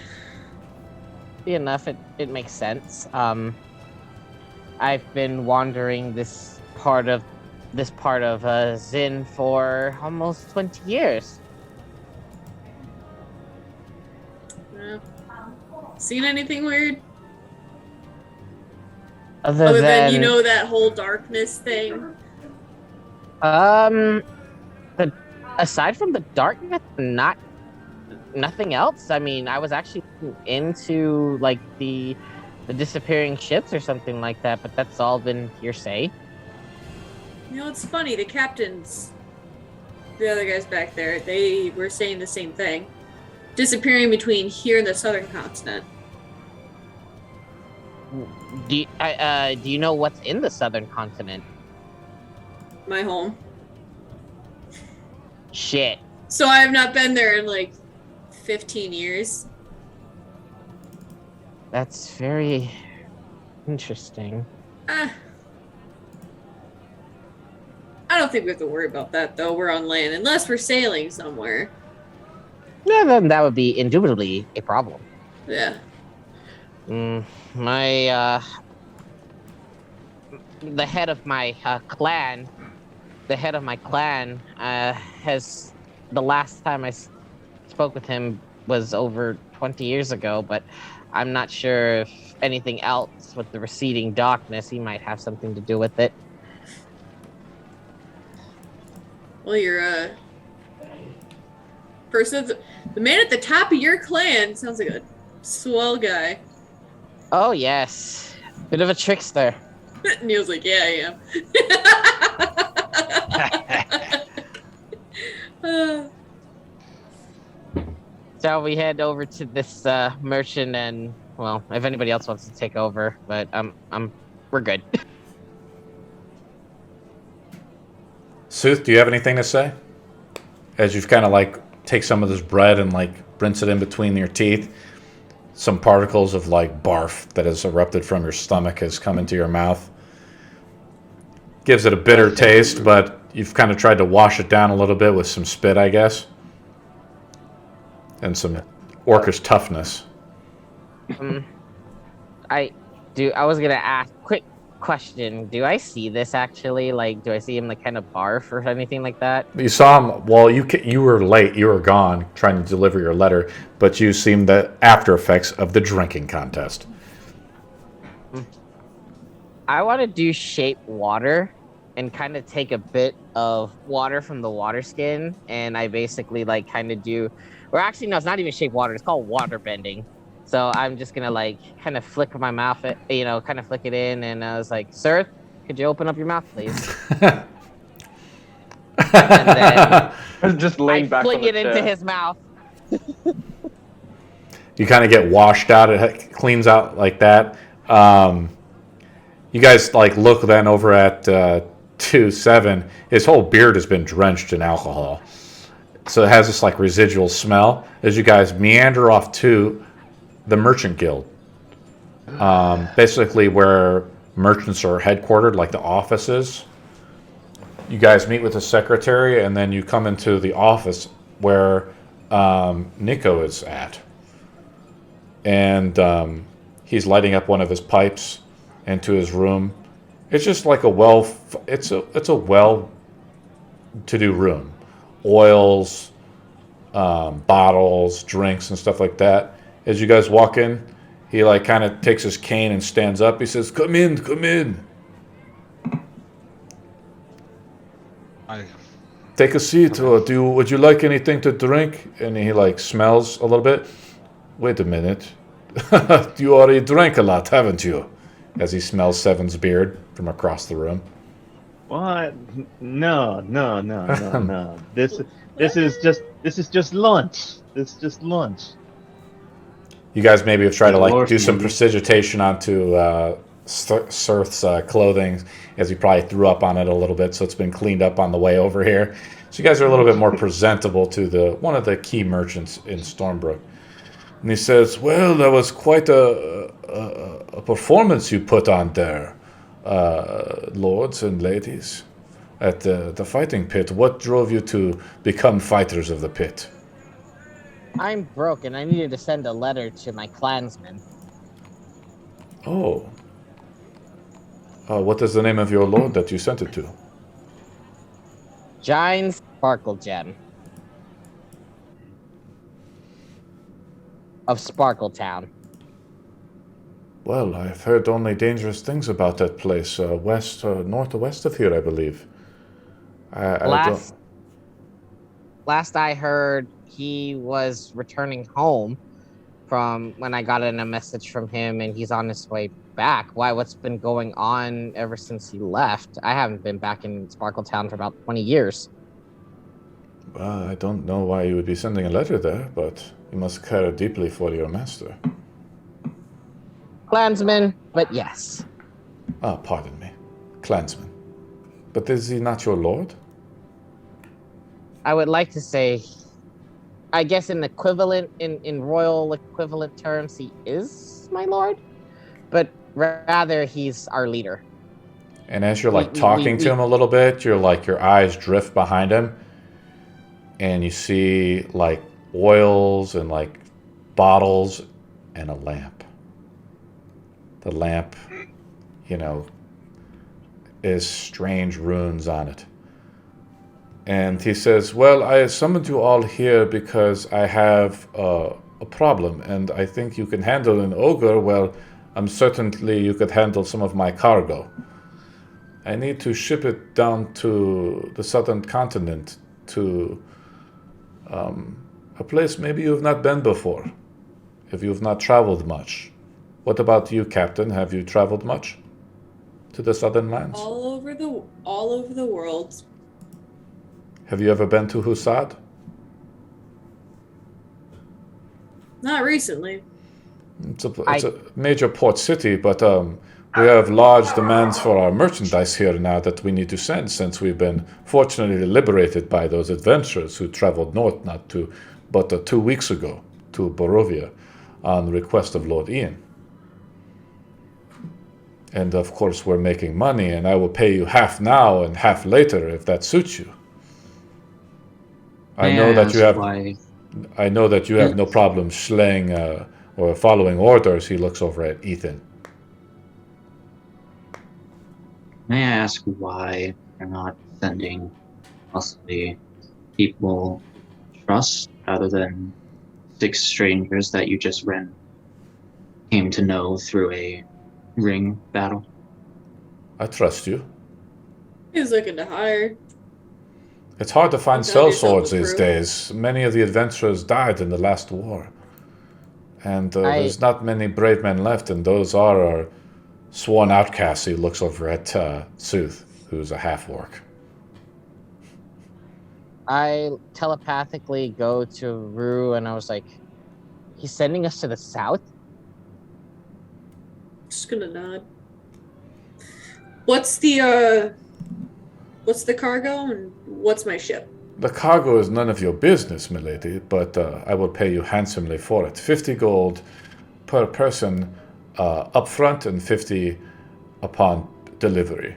Enough, it makes sense. I've been wandering this part of Zin for almost 20 years. Seen anything weird? Other than you know that whole darkness thing? Aside from the darkness, nothing else. I mean, I was actually into like the disappearing ships or something like that, but that's all been hearsay. You know, it's funny, the captains, the other guys back there, they were saying the same thing. Disappearing between here and the southern continent. Do you know what's in the southern continent? My home. Shit. So I have not been there in like 15 years. That's very interesting. I don't think we have to worry about that, though. We're on land, unless we're sailing somewhere. Yeah, then that would be indubitably a problem. Yeah. The head of my clan has, the last time I spoke with him was over 20 years ago, but I'm not sure if anything else with the receding darkness, he might have something to do with it. Well, you're person, the man at the top of your clan sounds like a swell guy. Oh yes, bit of a trickster. Neil's like, yeah, I am. Shall we head over to this merchant and, well, if anybody else wants to take over, but we're good. Sooth, do you have anything to say? As you've kind of like take some of this bread and like rinse it in between your teeth, some particles of like barf that has erupted from your stomach has come into your mouth. Gives it a bitter taste, but you've kind of tried to wash it down a little bit with some spit, I guess. And some orcish toughness. I was gonna ask, quick question. Do I see this actually? Like, do I see him like kind of barf or anything like that? You saw him, well, you were late, you were gone trying to deliver your letter, but you seen the after effects of the drinking contest. I want to do shape water and kind of take a bit of water from the water skin, and I basically like kind of do, or actually no, it's not even shape water, it's called water bending. So I'm just gonna like kind of flick my mouth, kind of flick it in, and I was like, "Sir, could you open up your mouth, please?" And then Just laying back fling on the it into chair. his mouth. You kind of get washed out, it cleans out like that. You guys like look then over at 2-7. His whole beard has been drenched in alcohol, so it has this like residual smell as you guys meander off to the Merchant Guild, basically where merchants are headquartered, like the offices. You guys meet with the secretary, and then you come into the office where Nico is at, and he's lighting up one of his pipes into his room. It's just like it's a well-to-do room, oils, bottles, drinks, and stuff like that. As you guys walk in, He like kind of takes his cane and stands up. He says, "Come in, come in. Take a seat. Or would you like anything to drink?" And he like smells a little bit. Wait a minute. You already drank a lot, haven't you? As he smells Seven's beard from across the room. What? No. This is just lunch. This is just lunch. You guys maybe have tried to like Lord, do some maybe. prestidigitation onto Sirth's clothing, as he probably threw up on it a little bit, so it's been cleaned up on the way over here. So you guys are a little bit more presentable to one of the key merchants in Stormbrook. And he says, "Well, that was quite a performance you put on there, lords and ladies, at the fighting pit. What drove you to become fighters of the pit?" I'm broke and I needed to send a letter to my clansmen. Oh. What is the name of your lord that you sent it to? Jynes Sparklegem of Sparkletown. Well, I've heard only dangerous things about that place, northwest of here, I believe. Last I heard, he was returning home from when I got in a message from him, and he's on his way back. Why? What's been going on ever since he left? I haven't been back in Sparkletown for about 20 years. Well, I don't know why you would be sending a letter there, but you must care deeply for your master. Clansman, but yes. Ah, pardon me. Clansman. But is he not your lord? I would like to say, I guess in royal equivalent terms, he is my lord, but rather he's our leader. And as you're like talking to him a little bit, you're like your eyes drift behind him, and you see like oils and like bottles and a lamp. The lamp, is strange runes on it. And he says, "Well, I summoned you all here because I have a problem, and I think you can handle an ogre. Well, I'm certainly you could handle some of my cargo. I need to ship it down to the southern continent to a place maybe you've not been before, if you've not traveled much. What about you, Captain? Have you traveled much to the southern lands? All over the world. Have you ever been to Husad? Not recently. It's a major port city, but we have large demands for our merchandise here now that we need to send, since we've been fortunately liberated by those adventurers who traveled north but 2 weeks ago to Borovia on the request of Lord Ian. And of course we're making money, and I will pay you half now and half later if that suits you. I know that you have no problem slaying or following orders." He looks over at Ethan. May I ask why you're not sending possibly people trust rather than 6 strangers that you just came to know through a ring battle? I trust you. He's looking to hire. It's hard to find Found yourself sellswords a these crew. days. Many of the adventurers died in the last war. And there's not many brave men left, and those are our sworn outcasts. He looks over at Sooth, who's a half-orc. I telepathically go to Rue and I was like, he's sending us to the south? Just gonna nod. What's the cargo and what's my ship? The cargo is none of your business, milady, but I will pay you handsomely for it. 50 gold per person up front and 50 upon delivery.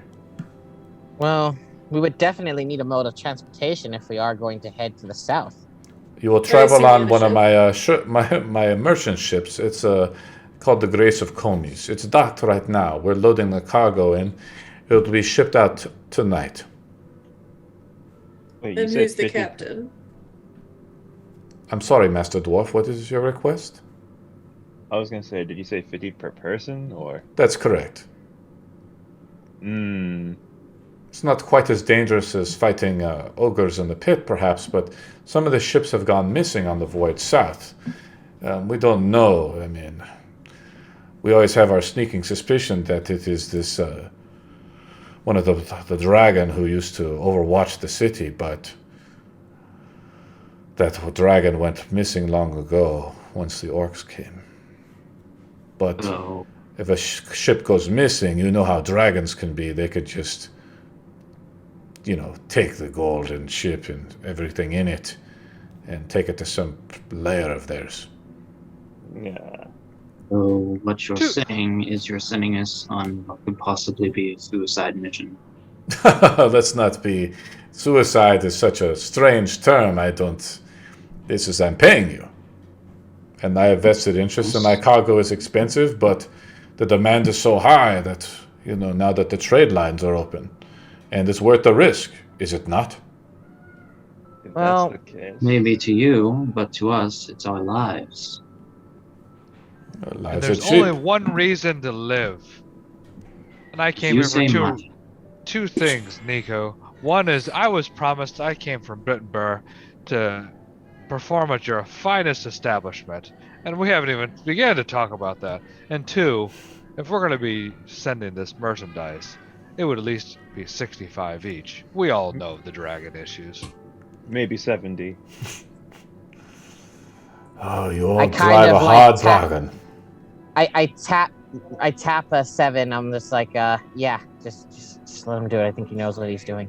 Well, we would definitely need a mode of transportation if we are going to head to the south. You will travel on one of my merchant ships. It's called the Grace of Conis. It's docked right now. We're loading the cargo in. It will be shipped out tonight. Wait, And who's the captain? I'm sorry, Master Dwarf. What is your request? I was gonna say, did you say 50 per person or? That's correct. It's not quite as dangerous as fighting ogres in the pit, perhaps, but some of the ships have gone missing on the voyage south. We don't know. I mean, we always have our sneaking suspicion that it is this one of the dragon who used to overwatch the city, but that dragon went missing long ago once the orcs came. But if a ship goes missing, you know how dragons can be. They could just, take the golden ship and everything in it and take it to some lair of theirs. Yeah. So what you're saying is you're sending us on what could possibly be a suicide mission. Let's not be. Suicide is such a strange term. I'm paying you. And I have vested interest, and my cargo is expensive, but the demand is so high that, now that the trade lines are open, and it's worth the risk, is it not? If Well, that's the case. Maybe to you, but to us, it's our lives. And Lives are there's cheap. only one reason to live. And I came You here say for much. two things, Nico. One is I was promised I came from Bittenburg to perform at your finest establishment, and we haven't even begun to talk about that. And two, if we're going to be sending this merchandise, it would at least be 65 each. We all know the dragon issues. Maybe 70. Oh, you I all kind drive a of, hard tap- dragon. I tap a 7. I'm just like, yeah, just let him do it. I think he knows what he's doing.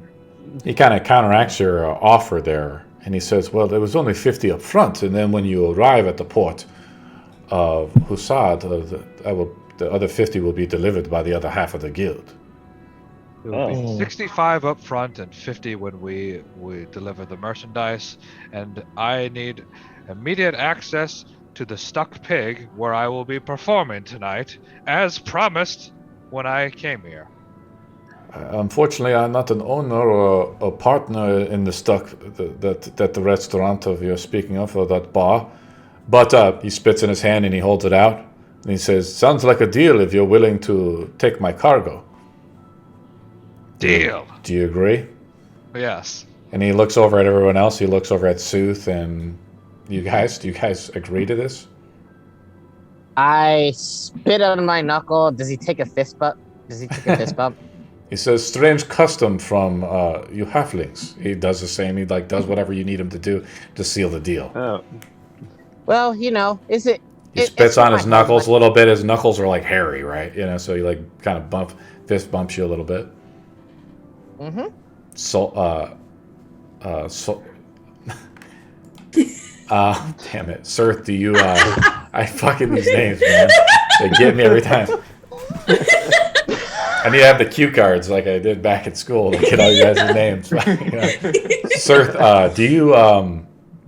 He kind of counteracts your offer there, and he says, well, there was only 50 up front, and then when you arrive at the port of Husad, the other 50 will be delivered by the other half of the guild. It would be Oh. 65 up front and 50 when we deliver the merchandise. And I need immediate access to the stuck pig where I will be performing tonight, as promised when I came here. Unfortunately, I'm not an owner or a partner in the stock that the restaurant of you're speaking of, or that bar. But he spits in his hand and he holds it out. And he says, sounds like a deal if you're willing to take my cargo. Deal. Do you agree? Yes. And he looks over at everyone else. He looks over at Sooth and you guys. Do you guys agree to this? I spit on my knuckle. Does he take a fist bump? He says, strange custom from you halflings. He does the same. He does whatever you need him to do to seal the deal. Oh. Well, is it? He spits on his knuckles a little bit. His knuckles are like hairy, right? So he kind of fist bumps you a little bit. Mm-hmm. Damn it, Sirth, do you? I fucking these names, man. They get me every time. I need to have the cue cards like I did back at school to get all you guys' names. Sirth, do you?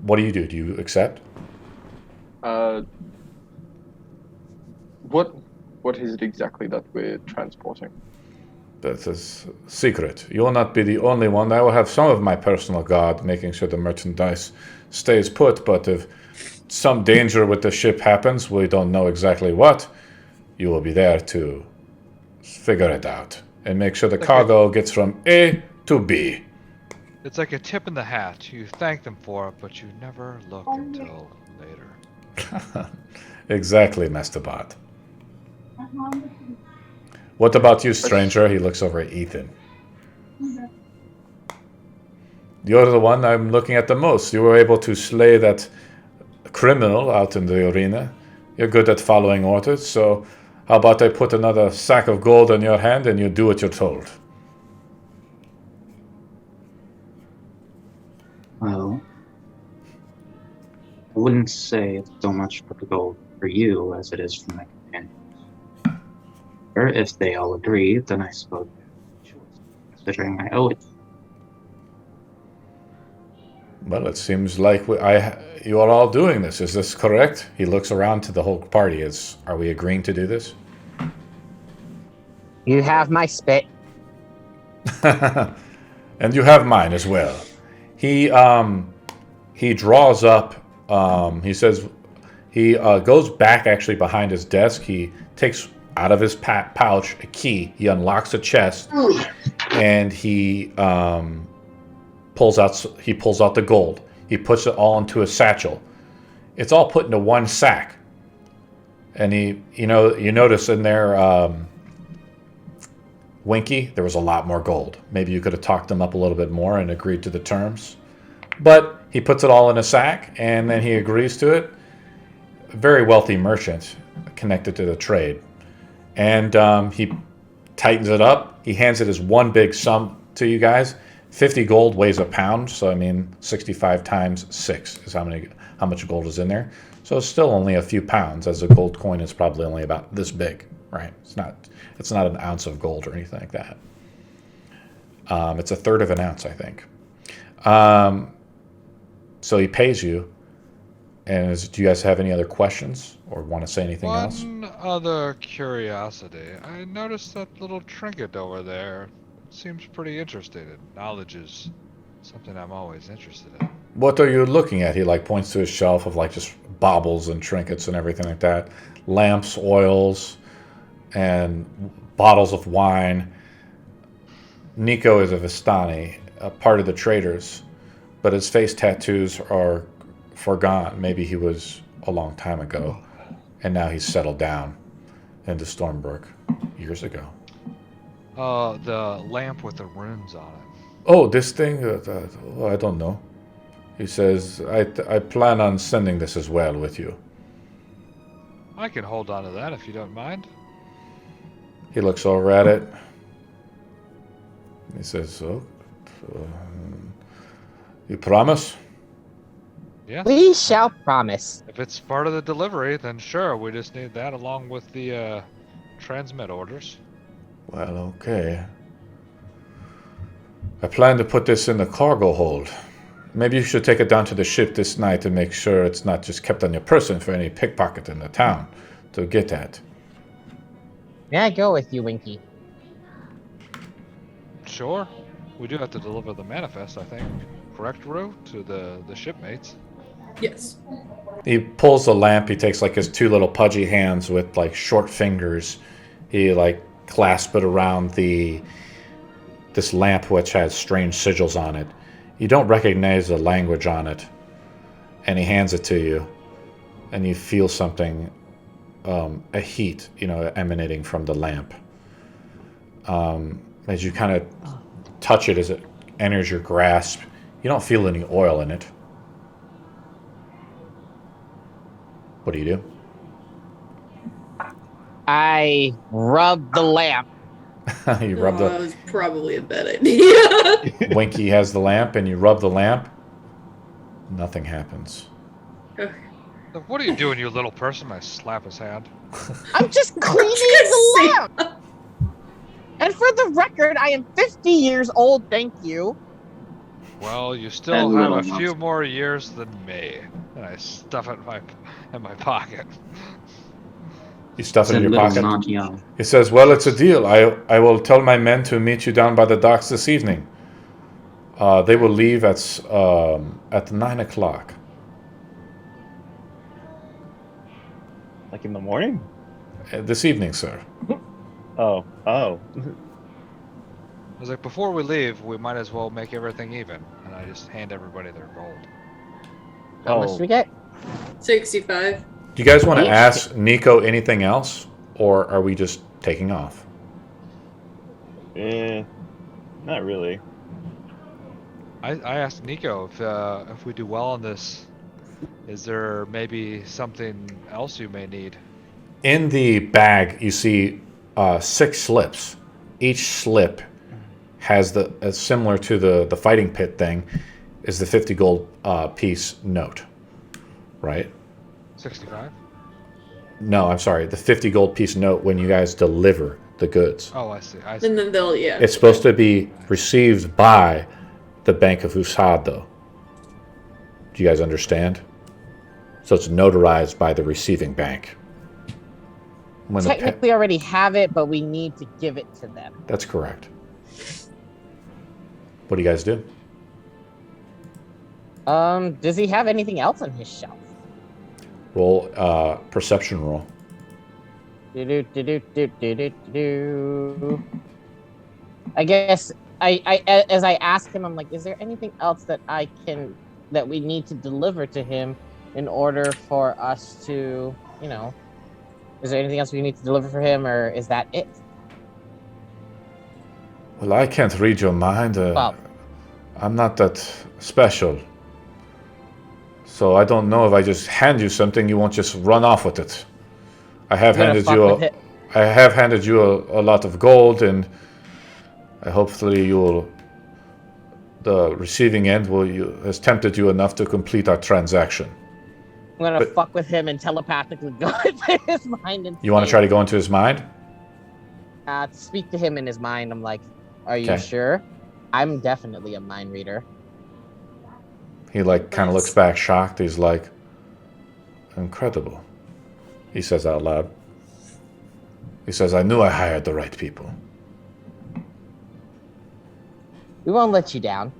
What do you do? Do you accept? What is it exactly that we're transporting? That is secret. You will not be the only one. I will have some of my personal guard making sure the merchandise stays put, but if some danger with the ship happens, we don't know exactly what, you will be there to figure it out and make sure the cargo gets from A to B. It's like a tip in the hat. You thank them for it, but you never look until later. Exactly, Master Bot. What about you, stranger? He looks over at Ethan. You're the one I'm looking at the most. You were able to slay that criminal out in the arena. You're good at following orders, so how about I put another sack of gold in your hand and you do what you're told? Well, I wouldn't say it's so much for the gold for you as it is for my companions. Or if they all agree, then I suppose, considering I owe it. Well, it seems like you are all doing this. Is this correct? He looks around to the whole party. Are we agreeing to do this? You have my spit. And you have mine as well. He draws up. He He goes back actually behind his desk. He takes out of his pouch a key. He unlocks a chest, and he pulls out the gold. He puts it all into a satchel. It's all put into one sack. And you notice in there, Winky, there was a lot more gold. Maybe you could have talked him up a little bit more and agreed to the terms. But he puts it all in a sack, and then he agrees to it. A very wealthy merchant connected to the trade. And he tightens it up. He hands it as one big sum to you guys. 50 gold weighs a pound, so I mean 65 times 6 is how much gold is in there. So it's still only a few pounds, as a gold coin is probably only about this big, right? It's not an ounce of gold or anything like that. It's a third of an ounce, I think. So he pays you. And do you guys have any other questions or want to say anything else? One other curiosity. I noticed that little trinket over there. It seems pretty interesting. Knowledge is something I'm always interested in. What are you looking at? He points to his shelf of just baubles and trinkets and everything like that. Lamps, oils, and bottles of wine. Nico is a Vistani, a part of the traders, but his face tattoos are forgone. Maybe he was a long time ago, and now he's settled down into Stormbrook years ago. The lamp with the runes on it. Oh, this thing? I don't know. He says, I plan on sending this as well with you. I can hold on to that if you don't mind. He looks over at it. He says, you promise? Yeah. We shall promise. If it's part of the delivery, then sure. We just need that along with the transmit orders. Well, okay. I plan to put this in the cargo hold. Maybe you should take it down to the ship this night and make sure it's not just kept on your person for any pickpocket in the town to get at. May I go with you, Winky? Sure. We do have to deliver the manifest, I think. Correct, Rue? To the shipmates. Yes. He pulls the lamp. He takes his two little pudgy hands with short fingers. He clasps it around this lamp which has strange sigils on it. You don't recognize the language on it. And he hands it to you. And you feel something, a heat, emanating from the lamp. As you kind of touch it as it enters your grasp, you don't feel any oil in it. What do you do? I rub the lamp. You rub That was probably a bad idea. Winky has the lamp, and you rub the lamp. Nothing happens. What are you doing, you little person? I slap his hand. I'm just cleaning the lamp. And for the record, I am 50 years old, thank you. Well, you still And have little a few monster. more years than me. And I stuff it in my pocket. You stuff it Said in your little, pocket. not young. He says, well, it's a deal. I will tell my men to meet you down by the docks this evening. They will leave at 9 o'clock. In the morning? This evening, sir. Oh. I was like, before we leave, we might as well make everything even. And I just hand everybody their gold. How much do we get? 65. Do you guys want to ask Nico anything else? Or are we just taking off? Not really. I asked Nico if we do well on this, is there maybe something else you may need? In the bag, you see 6 slips. Each slip has similar to the fighting pit thing, is the 50 gold piece note, right? 65? No, I'm sorry. The 50 gold piece note when you guys deliver the goods. Oh, I see. And then they'll, yeah. It's supposed to be received by the Bank of Usad, though. Do you guys understand? So it's notarized by the receiving bank. When Technically already have it, but we need to give it to them. That's correct. What do you guys do? Does he have anything else on his shelf? Roll perception roll. I guess as I ask him, I'm like, is there anything else that we need to deliver to him in order for us to, is there anything else we need to deliver for him, or is that it? Well, I can't read your mind. I'm not that special. So I don't know if I just hand you something, you won't just run off with it. I have handed you a lot of gold, and hopefully the receiving end has tempted you enough to complete our transaction. I'm gonna fuck with him and telepathically go into his mind. And you want to try to go into his mind? To speak to him in his mind, I'm like, are you sure? I'm definitely a mind reader. He kind of looks back shocked. He's like, incredible. He says out loud. He says, I knew I hired the right people. We won't let you down.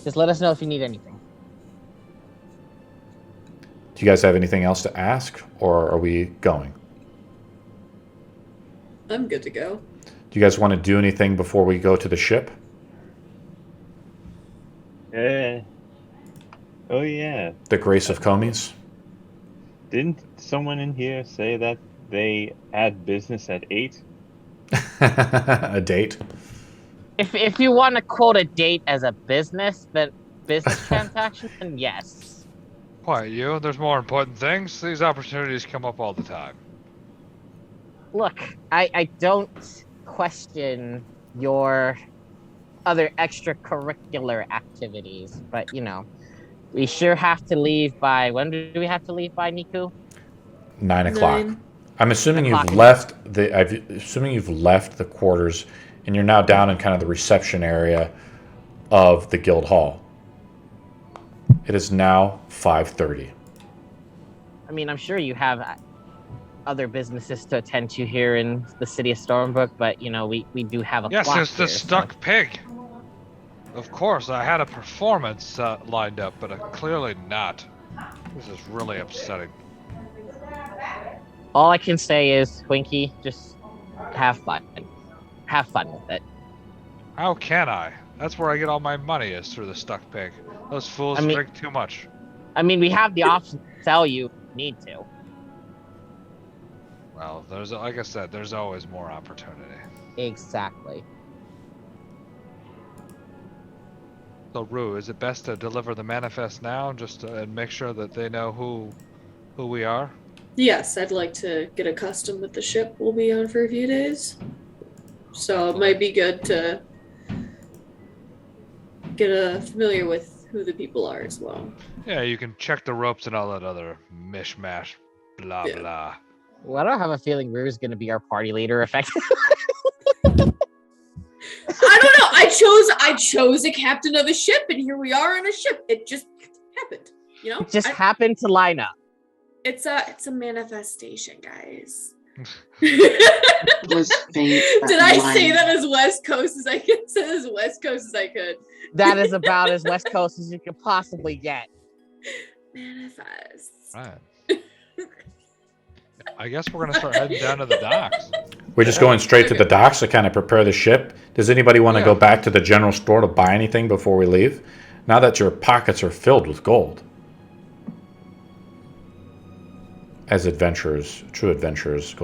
Just let us know if you need anything. Do you guys have anything else to ask, or are we going? I'm good to go. Do you guys want to do anything before we go to the ship? Oh yeah. The Grace of Comies? Didn't someone in here say that they had business at 8? A date? If you want to quote a date as a business transaction, then yes. Quiet you. There's more important things. These opportunities come up all the time. Look, I don't question your other extracurricular activities, but we sure have to leave by, when do we have to leave by, Nico? 9 o'clock. I'm assuming you've left the quarters, and you're now down in kind of the reception area of the guild hall. It is now 5:30. I mean, I'm sure you have other businesses to attend to here in the city of Stormbrook, but we do have a clock. Yes, there's the here, stuck pig. Of course, I had a performance lined up, but clearly not. This is really upsetting. All I can say is, Twinkie, just have fun. Have fun with it. How can I? That's where I get all my money, is through the stuck pig. Those fools drink too much. I mean, we have the option to sell you if you need to. Well, like I said, there's always more opportunity. Exactly. So, Rue, is it best to deliver the manifest now, and make sure that they know who we are? Yes, I'd like to get accustomed with the ship we'll be on for a few days. So it might be good to get familiar with who the people are as well. Yeah, you can check the ropes and all that other mishmash, blah blah. Well, I don't have a feeling Rue's going to be our party leader, effectively. I don't know. I chose a captain of a ship, and here we are on a ship. It just happened, It just happened to line up. It's a manifestation, guys. Was fate. Did I say that as West Coast as I could? Say as West Coast as I could. That is about as West Coast as you could possibly get. Manifest. Right. I guess we're gonna start heading down to the docks. We're just going straight to the docks to kind of prepare the ship. Does anybody want to go back to the general store to buy anything before we leave? Now that your pockets are filled with gold. As adventurers, true adventurers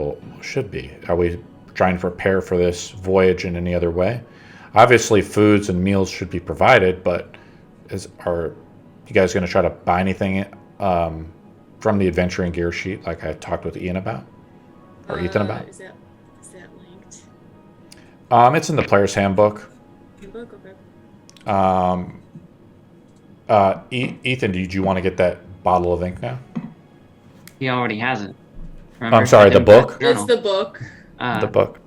should be. Are we trying to prepare for this voyage in any other way? Obviously, foods and meals should be provided, but are you guys going to try to buy anything from the adventuring gear sheet, like I talked with Ian about, or Ethan about? Is that linked? It's in the player's handbook. Handbook, okay. Ethan, did you want to get that bottle of ink now? He already has it. Remember? I'm sorry, the book? It's the book. The book.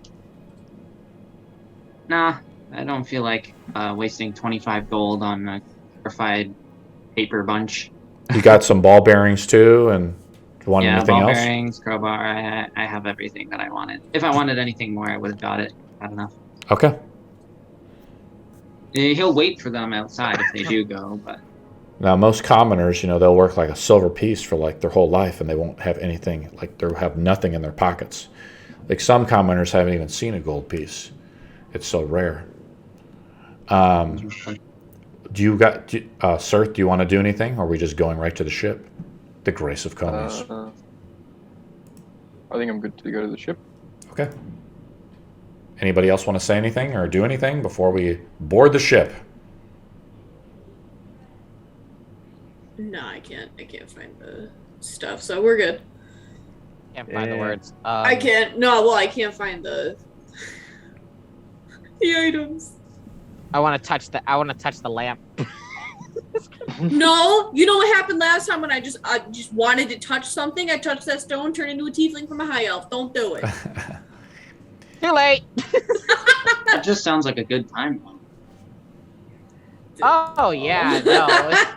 Nah, I don't feel like wasting 25 gold on a glorified paper bunch. You got some ball bearings too, and do you want anything ball else? Bearings, crowbar. I have everything that I wanted. If I wanted anything more, I would have got it. I don't know. Okay. He'll wait for them outside if they do go, but Now, most commoners, they'll work like a silver piece for like their whole life, and they won't have anything, like they'll have nothing in their pockets. Like some commoners haven't even seen a gold piece. It's so rare. Sir, do you want to do anything, or are we just going right to the ship? The Grace of Comes. I think I'm good to go to the ship. Okay. Anybody else want to say anything or do anything before we board the ship? No, I can't find the stuff, so we're good. Can't find the words. I can't. No, well, I can't find the items. I want to touch the lamp. No, you know what happened last time when I just wanted to touch something? I touched that stone, turned into a tiefling from a high elf. Don't do it. Too late. That just sounds like a good time. Oh yeah, no.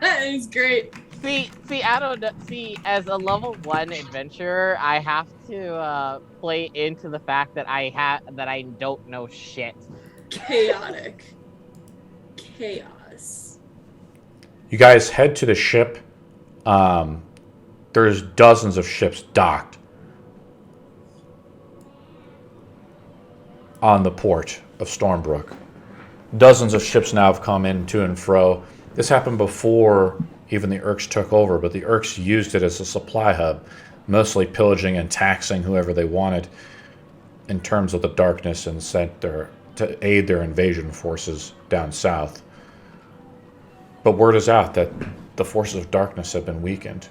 It's great. See, I don't know. See, as a level 1 adventurer, I have to play into the fact that I don't know shit. Chaotic. Chaos. You guys head to the ship. There's dozens of ships docked on the port of Stormbrook. Dozens of ships now have come in to and fro. This happened before even the Urks took over, but the Urks used it as a supply hub, mostly pillaging and taxing whoever they wanted in terms of the darkness, and sent to aid their invasion forces down south. But word is out that the forces of darkness have been weakened,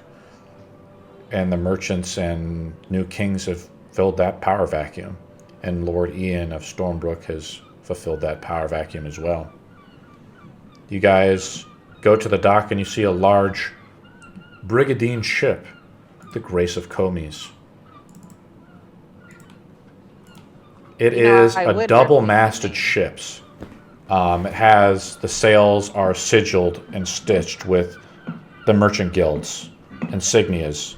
and the merchants and new kings have filled that power vacuum, and Lord Ian of Stormbrook has fulfilled that power vacuum as well. You guys go to the dock and you see a large brigandine ship, the Grace of Comes. It is a double-masted ship. It has the sails are sigilled and stitched with the merchant guilds insignias.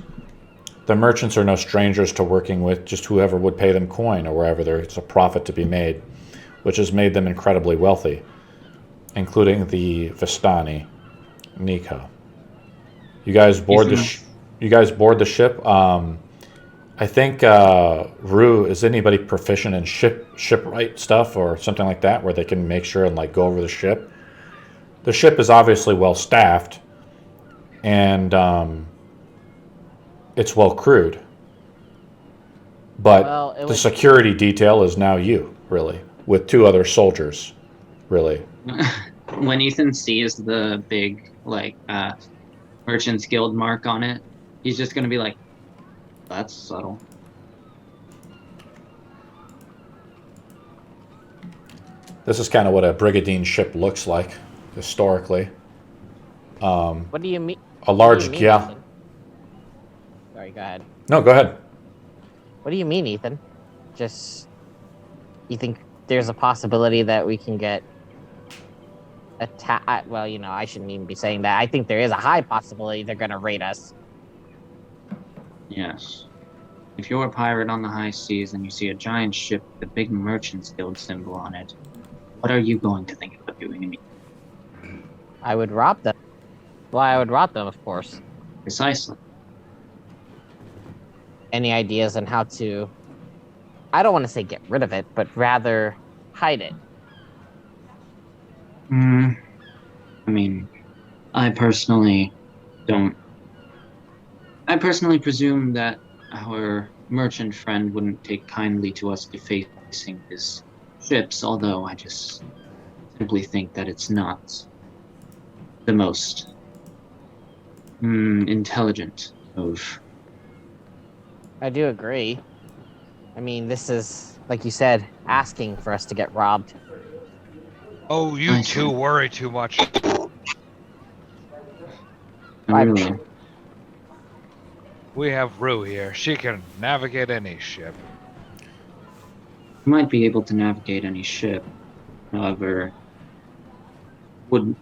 The merchants are no strangers to working with just whoever would pay them coin or wherever there's a profit to be made, which has made them incredibly wealthy, including the Vistani, Nico. You guys board the ship. I think Rue, is anybody proficient in shipwright stuff or something like that, where they can make sure and like go over the ship? The ship is obviously well staffed, and it's well crewed. But the security detail is now you, really, with 2 other soldiers, really. When Ethan sees the big Merchants Guild mark on it, he's just gonna be like, "That's subtle." This is kind of what a brigandine ship looks like historically. What do you mean? A large, yeah. Sorry, go ahead. No, go ahead. What do you mean, Ethan? You think there's a possibility that we can get attacked? Well, I shouldn't even be saying that. I think there is a high possibility they're going to raid us. Yes. If you're a pirate on the high seas and you see a giant ship with a big Merchants Guild symbol on it, what are you going to think about doing? I would rob them. Well, I would rob them, of course. Precisely. Any ideas on how to, I don't want to say get rid of it, but rather hide it? I mean, I personally presume that our merchant friend wouldn't take kindly to us defacing his ships, although I just simply think that it's not the most intelligent move. I do agree. I mean, this is, like you said, asking for us to get robbed. Oh, you two worry too much. Really? We have Rue here. She can navigate any ship. You might be able to navigate any ship. However,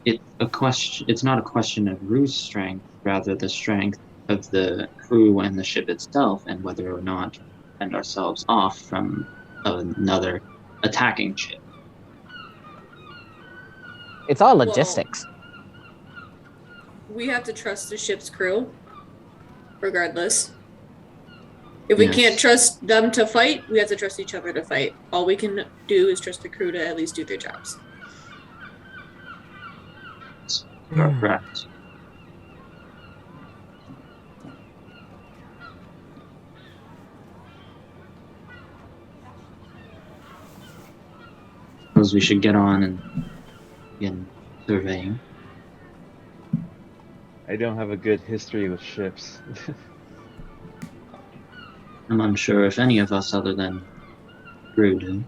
it's not a question of Rue's strength, rather the strength of the crew and the ship itself, and whether or not we fend ourselves off from another attacking ship. It's all logistics. we have to trust the ship's crew, regardless. If we Yes. can't trust them to fight, we have to trust each other to fight. All we can do is trust the crew to at least do their jobs. Correct. Suppose we should get on and begin surveying. I don't have a good history with ships. I'm unsure if any of us other than Drew do.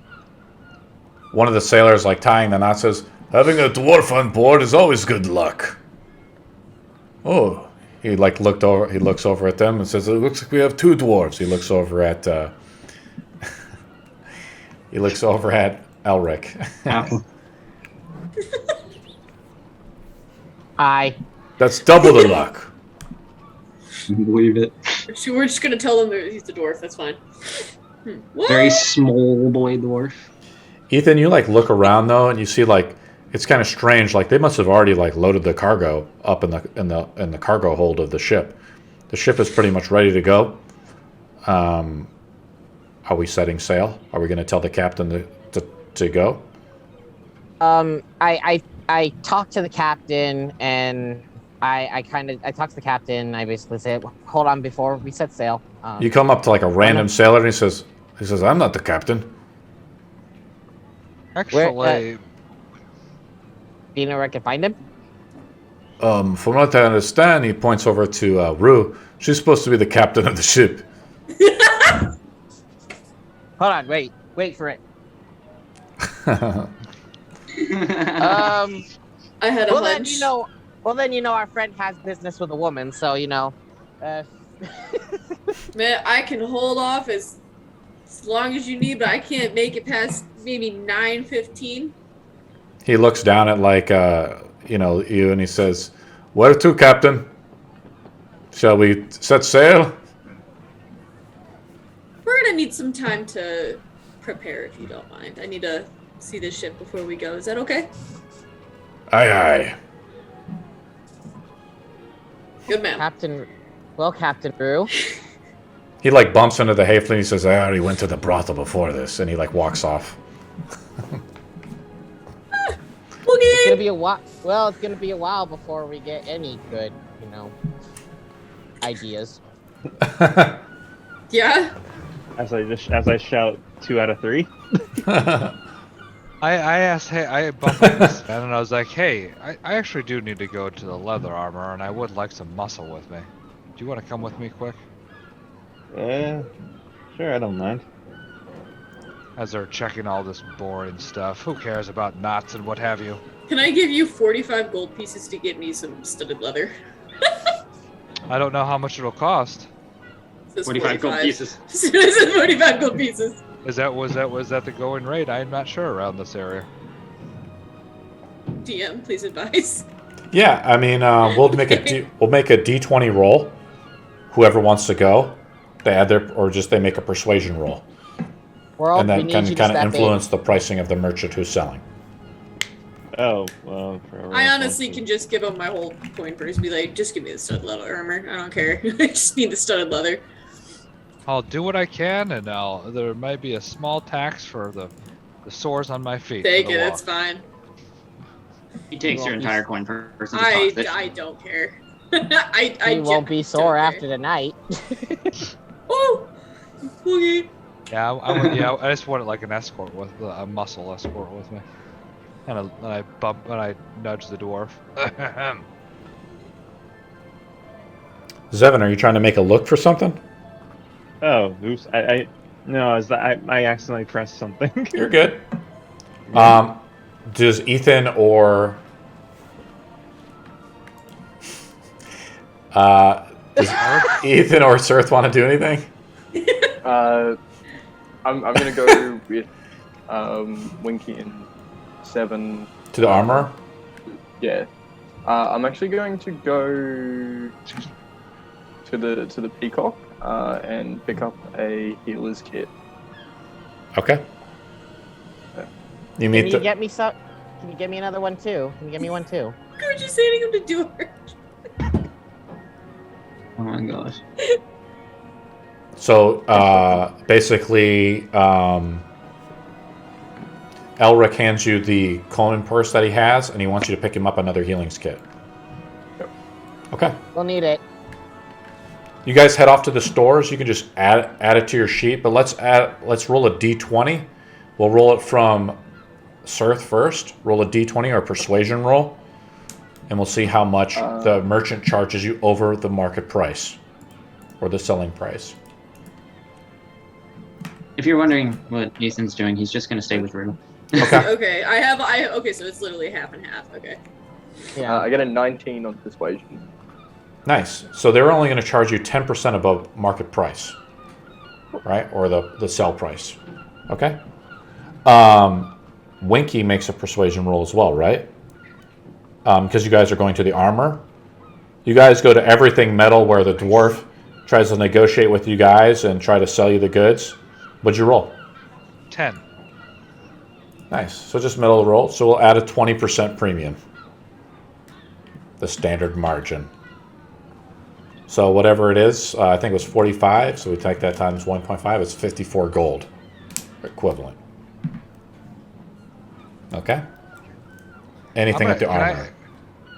One of the sailors, like tying the knot, says, "Having a dwarf on board is always good luck." Oh, he like looked over. He looks over at them and says, "It looks like we have two dwarves." He looks over at. He looks over at Elric. Hi. That's double the luck. Believe it. So we're just gonna tell them that he's the dwarf. That's fine. What? Very small boy dwarf. Ethan, you like look around though, and you see like it's kind of strange. Like they must have already like loaded the cargo up in the cargo hold of the ship. The ship is pretty much ready to go. Are we setting sail? Are we going to tell the captain to go? I talked to the captain and I talked to the captain. I basically said, hold on before we set sail. You come up to like a random sailor and he says, "I'm not the captain." Actually, Do you know where I can find him? From what I understand, he points over to Rue. She's supposed to be the captain of the ship. Hold on, wait for it. I had a Well hunch. then you know our friend has business with a woman, so you know. Man, I can hold off as long as you need, but I can't make it past maybe 9:15. He looks down at like you and he says, "Where to, Captain? Shall we set sail?" We're gonna need some time to prepare, if you don't mind. I need to see the ship before we go. Is that okay? Aye, aye. Good man. Captain Brew. He like bumps into the Hayfley and he says, "I already went to the brothel before this," and he like walks off. It's gonna be a while. Well, it's gonna be a while before we get any good, ideas. Yeah. As I shout 2 out of 3. I asked, hey, I bumped into this man and I was like, hey, I actually do need to go to the leather armor and I would like some muscle with me. Do you want to come with me quick? Sure, I don't mind. As they're checking all this boring stuff. Who cares about knots and what have you? Can I give you 45 gold pieces to get me some studded leather? I don't know how much it'll cost. It says 45 gold pieces. It says 45 gold pieces. Was that the going rate? I'm not sure around this area. DM, please advise. Yeah, I mean, we'll make a D20 roll. Whoever wants to go, they add they make a persuasion roll, and that can kind of influence the pricing of the merchant who's selling. Oh, well. I honestly can just give him my whole coin purse. Be like, just give me the studded leather armor. I don't care. I just need the studded leather. I'll do what I can, and there might be a small tax for the sores on my feet. Take it. It's fine. He takes your entire coin purse. I don't care. I won't be sore after the night. Oh, okay. Yeah, I just wanted like an escort with a muscle escort with me, and I nudge the dwarf. Zevin, are you trying to make a look for something? Oh, oops. I accidentally pressed something. You're good. Does Ethan or Ethan or Sirth want to do anything? I'm gonna go with Winky and 7 To the armor? Yeah. I'm actually going to go to the Peacock and pick up a healer's kit. Okay. You mean Can you get me another one too? Can you get me one too? We're just sending him to do it. my gosh. So basically, Elric hands you the Conan purse that he has, and he wants you to pick him up another healings kit. Okay. We'll need it. You guys head off to the stores. You can just add it to your sheet, but let's roll a d20. We'll roll it from Sirth first. Roll a d20 or persuasion roll, and we'll see how much the merchant charges you over the market price or the selling price. If you're wondering what Ethan's doing, he's just gonna stay with Rue. Okay. Okay, okay, so it's literally half and half. Okay. Yeah. I get a 19 on persuasion. Nice. So they're only going to charge you 10% above market price, right? Or the sell price. Okay. Winky makes a persuasion roll as well, right? Because you guys are going to the armor. You guys go to everything metal where the dwarf tries to negotiate with you guys and try to sell you the goods. What'd you roll? 10. Nice. So just metal roll. So we'll add a 20% premium. The standard margin. So whatever it is, I think it was 45. So we take that times 1.5. It's 54 gold equivalent. Okay. Anything at the armor.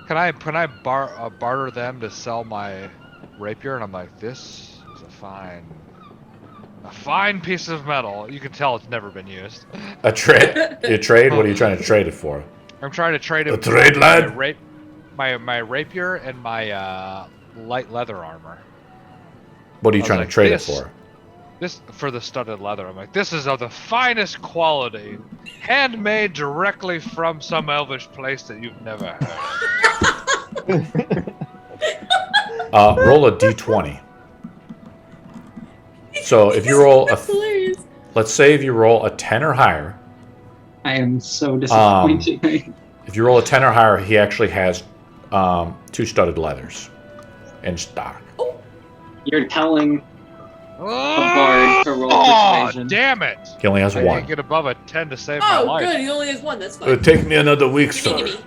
Can I barter them to sell my rapier? And I'm like, this is a fine piece of metal. You can tell it's never been used. A trade? You trade? What are you trying to trade it for? I'm trying to trade it. A trade, lad. My rapier and my light leather armor. What are you trying to trade it for? This for the studded leather. I'm like, this is of the finest quality, handmade directly from some elvish place that you've never heard. Roll a d20. So if you roll let's say if you roll a 10 or higher. I am so disappointed. If you roll a 10 or higher, he actually has 2 studded leathers in stock. You're telling a bard to roll persuasion. Damn it! He only has I 1. can't get above a 10 to save my Oh, life. good. He only has 1. That's fine. It'll take me another week, sir,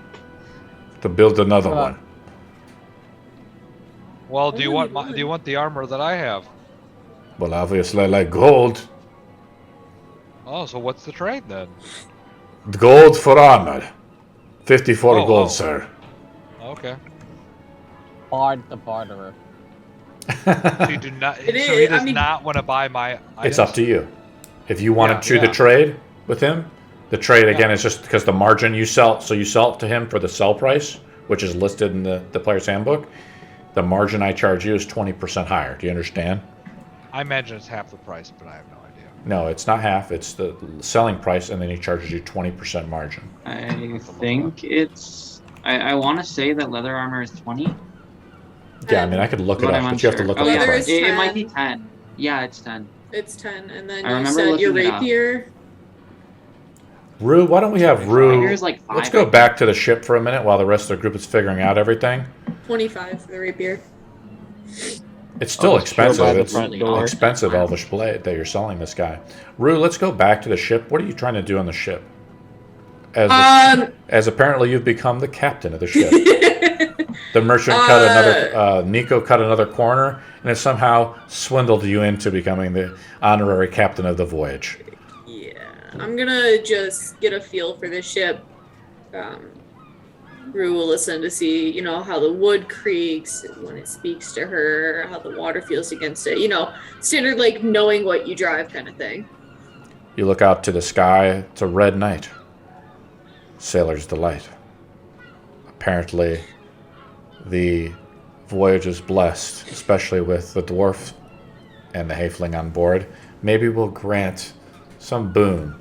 to build another one. Well, do you want the armor that I have? Well, obviously I like gold. Oh, so what's the trade then? Gold for armor. 54 gold, sir. Okay. Bard the barterer. So you do not. It so is, he does I mean- not want to buy my. It's items? up to you. If you want to do the yeah. trade with him, the trade again is just because the margin you sell. So you sell it to him for the sell price, which is listed in the player's handbook. The margin I charge you is 20% higher. Do you understand? I imagine it's half the price, but I have no idea. No, it's not half. It's the selling price, and then he charges you 20% margin. I think it's. I want to say that leather armor is 20. Yeah, I mean I could look it But up, I'm but you have to unsure. look Oh, up the yeah, price. it might be 10. Yeah, it's 10. It's 10, and then I you remember said your looking it up. rapier. Rue, why don't we have Rue? Figure's like 5. Let's go back to the ship for a minute while the rest of the group is figuring out everything. 25 for the rapier. It's still expensive. by the It's front door. expensive elvish blade that you're selling this guy. Rue, let's go back to the ship. What are you trying to do on the ship? As apparently you've become the captain of the ship. The merchant cut another. Nico cut another corner, and it somehow swindled you into becoming the honorary captain of the Voyage. Yeah, I'm gonna just get a feel for the ship. Rue will listen to see, how the wood creaks when it speaks to her, how the water feels against it. Standard like knowing what you drive kind of thing. You look out to the sky. It's a red night. Sailor's delight. Apparently, the voyage is blessed, especially with the dwarf and the halfling on board. Maybe we'll grant some boon.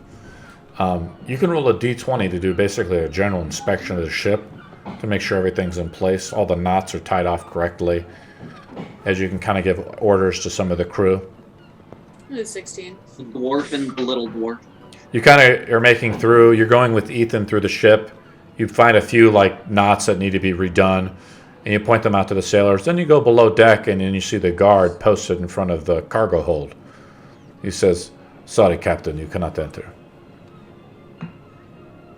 You can roll a d20 to do basically a general inspection of the ship to make sure everything's in place. All the knots are tied off correctly, as you can kind of give orders to some of the crew. It's 16. The dwarf and the little dwarf. You kind of are making through. You're going with Ethan through the ship. You find a few knots that need to be redone, and you point them out to the sailors. Then you go below deck, and then you see the guard posted in front of the cargo hold. He says, "Sorry, Captain, you cannot enter."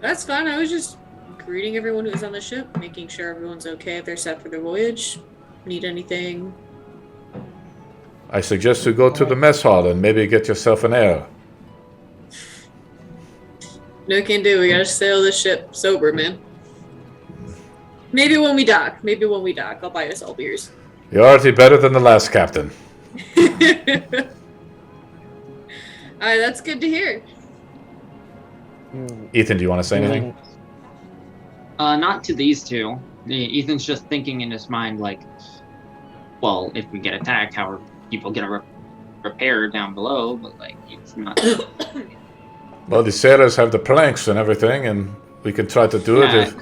That's fine. I was just greeting everyone who's on the ship, making sure everyone's okay if they're set for their voyage. Need anything? I suggest you go to the mess hall and maybe get yourself an ale. No can do. We gotta sail this ship sober, man. Maybe when we dock. I'll buy us all beers. You're already better than the last captain. Alright, that's good to hear. Ethan, do you want to say anything? Not to these two. Ethan's just thinking in his mind, like, well, if we get attacked, how are people gonna repair down below? But like, it's not. Well, the sailors have the planks and everything, and we can try to do it if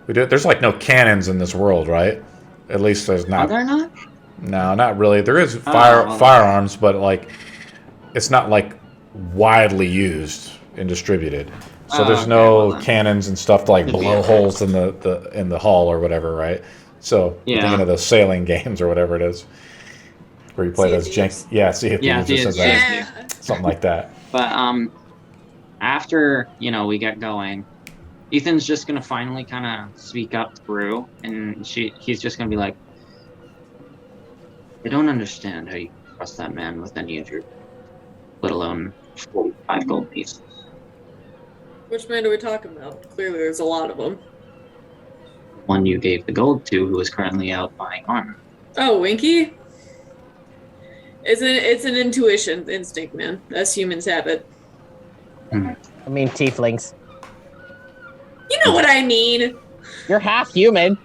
we do. There's like no cannons in this world, right? At least there's not. Are there not? No, not really. There is firearms, but like it's not like widely used and distributed. So there's no cannons and stuff to like blow holes in the hull or whatever, right? So you're thinking of those sailing games or whatever it is, where you play those jank. Yeah, Sea of Thieves, something like that. But after we get going, Ethan's just gonna finally kind of speak up through, and he's just gonna be like, I don't understand how you trust that man with any of your, let alone 45 gold pieces. Which man are we talking about? Clearly there's a lot of them. One you gave the gold to, who is currently out buying armor. Oh, Winky? It's an intuition instinct, man. That's humans have it. I mean, tieflings. You know what I mean. You're half human.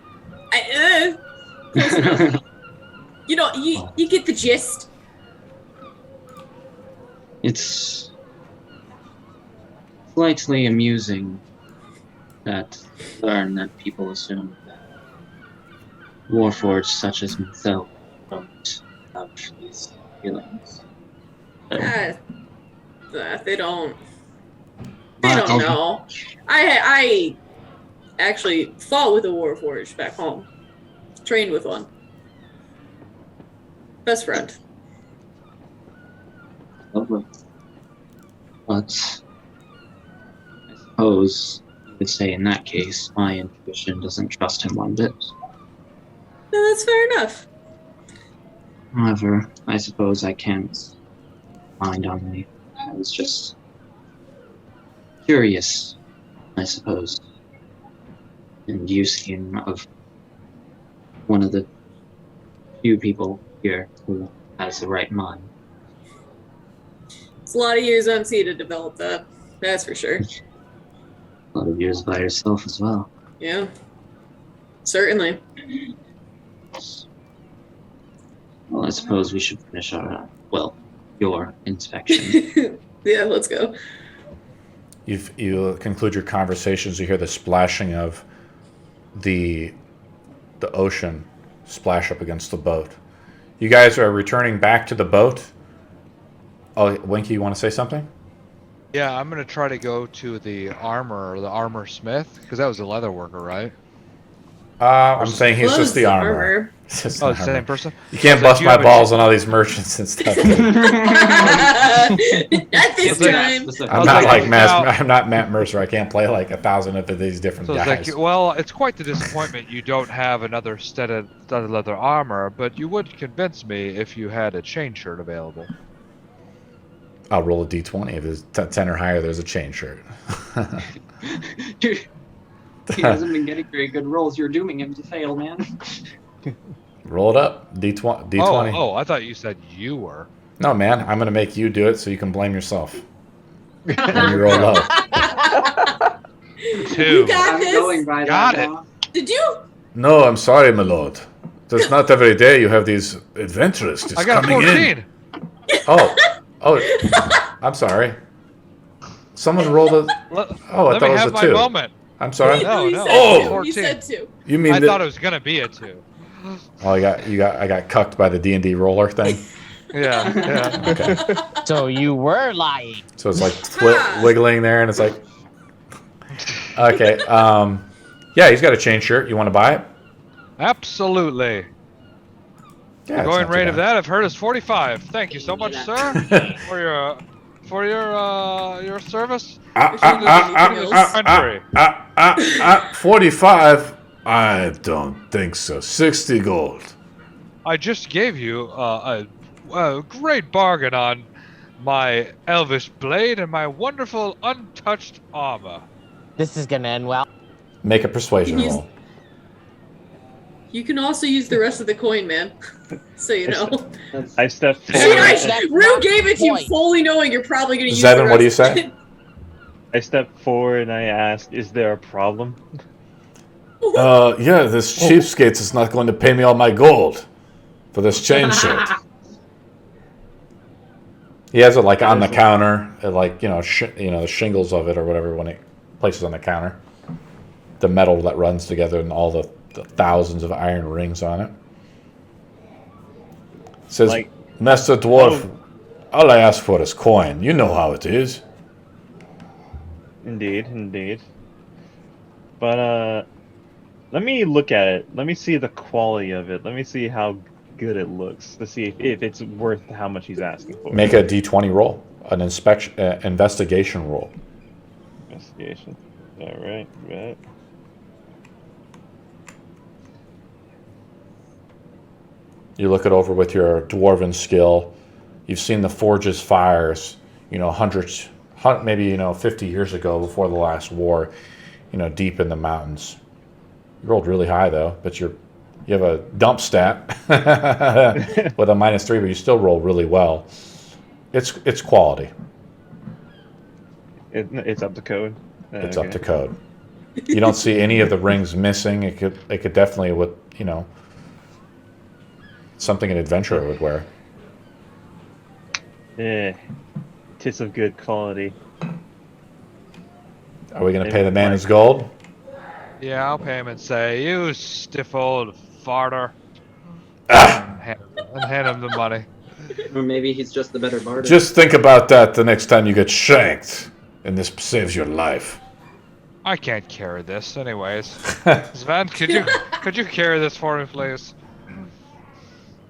You get the gist. It's slightly amusing that learn that people assume that warforged such as myself don't have these feelings. They don't. They don't know. I actually fought with a warforged back home. Trained with one. Best friend. Lovely. But I suppose you could say in that case, my intuition doesn't trust him one bit. No, that's fair enough. However, I suppose I can't mind on me. I was just curious, I suppose. And you seem of one of the few people here who has the right mind. It's a lot of years on sea to develop that. That's for sure. A lot of years by yourself as well. Yeah. Certainly. Well, I suppose we should finish your inspection. Yeah, let's go. You conclude your conversations. You hear the splashing of the ocean splash up against the boat. You guys are returning back to the boat. Oh, Winky, you want to say something? Yeah, I'm gonna try to go to the armor smith, because that was the leather worker, right? I'm saying he's just the armor. It's the same person? You can't bust my balls on all these merchants and stuff. At this time. I'm not Matt Mercer. I can't play like 1,000 of these different guys. It's like, it's quite the disappointment you don't have another set of leather armor, but you would convince me if you had a chain shirt available. I'll roll a d20. If it's 10 or higher, there's a chain shirt. Dude, he hasn't been getting very good rolls. You're dooming him to fail, man. Roll it up. D20. Oh, I thought you said you were. No, man. I'm going to make you do it so you can blame yourself. When you roll low. 2. You got I'm this. going by Got that it. now. Did you? No, I'm sorry, my lord. It's not every day you have these adventurers just I got a coming 14. in. Oh, I'm sorry. Someone rolled a... Oh, I Let thought me it have was a my 2. moment. I'm sorry. No, he no. said 14. He said 2. You mean I thought it was gonna be a 2. Oh, I got cucked by the D&D roller thing. Yeah. Okay. So you were lying. So it's like wiggling there, and it's like... Okay. Yeah, he's got a chain shirt. You want to buy it? Absolutely. Yeah, The it's going not too rate of bad. that I've heard is 45. Thank you so much, sir, for your service. 45? I don't think so. 60 gold. I just gave you a great bargain on my elvish blade and my wonderful untouched armor. This is gonna end well. Make a persuasion Use- roll. You can also use the rest of the coin, man. So you know. That's, I step See, forward. Rue gave it to you Point. fully knowing you're probably going to use Zevon, the rest. what do you say? I step forward and I ask, "Is there a problem?" Yeah, this cheapskate is not going to pay me all my gold for this chain shirt. He has it like on the counter, like the shingles of it or whatever when it places on the counter. The metal that runs together and all the thousands of iron rings on it. It says, Like- Master Dwarf, all I ask for is coin. You know how it is. Indeed. But let me look at it. Let me see the quality of it. Let me see how good it looks to see if it's worth how much he's asking for. Make a d20 roll, an investigation roll. Investigation. All right. You look it over with your dwarven skill. You've seen the forge's fires, hundreds, maybe 50 years ago before the last war, deep in the mountains. You rolled really high though, but you have a dump stat with a -3, but you still roll really well. It's quality. It's up to code. It's up to code. You don't see any of the rings missing. It could definitely something an adventurer would wear. Yeah, tis of good quality. Are we going to pay the man his gold? Yeah, I'll pay him and say, "You stiff old farter," and hand him the money. or maybe he's just the better barter. Just think about that the next time you get shanked, and this saves your life. I can't carry this, anyways. Sven, could you carry this for me, please?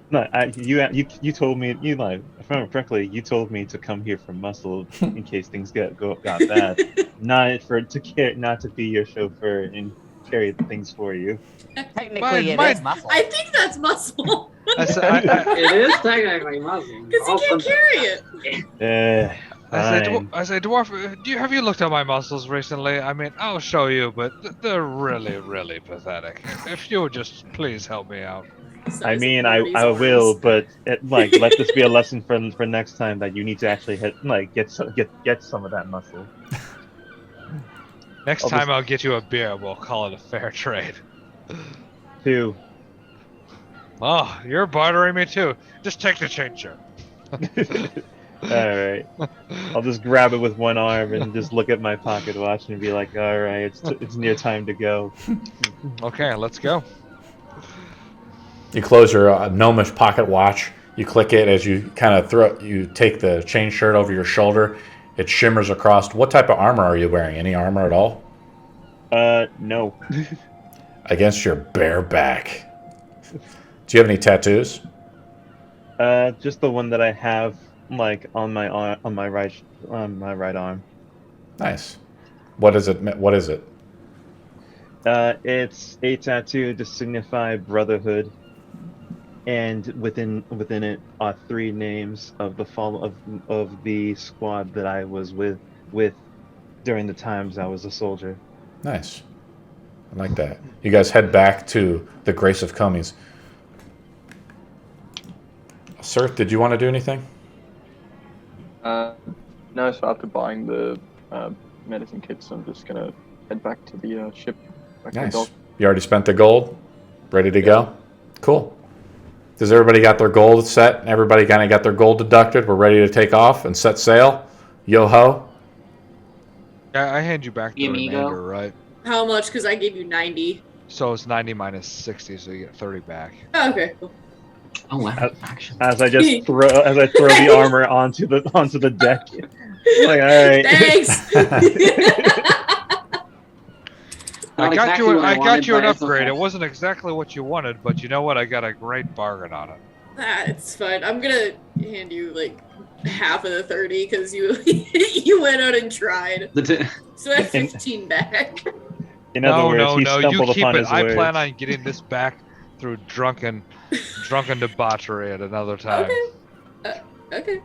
No, you told me, if I remember correctly, you told me to come here for muscle in case things got bad, not to be your chauffeur and carry things for you. Technically, it mine- is muscle. I think that's muscle. I said, It is technically muscle. Because he can't carry it. Fine. I say, Dwarf, have you looked at my muscles recently? I mean, I'll show you, but they're really, really pathetic. If you would just please help me out. I mean, I will, but let this be a lesson for next time that you need to actually get some of that muscle. Next time I'll get you a beer. We'll call it a fair trade. 2. Oh, you're bartering me too. Just take the chain shirt. Alright. I'll just grab it with one arm and just look at my pocket watch and be like, alright, it's near time to go. Okay, let's go. You close your gnomish pocket watch. You click it as you kind of you take the chain shirt over your shoulder. It shimmers across. What type of armor are you wearing? Any armor at all? No. Against your bare back. Do you have any tattoos? Just the one that I have, on my right arm. Nice. What is it? What is it? It's a tattoo to signify brotherhood, and within it are 3 names of the squad that I was with during the times I was a soldier. Nice. I like that. You guys head back to the Grace of Commies. Sir, did you want to do anything? No, so after buying the medicine kits, I'm just gonna head back to the ship. Back to the Nice. dock. You already spent the gold? Ready to go? Cool. Does everybody got their gold set? Everybody kind of got their gold deducted? We're ready to take off and set sail? Yo-ho? Yeah, I hand you back the Amigo. remainder, right? How much? Because I gave you 90. So it's 90 minus 60, so you get 30 back. Oh, okay, cool. Oh wow! Actually, As I throw the armor onto the deck. Like, all right. Thanks. Not I got exactly you. what I I got wanted, you an but it's upgrade. okay. It wasn't exactly what you wanted, but you know what? I got a great bargain on it. That's fine. I'm gonna hand you half of the 30 because you you went out and tried. So I have 15 back. In other words, he No. stumbled You keep upon it. his I words. plan on getting this back through drunken debauchery at another time. Okay. Okay.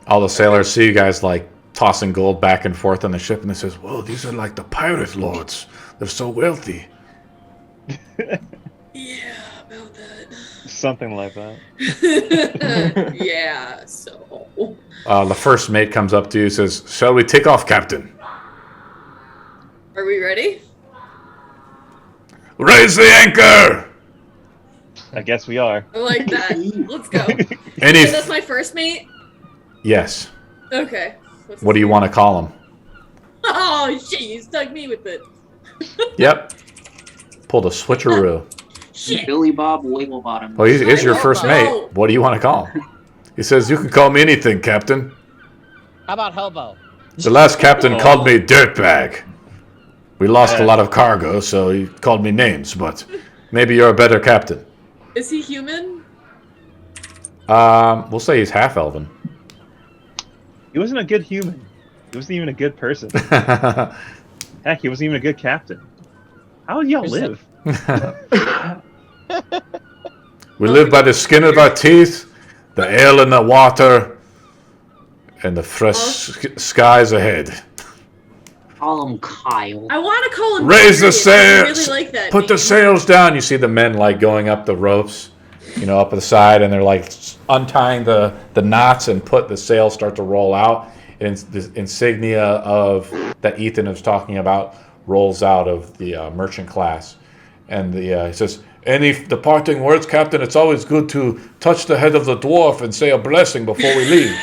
All the sailors see you guys like tossing gold back and forth on the ship, and they says, "Whoa, these are like the pirate lords. They're so wealthy." Yeah, about that. Something like that. Yeah, so. The first mate comes up to you and says, "Shall we take off, Captain?" Are we ready? Raise the anchor! I guess we are. I like that. Let's go. Any? So that's my first mate? Yes. Okay. What do you want to call him? Oh, shit, you stuck me with it. Yep. Pulled a switcheroo. Shit. Billy Bob Wigglebottom. Well, he's your I first love mate. that. What do you want to call him? He says, "You can call me anything, Captain." How about hobo? The last captain called me Dirtbag. We lost a lot of cargo, so he called me names, but maybe you're a better captain. Is he human? We'll say he's half elven. He wasn't a good human. He wasn't even a good person. Heck, he wasn't even a good captain. How would y'all live? We live by the skin of our teeth, the ale in the water, and the fresh skies ahead. Call him Kyle. I want to call him Raise the Darius. I sails! really like that Put the name. sails down. You see the men like going up the ropes, up the side, and they're like untying the knots and put the sails start to roll out. And the insignia of that Ethan was talking about rolls out of the merchant class, and he says, "Any departing words, Captain? It's always good to touch the head of the dwarf and say a blessing before we leave."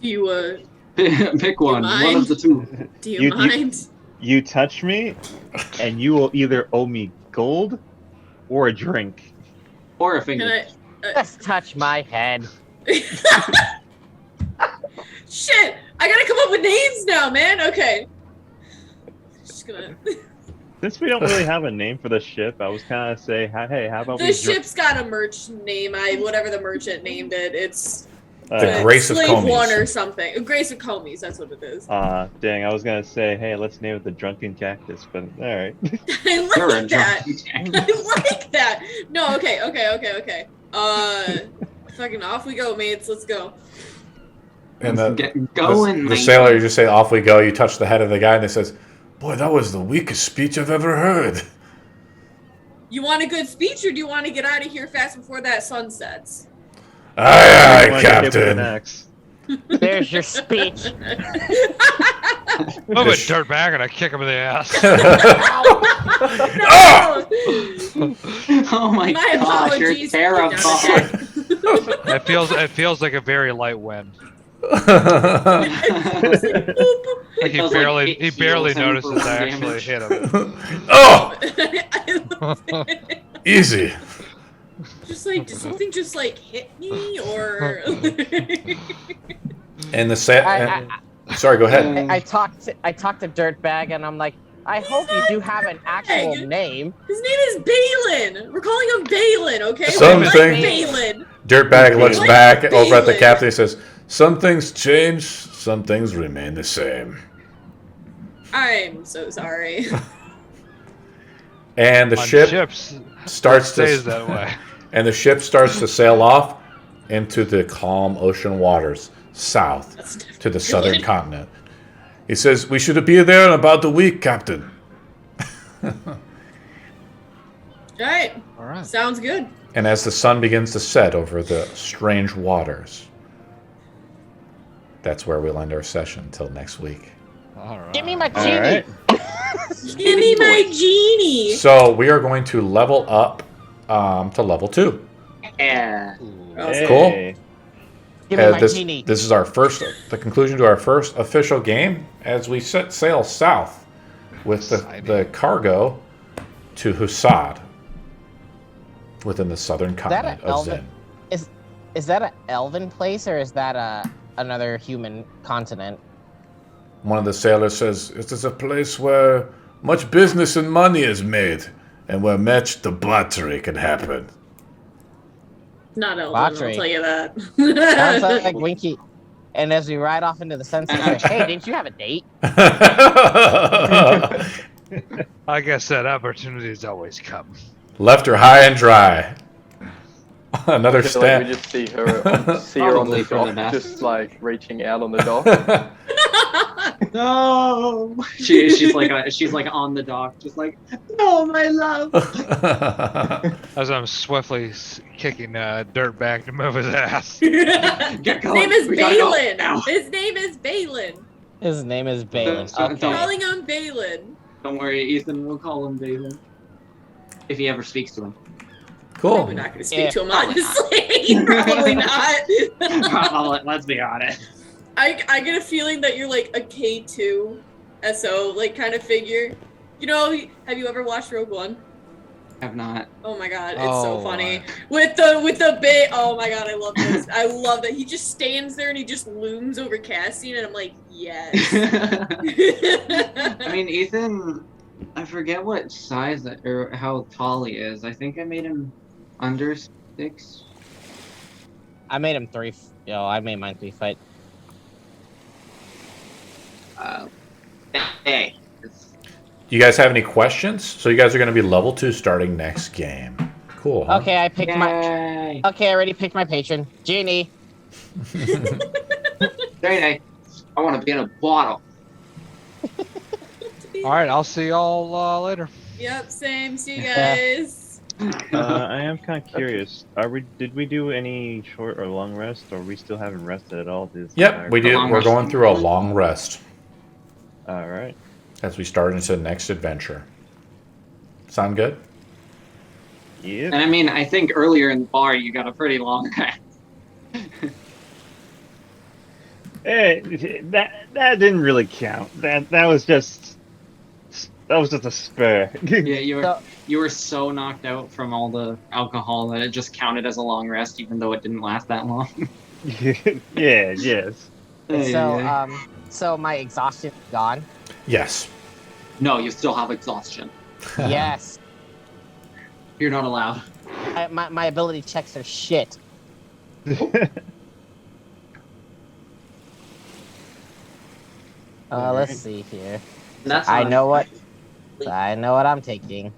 Do you, Pick one. mind? One of the two. do you You- mind? You touch me, and you will either owe me gold or a drink. Or a Can finger. I? Just touch my head. Shit! I gotta come up with names now, man. Okay. Just gonna. Since we don't really have a name for the ship, I was kind of say, hey, how about The we ship's got a merch name. Whatever the merchant named it. It's The Grace of Slave Comies. One or something. Grace of Comies. That's what it is. Dang, I was gonna say, hey, let's name it the Drunken Cactus, but all right. I You're a like that. drunk. I like that. No, okay. Fucking off we go, mates. Let's go. And the Get going, the mate. sailor, you just say, "Off we go." You touch the head of the guy, and he says, "Boy, that was the weakest speech I've ever heard." You want a good speech, or do you want to get out of here fast before that sun sets? Aye, aye, Like a kid with an Captain. axe. There's your speech. I'm a dirtbag and I kick him in the ass. Ah! Oh my, My gosh, you're apologies. terrified. It feels like a very light wind. Like he Feels like barely it he barely heals him for notices I one actually damage. hit him. Oh, I love it. easy. Just like, did something just like hit me, or? And the I- sorry, go ahead. I talked to Dirtbag, and I'm like, I hope you do have an actual name. His name is Balin. We're calling him Balin, okay? Something- We like Balin. Dirtbag looks Like back over at the Balin. captain. He says, "Some things change, some things remain the same." I'm so sorry. And the On ship ships, starts it stays to that way. and the ship starts to sail off into the calm ocean waters south That's to the southern good. continent. He says, "We should be there in about a week, Captain." All right. All right. Sounds good. And as the sun begins to set over the strange waters, that's where we'll end our session until next week. All right. Give me my All genie. right. Give me my genie. So we are going to level up to level 2. Yeah. Awesome. Cool. Hey. Give me my this, genie. this is the conclusion to our first official game as we set sail south with the cargo to Husad within the southern that continent an of elven? Zen. Is that an elven place, or is that another human continent? One of the sailors says, "It is a place where much business and money is made, and where much debauchery can happen." Not Elven, I'll Battery. tell you that. Sounds like Winky. And as we ride off into the sunset, like, hey, didn't you have a date? Like I said, opportunities always come. Left her high and dry. Another I feel like we stab. just see her on Probably the for the dock, best. just like reaching out on the dock. No. She's like on the dock, just like, no, my love. As I'm swiftly kicking Dirtbag to move his ass. Get His going. name is We gotta go Balin. now. His name is Balin. His name is Balin. Don't- Okay. Calling him Balin. Don't worry, Ethan will call him Balin. If he ever speaks to him. Cool. Probably not going to speak Yeah, to him, probably honestly. Probably not. Probably, let's be honest. I get a feeling that you're like a K2 SO like kind of figure. You know, have you ever watched Rogue One? Have not. Oh my god, it's Oh, so funny. With the bit, oh my god, I love this. I love that he just stands there and he just looms over Cassian and I'm like, yes. I mean, Ethan, I forget what size or how tall he is. I think I made him under 6. I made him 3. I made mine 3 feet. Hey. You guys have any questions? So you guys are going to be level 2 starting next game. Cool. Huh? Okay, I picked my. Yay. Okay, I already picked my patron, Jynes. Very nice. I want to be in a bottle. All right, I'll see y'all later. Yep, same. See you Yeah. guys. I am kind of curious. Did we do any short or long rest, or we still haven't rested at all? Yep, we do. long We're rest. going through a long rest All right. as we start into the next adventure. Sound good? Yep. And I mean, I think earlier in the bar you got a pretty long rest. Hey, that didn't really count. That was just a spur. Yeah, you were so knocked out from all the alcohol that it just counted as a long rest, even though it didn't last that long. Yeah. Yes. So my exhaustion is gone. Yes. No, you still have exhaustion. Yes. You're not allowed. My ability checks are shit. Let's see here. That's I not- know what I'm taking.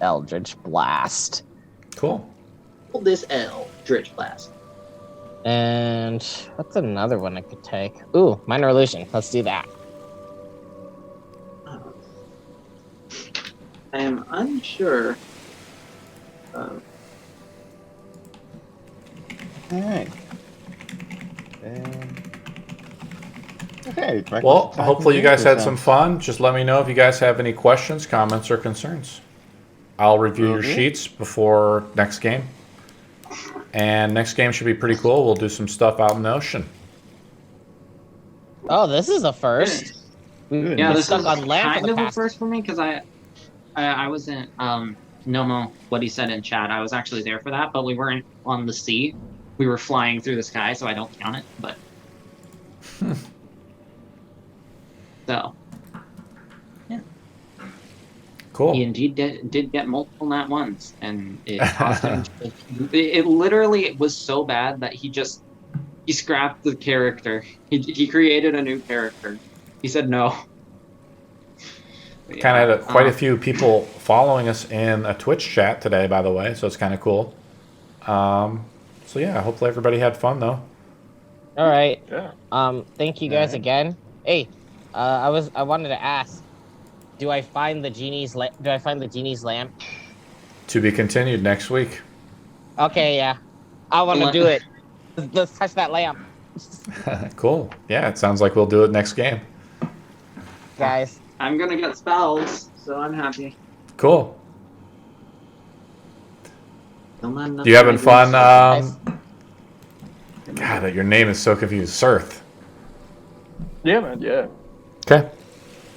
Eldritch Blast. Cool. Hold this Eldritch Blast. And what's another one I could take? Ooh, Minor Illusion. Let's do that. I am unsure. All right. Okay. Well, hopefully you guys had some fun. Just let me know if you guys have any questions, comments, or concerns. I'll review your sheets before next game. And next game should be pretty cool. We'll do some stuff out in the ocean. Oh, this is a first. Good. Yeah, been this stuck is on land for kind the of a past- first for me because I wasn't Nomo what he said in chat. I was actually there for that, but we weren't on the sea. We were flying through the sky, so I don't count it. But so Cool. he indeed did get multiple nat ones, and it cost him. It literally was so bad that he scrapped the character. He created a new character. He said no. Kind of had quite a few people following us in a Twitch chat today, by the way, so it's kind of cool. So yeah, hopefully everybody had fun though. All right. Yeah. Thank you guys again. Hey, I wanted to ask, do I find the genie's lamp? To be continued next week. Okay, yeah. I want to do it. Let's touch that lamp, Cool. Yeah, it sounds like we'll do it next game. guys. I'm gonna get spells, so I'm happy. Cool. You having fun? God, your name is so confused. Sirth. Yeah, man. Yeah. Okay.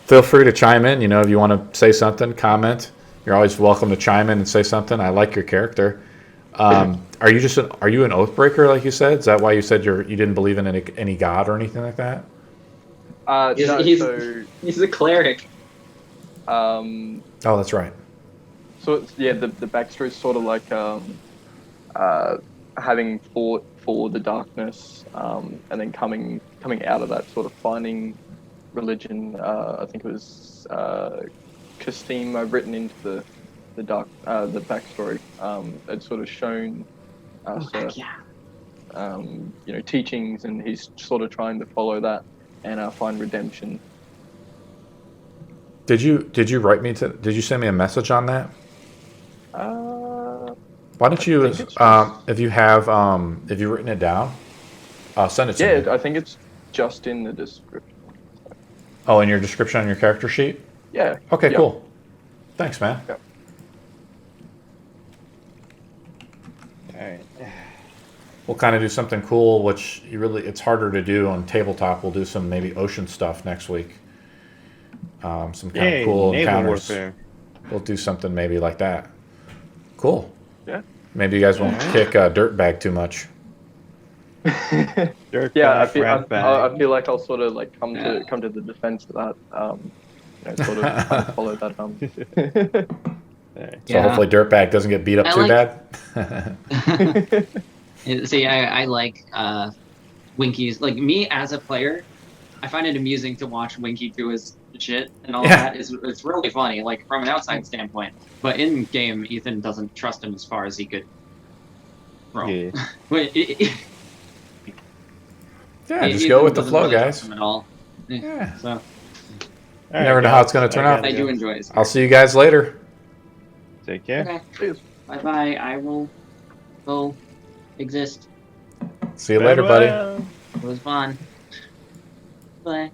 Feel free to chime in. You know, if you want to say something, comment. You're always welcome to chime in and say something. I like your character. Are you an oathbreaker, like you said? Is that why you said you didn't believe in any god or anything like that? He's a cleric. Oh, that's right. So it's, yeah, the backstory is sort of like having fought for the darkness, and then coming out of that, sort of finding religion. I think it was Castime I've written into the backstory. It's sort of shown us, teachings, and he's sort of trying to follow that and find redemption. Did you write me to? Did you send me a message on that? Why don't you, if you written it down, send it to me. Yeah, I think it's just in the description. Oh, in your description on your character sheet? Yeah. Okay, yeah. cool. Thanks, man. Yeah. Alright. We'll kind of do something cool, which it's harder to do on tabletop. We'll do some maybe ocean stuff next week. Some kind of cool naval encounters. warfare. We'll do something maybe like that. Cool. Yeah. Maybe you guys won't kick Dirtbag too much. Yeah, I feel like I'll sort of like come to the defense of that. Sort of kind of follow that. So hopefully Dirtbag doesn't get beat up too bad. See, I like Winky's, like, me as a player, I find it amusing to watch Winky do his shit and all that. It's really funny, like, from an outside standpoint. But in game, Ethan doesn't trust him as far as he could roll. Yeah, just go with the flow, guys. At all. Yeah. So. You never know how it's going to turn out. I do enjoy it. I'll see you guys later. Take care. Okay. Bye-bye. I will go exist. See you later, buddy. It was fun. Bye.